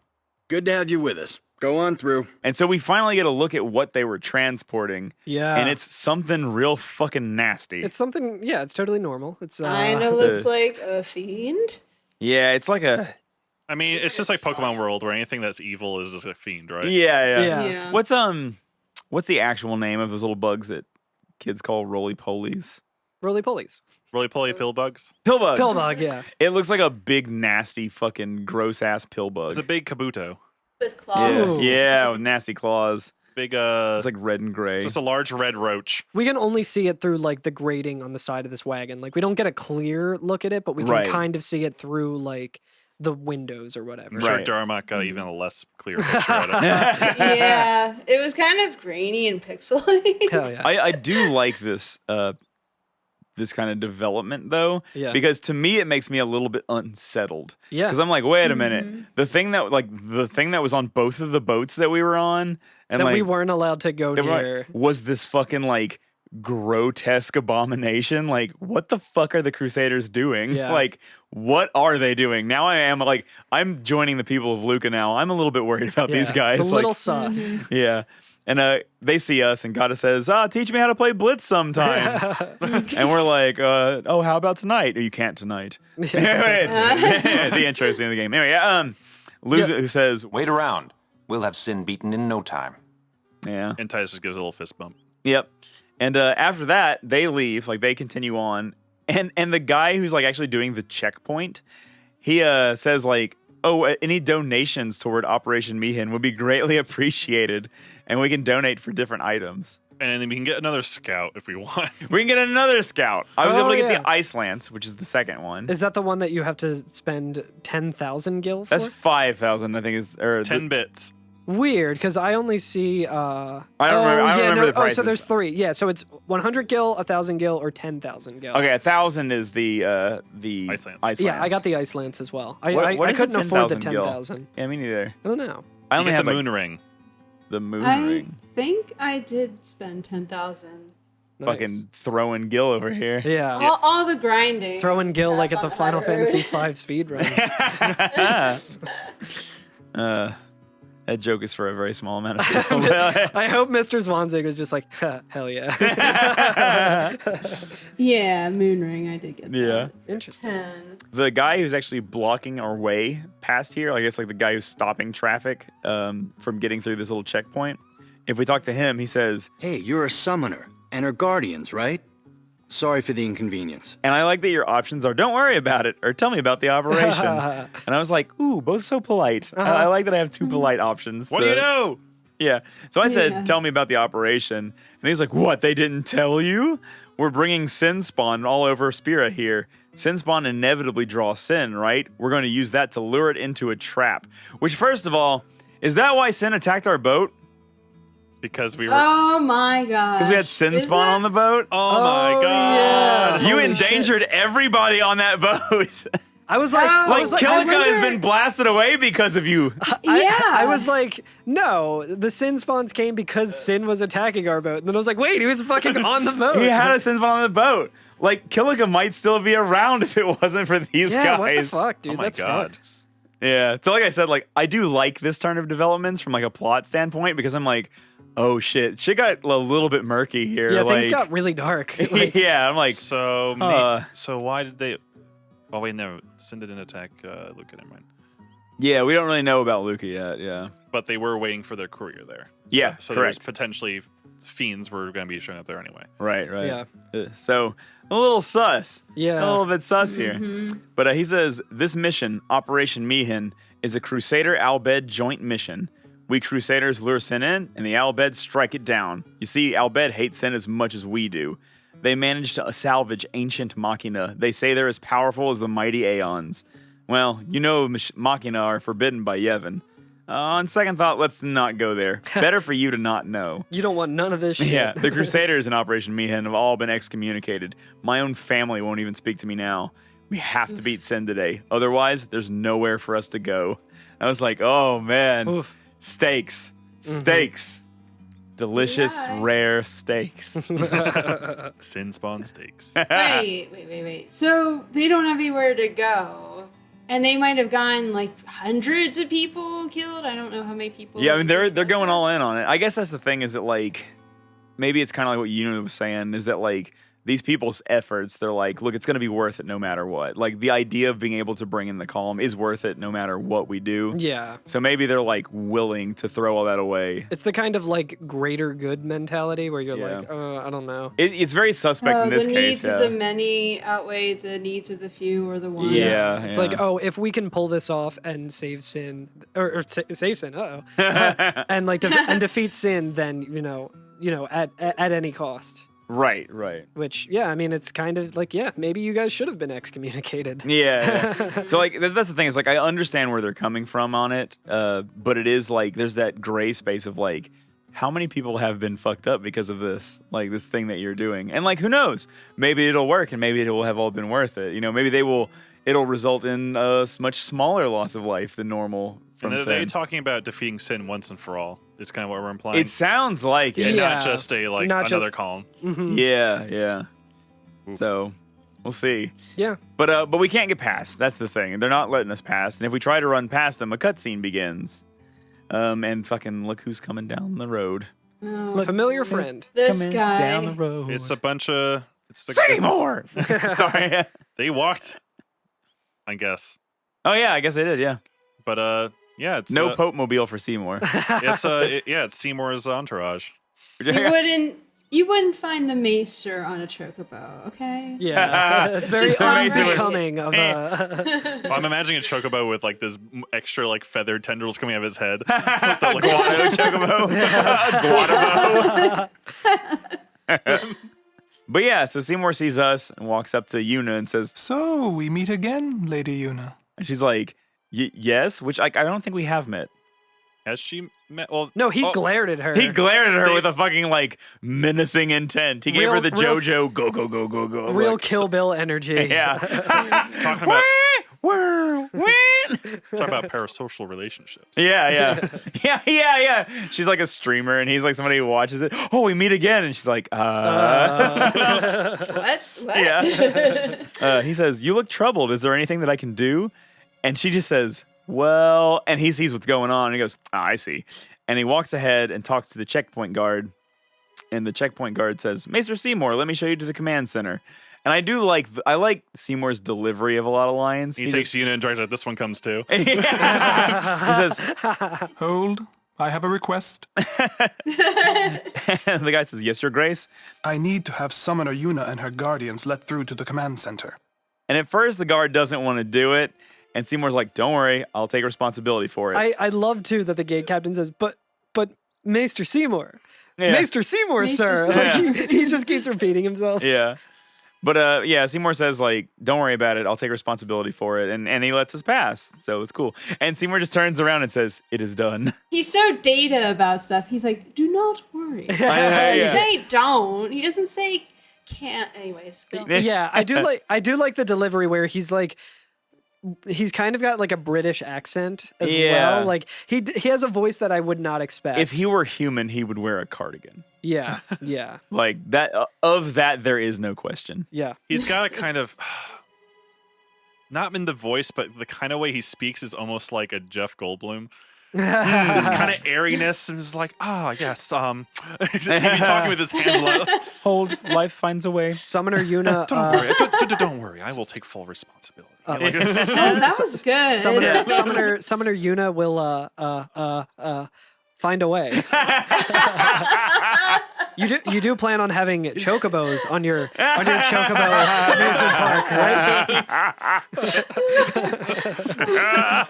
Good to have you with us. Go on through. And so we finally get a look at what they were transporting. Yeah. And it's something real fucking nasty. It's something, it's totally normal. It's Kinda looks like a fiend. Yeah, it's like a... I mean, it's just like Pokemon World where anything that's evil is just a fiend, right? Yeah. What's the actual name of those little bugs that kids call roly-polies? Roly-polies. Roly-poly pillbugs? Pillbugs. Pillbug, yeah. It looks like a big, nasty, fucking gross-ass pillbug. It's a big Kabuto. With claws. Yeah, with nasty claws. Big, it's like red and gray. It's just a large red roach. We can only see it through like the grating on the side of this wagon. Like we don't get a clear look at it, but we can kind of see it through like the windows or whatever. I'm sure Right. Darmock got even a less clear picture out of it. Yeah, it was kind of grainy and pixely. Hell yeah. I do like this this kind of development though, because to me it makes me a little bit unsettled. Yeah, because I'm like, wait a minute, the thing that was on both of the boats that we were on, and that like, we weren't allowed to go near. was this fucking like grotesque abomination. Like, what the fuck are the Crusaders doing? Yeah. Like, what are they doing? Now I'm joining the people of Luca now. I'm a little bit worried about these guys. It's a little sus. Yeah. And they see us, and Gata says, teach me how to play Blitz sometime. And we're like, oh, how about tonight? Oh, you can't tonight. The intro scene of the game. Anyway, who says, wait around. We'll have Sin beaten in no time. Yeah. And Titus just gives a little fist bump. Yep. And after that, they leave. Like, they continue on. And the guy who's, like, actually doing the checkpoint, he says, like, oh, any donations toward Operation Meehan would be greatly appreciated, and we can donate for different items. And then we can get another scout if we want. We can get another scout. I was able to get yeah. the Ice Lance, which is the second one. Is that the one that you have to spend 10,000 gil for? That's 5,000, I think. Is or 10 bits. Weird, because I only see. I don't remember the prices. So there's 3. Yeah, so it's 100 gil, 1,000 gil, or 10,000 gil. Okay, 1,000 is the Ice Lance. Yeah, I got the Ice Lance as well. What I is couldn't the afford the 10,000 gil? 10,000. Yeah, me neither. I don't know. I only have the moon ring. The moon I ring. think I did spend 10,000. Nice. Fucking throwing Gil over here. Yeah. All the grinding. Throwing gil like it's a on Final Highroad. Fantasy V speed run. That joke is for a very small amount of people. I hope Mr. Zwanzig was just like, hell yeah. Yeah, moonring. I did get that. Yeah. Interesting. 10. The guy who's actually blocking our way past here, I guess like the guy who's stopping traffic from getting through this little checkpoint. If we talk to him, he says, Hey, you're a summoner, and are guardians, right? Sorry for the inconvenience. and I like that your options are, don't worry about it, or tell me about the operation. And I was like, ooh, both so polite. I like that I have 2 polite options. What do you know? Yeah. So I said, Yeah. tell me about the operation. And he's like, what, they didn't tell you? We're bringing Sin Spawn all over Spira here. Sin Spawn inevitably draws Sin, right? We're going to use that to lure it into a trap. Which, first of all, is that why Sin attacked our boat? Because we were. Oh my god. Because we had Sin Spawn on the boat? Oh my god. yeah. You Holy endangered everybody on that boat. I was like, Kilika has been blasted away because of you. I was like, no, the Sin spawns came because Sin was attacking our boat. And then I was like, wait, he was fucking on the boat. He had a Sin Spawn on the boat. Like, Kilika might still be around if it wasn't for these guys. Yeah, what the fuck, dude? Oh my That's god. fucked. Yeah. So like I said, like I do like this turn of developments from like a plot standpoint because I'm like, oh shit got a little bit murky here. Yeah, like, things got really dark. Like, yeah, I'm like, So why did they? Oh wait, no. Sin didn't attack Luca. Never mind. yeah, we don't really know about Luca yet. Yeah. But they were waiting for their courier there. Yeah, So there's correct. potentially fiends were going to be showing up there anyway. Right. Yeah. So a little sus. Yeah. A little bit sus here. But he says this mission, Operation Meehan, is a Crusader Albed joint mission. We Crusaders lure Sin in, and the Albed strike it down. You see, Albed hate Sin as much as we do. They managed to salvage ancient Machina. They say they're as powerful as the mighty Aeons. Well, you know Machina are forbidden by Yevon. On second thought, let's not go there. Better for you to not know. You don't want none of this shit. Yeah, the Crusaders in Operation Meehan have all been excommunicated. My own family won't even speak to me now. We have to beat Sin today. Otherwise, there's nowhere for us to go. I was like, oh man. Oof. Steaks. Steaks. Delicious, rare steaks. Sin spawn steaks. Wait. So they don't have anywhere to go. And they might have gotten like hundreds of people killed. I don't know how many people. Yeah, I mean they're going all in on it. I guess that's the thing is that like maybe it's kind of like what Yuna was saying is that like these people's efforts, they're like, look, it's going to be worth it no matter what. Like the idea of being able to bring in the column is worth it no matter what we do. Yeah. So maybe they're like willing to throw all that away. It's the kind of like greater good mentality where you're Yeah. like, I don't know. It's very suspect in this the case. needs of the many outweigh the needs of the few or the one. Yeah. It's like, oh, if we can pull this off and save Sin, or save Sin, and like and defeat Sin, then you know, at any cost. Right. Which, yeah, I mean, it's kind of like, yeah, maybe you guys should have been excommunicated. Yeah. So like that's the thing is like I understand where they're coming from on it, but it is like there's that gray space of like how many people have been fucked up because of this, like this thing that you're doing, and like who knows, maybe it'll work and maybe it will have all been worth it. You know, maybe it'll result in a much smaller loss of life than normal. And are they talking about defeating sin once and for all? It's kind of what we're implying. It sounds like it. And not just another column. Mm-hmm. Yeah. Oof. So we'll see. Yeah. But we can't get past. That's the thing. They're not letting us pass. And if we try to run past them, a cutscene begins. And fucking look who's coming down the road. Oh, familiar friend. This guy. Down the road. It's a bunch of... Seymour! Sorry. They walked, I guess. Oh, yeah, I guess they did, yeah. But, yeah, it's... No Pope Mobile for Seymour. It's Seymour's entourage. You wouldn't find the maester on a chocobo, okay? Yeah, it's very unbecoming of a... Well, I'm imagining a chocobo with like this extra like feathered tendrils coming out of his head. Guado chocobo. Guado. But yeah, so Seymour sees us and walks up to Yuna and says, "So we meet again, Lady Yuna." And she's like, "Yes," which like I don't think we have met. Has she met? Well, no, he glared at her. He glared at her with a fucking like menacing intent. He gave her the JoJo go. Real Kill Bill energy. Yeah. Talking about talking about parasocial relationships. Yeah. She's like a streamer, and he's like somebody who watches it. Oh, we meet again, and she's like, What? Yeah. He says, "You look troubled. Is there anything that I can do?" And she just says, "Well," and he sees what's going on, and he goes, I see. And he walks ahead and talks to the checkpoint guard, and the checkpoint guard says, "Maester Seymour, let me show you to the command center." And I like Seymour's delivery of a lot of lines. He takes Yuna and directs it. This one comes too. He says, "Hold, I have a request." And the guy says, "Yes, Your Grace." "I need to have Summoner Yuna and her guardians let through to the command center." And at first, the guard doesn't want to do it. And Seymour's like, "Don't worry, I'll take responsibility for it." I love, too, that the gate captain says, but Maester Seymour. Yeah. Maester Seymour, sir. Like, he just keeps repeating himself. Yeah. But Seymour says, like, "Don't worry about it. I'll take responsibility for it." And he lets us pass. So it's cool. And Seymour just turns around and says, "It is done." He's so data about stuff. He's like, "Do not worry." He doesn't say don't. He doesn't say can't. Anyways, go. Yeah, I do like the delivery where he's like, he's kind of got like a British accent as well. Like he has a voice that I would not expect. If he were human, he would wear a cardigan. Yeah. Like that. Of that, there is no question. Yeah. He's got a kind of, not in the voice, but the kind of way he speaks is almost like a Jeff Goldblum. This kind of airiness, and is like, yes. He's talking with his hands like, "Hold, life finds a way." Summoner Yuna. Don't worry. I will take full responsibility. That was good. Summoner Yuna will find a way. You do plan on having chocobos on your chocobo amusement park, right?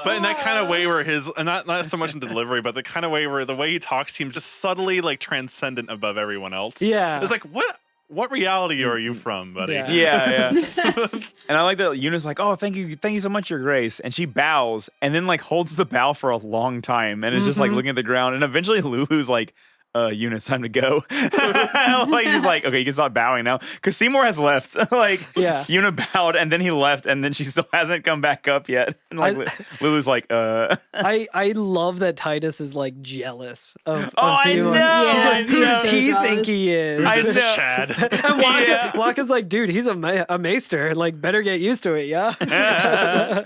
But in that kind of way where not so much in the delivery, but the kind of way where the way he talks to him just subtly like transcendent above everyone else. Yeah. It's like, what reality are you from, buddy? Yeah. And I like that Yuna's like, "Oh, thank you so much, Your Grace," and she bows and then like holds the bow for a long time and is just like looking at the ground, and eventually Lulu's like, "Yuna, it's time to go." Like she's like, "Okay, you can stop bowing now," because Seymour has left. Yuna bowed and then he left, and then she still hasn't come back up yet. And like Lulu's like, I love that Titus is like jealous of I Seymour. know. Yeah, Who does he think he is? Who's this Chad? And Waka's like, "Dude, he's a maester. Like, better get used to it, yeah."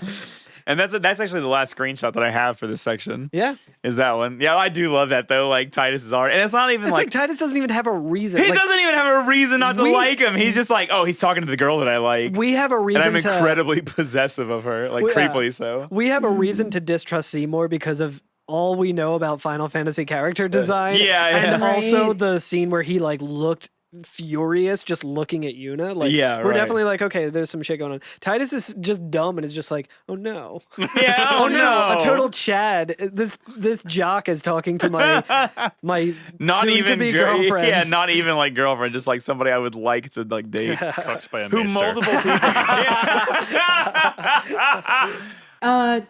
And that's actually the last screenshot that I have for this section. Yeah. Is that one. Yeah, I do love that though. Like Titus is already, and it's not even like Titus doesn't even have a reason. He doesn't even have a reason not to like him. He's just like, oh, he's talking to the girl that I like. We have a reason and I'm incredibly possessive of her, like creepily so. We have a reason to distrust Seymour because of all we know about Final Fantasy character design. And also the scene where he like looked furious just looking at Yuna. Like, Yeah, we're right. definitely like, okay, there's some shit going on. Titus is just dumb and is just like, oh no. Yeah, oh no, a total Chad. This jock is talking to my not soon even to be girlfriend. Yeah, not even like girlfriend, just like somebody I would like to like date. Cooked by a Who maester. multiple people.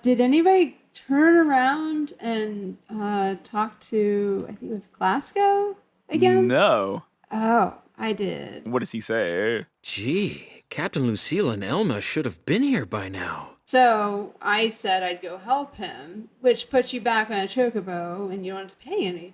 Did anybody turn around and talk to, I think it was Glasgow again? No. Oh, I did. What does he say? Gee, Captain Lucille and Elma should have been here by now. So I said I'd go help him, which puts you back on a chocobo and you don't have to pay anything.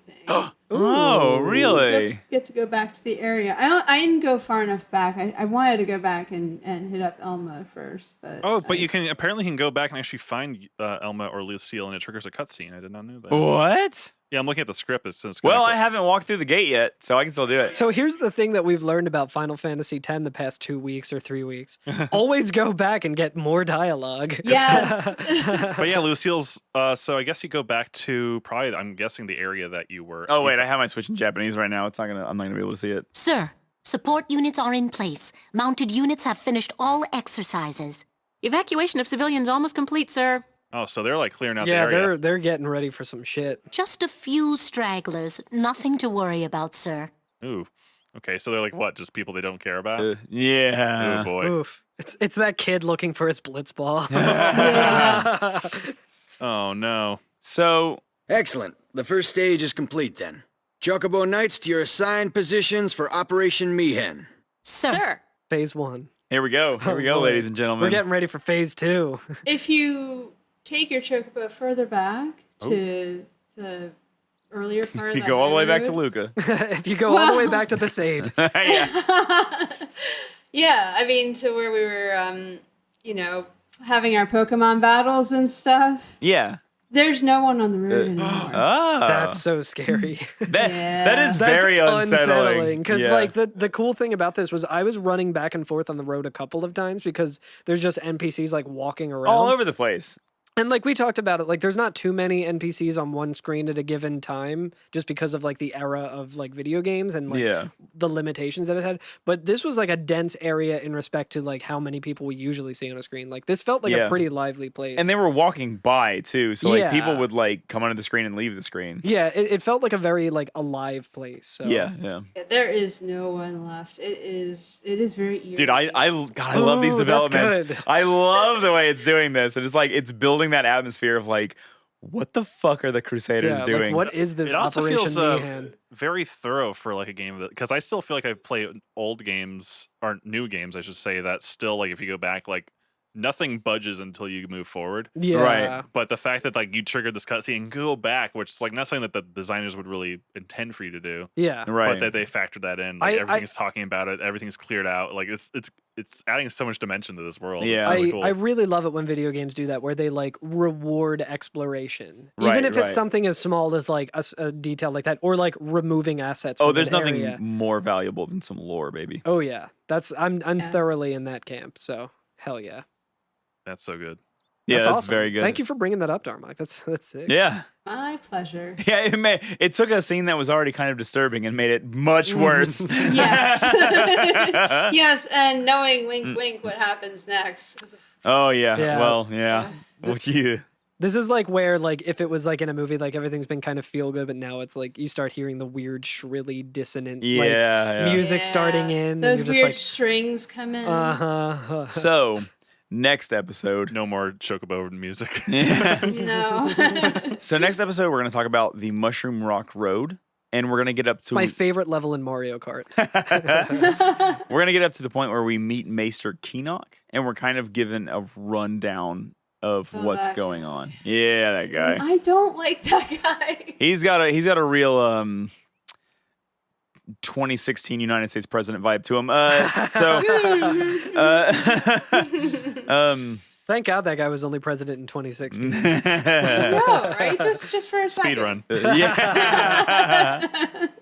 Oh, really? Get to go back to the area. I didn't go far enough back. I wanted to go back and hit up Elma first, but But you can apparently go back and actually find Elma or Lucille, and it triggers a cutscene. I did not know that. What? Yeah, I'm looking at the script. It says. Well, I haven't walked through the gate yet, so I can still do it. So here's the thing that we've learned about Final Fantasy X the past 2 weeks or 3 weeks. Always go back and get more dialogue. Yes. But yeah, Lucille's. So I guess you go back to probably. I'm guessing the area that you were. Oh wait, I have my Switch in Japanese right now. I'm not gonna be able to see it. Sir, support units are in place. Mounted units have finished all exercises. Evacuation of civilians almost complete, sir. Oh, so they're like clearing out the Yeah, area. they're getting ready for some shit. Just a few stragglers. Nothing to worry about, sir. Ooh. Okay, so they're like what? Just people they don't care about? Yeah. Oh boy. Oof. It's that kid looking for his blitzball. Oh no. So excellent. The first stage is complete then. Chocobo Knights to your assigned positions for Operation Meehan. Sir. Phase 1. Here we go. Here we go, boy. ladies and gentlemen. We're getting ready for phase 2. if you take your chocobo further back to the earlier part of You that go all the way back to road- Luca. If you go all the way back to Besaid. Yeah, I mean, to where we were, having our Pokemon battles and stuff. Yeah. There's no one on the road anymore. Oh. That's so scary. That is very unsettling. Because Yeah. like the cool thing about this was I was running back and forth on the road a couple of times because there's just NPCs like walking around all over the place. And like we talked about it, like there's not too many NPCs on one screen at a given time, just because of like the era of like video games and like the limitations that it had. But this was like a dense area in respect to like how many people we usually see on a screen. Like this felt like a pretty lively place. And they were walking by too, so like Yeah. people would like come onto the screen and leave the screen. Yeah, it felt like a very like alive place. So. Yeah. Yeah, there is no one left. It is very eerie. Dude, I love these Ooh, that's developments. good. I love the way it's doing this. And it's like it's building that atmosphere of like, what the fuck are the Crusaders Yeah, doing? like, what is this It also Operation feels Meehan? very thorough for like a game that because I still feel like I play old games or new games, I should say, that still like if you go back, like nothing budges until you move forward. Yeah. Right. But the fact that like you triggered this cutscene and go back, which is like not something that the designers would really intend for you to do. Yeah. Right. But that they factored that in. Like I- everything's talking about it, everything's cleared out. Like it's adding so much dimension to this world. Yeah. It's really cool. I really love it when video games do that, where they like reward exploration, Right, even if right. it's something as small as like a detail like that, or like removing assets. Oh, from there's an nothing area. more valuable than some lore, baby. Oh yeah, I'm thoroughly in that camp. So hell yeah, That's so good. Yeah, that's that's awesome. very good. Thank you for bringing that up, Darmock. That's sick. Yeah. My pleasure. Yeah, it took a scene that was already kind of disturbing and made it much worse. Yes. Yes, and knowing wink wink what happens next. Oh yeah. Yeah. Well, yeah. Well, yeah. This is like where like if it was like in a movie, like everything's been kind of feel good, but now it's like you start hearing the weird, shrilly, dissonant Yeah, like, music starting in. Those and you're weird just like, strings come in. uh-huh. So, next episode. No more Chocobo music. No. So next episode, we're going to talk about the Mushroom Rock Road, and we're going to get up to My favorite level in Mario Kart. we're going to get up to the point where we meet Maester Keenock, and we're kind of given a rundown of what's that going on. Yeah, that guy. I don't like that guy. He's got a real 2016 United States president vibe to him. Thank God that guy was only president in 2016. No, right? Just for a second. Speed run. Yeah.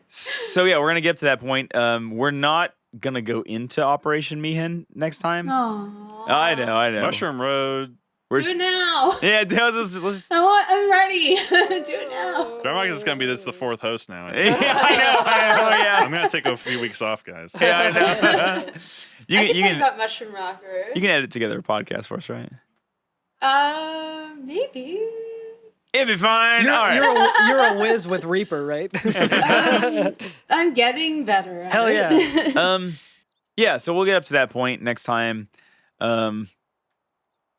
So yeah, we're gonna get up to that point. We're not gonna go into Operation Meehan next time. Aww. I know. Mushroom Road. Do it now. Yeah, I'm ready. Do it now. Darmock is going to be the fourth host now. I know, yeah. I'm going to take a few weeks off, guys. Yeah, I know. I can tell you about Mushroom Rocker. You can edit together a podcast for us, right? Maybe. It'd be fine. All right. You're a whiz with Reaper, right? I'm getting better at Hell it. yeah. Yeah, so we'll get up to that point next time.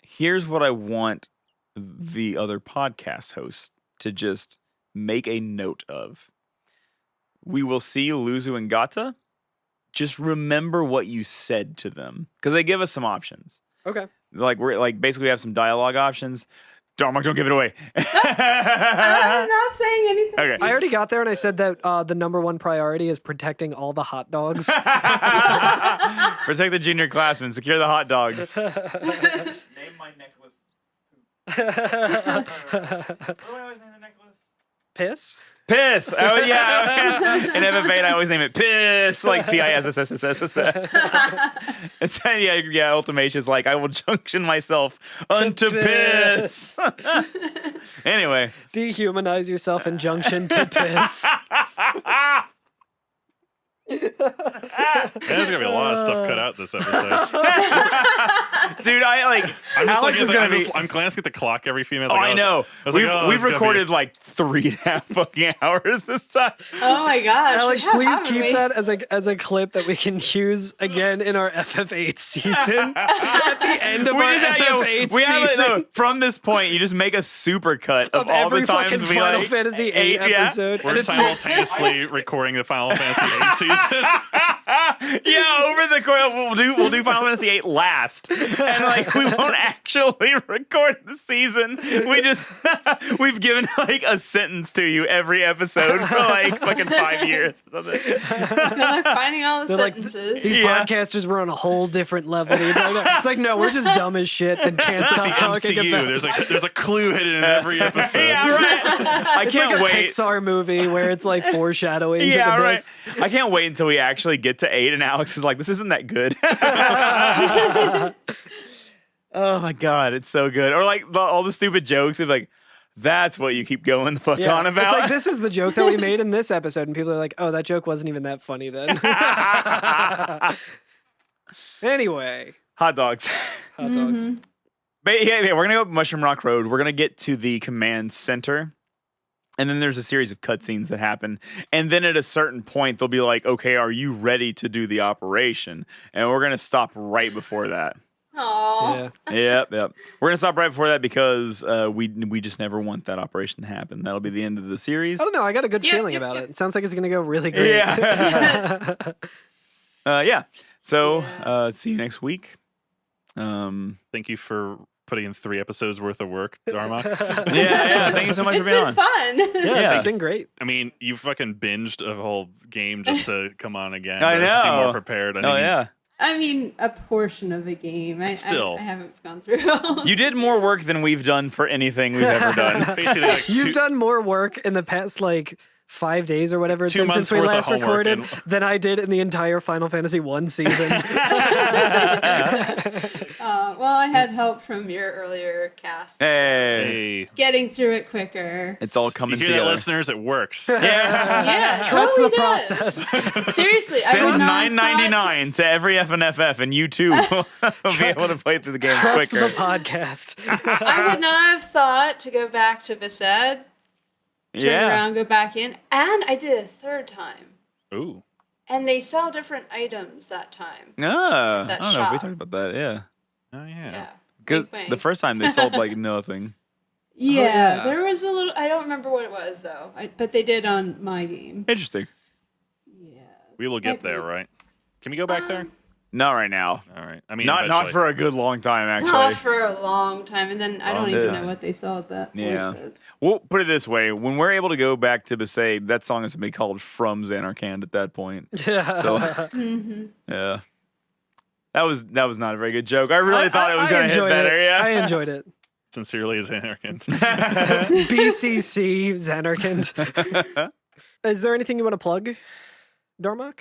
Here's what I want the other podcast hosts to just make a note of. We will see Luzu and Gata. Just remember what you said to them, because they give us some options. Okay. We're basically we have some dialogue options. Darmock, don't give it away. I'm not saying anything. Okay. I already got there and I said that the number one priority is protecting all the hot dogs. Protect the junior classmen. Secure the hot dogs. Name my necklace. What do I always name the necklace? Piss? Piss. Oh, yeah. In FF8, I always name it Piss. Like PISSSSSS. It's Ultimation's like, I will junction myself unto piss. Anyway. Dehumanize yourself in junction to piss. There's gonna be a lot of stuff cut out this episode. Dude, I'm glancing at the clock every few minutes. I know. We've recorded 3.5 fucking hours this time. Oh my gosh. Alex, please keep that as a clip that we can use again in our FF8 season. At the end of our FF8 season. From this point, you just make a super cut of all every the times fucking we Final Fantasy VIII episode. We're simultaneously recording the Final Fantasy VIII season. Yeah, over the course we'll do Final Fantasy VIII last, and we won't actually record the season. We've given a sentence to you every episode for fucking 5 years or something. Good luck finding all the sentences. These podcasters were on a whole different level. It's like, no, we're just dumb as shit and can't stop talking about it. There's a clue hidden in every episode. Yeah, right. I can't it's like wait. a Pixar movie where it's foreshadowing. Yeah, to the right. next. I can't wait until we actually get to 8 and Alex is like, this isn't that good. Oh my god, it's so good. Or all the stupid jokes of that's what you keep going the fuck on about. It's like, this is the joke that we made in this episode, and people are like, oh, that joke wasn't even that funny then. Anyway. Hot dogs. Hot dogs. But yeah, we're gonna go up Mushroom Rock Road. We're gonna get to the command center. And then there's a series of cutscenes that happen. And then at a certain point, they'll be like, okay, are you ready to do the operation? And we're going to stop right before that. Aww. Yeah. Yep. We're going to stop right before that because we just never want that operation to happen. That'll be the end of the series. I don't know. I got a good feeling about it. It sounds like it's going to go really great. Yeah. Yeah. So see you next week. Thank you for putting in 3 episodes worth of work, Darmock. Yeah. Thank you so much for being on. It's been fun. Yeah, it's been great. I mean, you fucking binged a whole game just to come on again. I know. Be more prepared. I mean, a portion of a game. I haven't gone through. You did more work than we've done for anything we've ever done. Basically, You've done more work in the past 5 days or whatever it's 2 been months since we worth of last homework recorded than I did in the entire Final Fantasy 1 season. Well, I had help from your earlier casts. Hey. Getting through it quicker. It's all coming you hear together. That, listeners, it works. Yeah, Trust totally the does. process. Seriously, I Send would not $9.99 to every FNFF, and you too will be able to play through the games Trust quicker. the podcast. I would not have thought to go back to Vised, turn around, go back in, and I did it a 3rd time. Ooh. And they sell different items that time. I That don't know if we shop. talked about that. Yeah. Oh yeah. Because Big the first time they sold nothing. Yeah, there was a little. I don't remember what it was though. But they did on my game. Interesting. We will get there, right? Can we go back there? Not right now. All right. I mean, not for a good long time, actually. Not for a long time, and then I don't even know what they saw at that point. Yeah. We'll put it this way: when we're able to go back to Besaid, that song is going to be called "From Xanarkand" at that point. So, yeah, that was not a very good joke. I really thought it was going to hit better. Yeah, I enjoyed it. Sincerely, Xanarkand. BCC Xanarkand. Is there anything you want to plug, Darmock?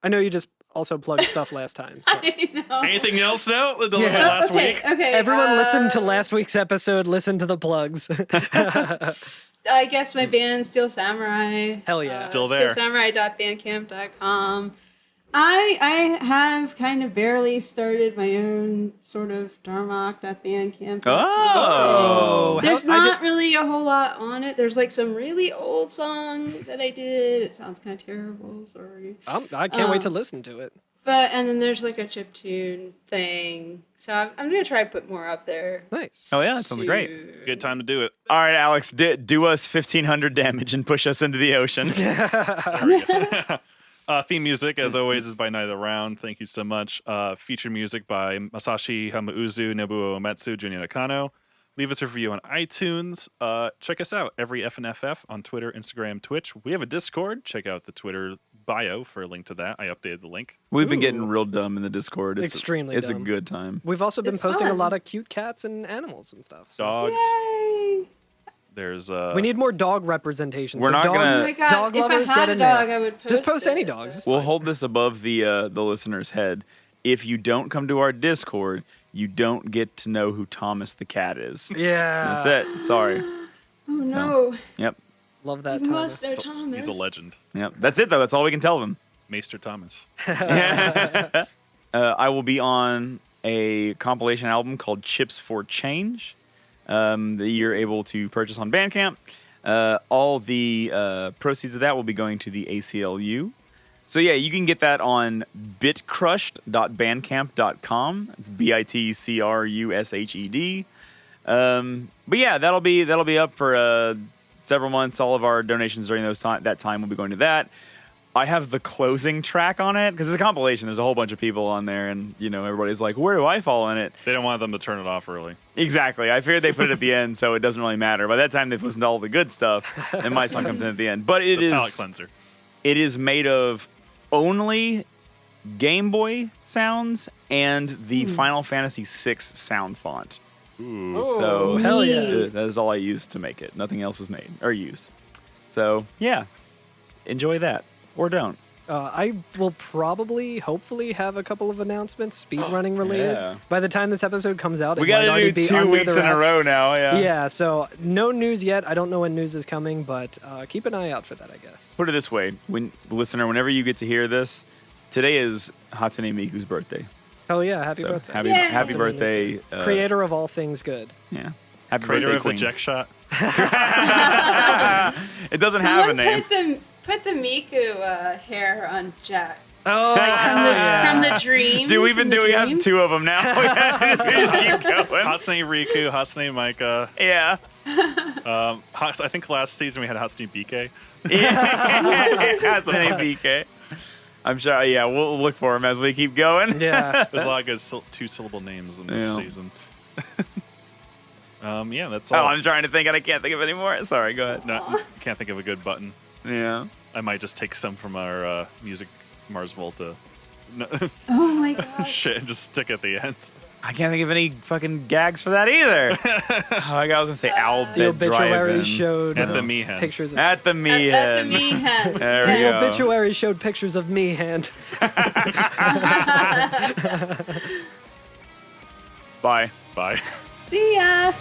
I know you just also plugged stuff last time. So. I know. Anything else now? The Yeah. last week? Okay. Everyone listen to last week's episode. Listen to the plugs. I guess my band, Steel Samurai. Hell yeah. Still there. SteelSamurai.bandcamp.com. I have kind of barely started my own sort of Darmock.bandcamp. Oh. There's not really a whole lot on it. There's like some really old song that I did. It sounds kind of terrible. Sorry. I can't wait to listen to it. And then there's like a chiptune thing. So I'm going to try to put more up there. Nice. Oh yeah, that sounds great. Good time to do it. All right, Alex, do us 1,500 damage and push us into the ocean. Theme music, as always, is by Night of the Round. Thank you so much. Featured music by Masashi Hamauzu, Nobuo Uematsu, Junya Nakano. Leave us a review on iTunes. Check us out, every FNFF on Twitter, Instagram, Twitch. We have a Discord. Check out the Twitter bio for a link to that. I updated the link. We've been getting real dumb in the Discord. It's Extremely It's dumb. a good time. We've also been It's posting a fun. lot of cute cats and animals and stuff. So. Dogs. Yay! There's we need more dog representation. We're so not dog, gonna- Oh my God, dog if lovers I had get a in dog, there. I would post Just post any it, dogs. We'll hold this above the listener's head. If you don't come to our Discord, you don't get to know who Thomas the cat is. Yeah. That's it. Sorry. Oh no. Yep. Love that, You Thomas. must know Thomas. He's a legend. Yep. That's it though. That's all we can tell them. Maester Thomas. I will be on a compilation album called Chips for Change that you're able to purchase on Bandcamp. All the proceeds of that will be going to the ACLU. So yeah, you can get that on bitcrushed.bandcamp.com. It's BITCRUSHED. But yeah, that'll be up for several months. All of our donations during that time will be going to that. I have the closing track on it because it's a compilation. There's a whole bunch of people on there, and everybody's like, "Where do I fall in it?" They don't want them to turn it off early. Exactly. I figured they put it at the end, so it doesn't really matter. By that time, they've listened to all the good stuff, and my song comes in at the end. But it is palate cleanser. It is made of only Game Boy sounds and the Final Fantasy VI sound font. Ooh. So hell yeah. that is all I used to make it. Nothing else is made or used. So yeah, enjoy that or don't. I will probably, hopefully, have a couple of announcements, speedrunning related. Yeah. By the time this episode comes out, We it got might to already do be 2 under weeks the in a wraps. row now. Yeah. Yeah, so no news yet. I don't know when news is coming, but keep an eye out for that, I guess. Put it this way, listener, whenever you get to hear this, today is Hatsune Miku's birthday. Hell yeah, happy So, birthday. Happy Hatsune birthday. Miku. Creator of all things good. Yeah. Happy Creator birthday, of the Queen. Jack Shot. It doesn't have a name. Put the Miku hair on Jack. Oh, from the dream. Do we from the we have dream. 2 of them now? We just keep going. Hatsune Riku, Hatsune Micah. Yeah. I think last season we had Hatsune BK. Hatsune BK. I'm sure. Yeah, we'll look for him as we keep going. Yeah. There's a lot of good 2-syllable names in this Yeah. season. Yeah, that's Oh, all. I'm trying to think, and I can't think of any more. Sorry, go ahead. No, can't think of a good button. Yeah. I might just take some from our music Mars Volta. No, Oh my god. shit, and just stick at the end. I can't think of any fucking gags for that either. I was gonna say Owl The Bed obituary Drive-In. showed At the Meehan. pictures of At the Meehan. At the Meehan. There the we go. obituary showed pictures of Meehan. Bye. Bye. See ya.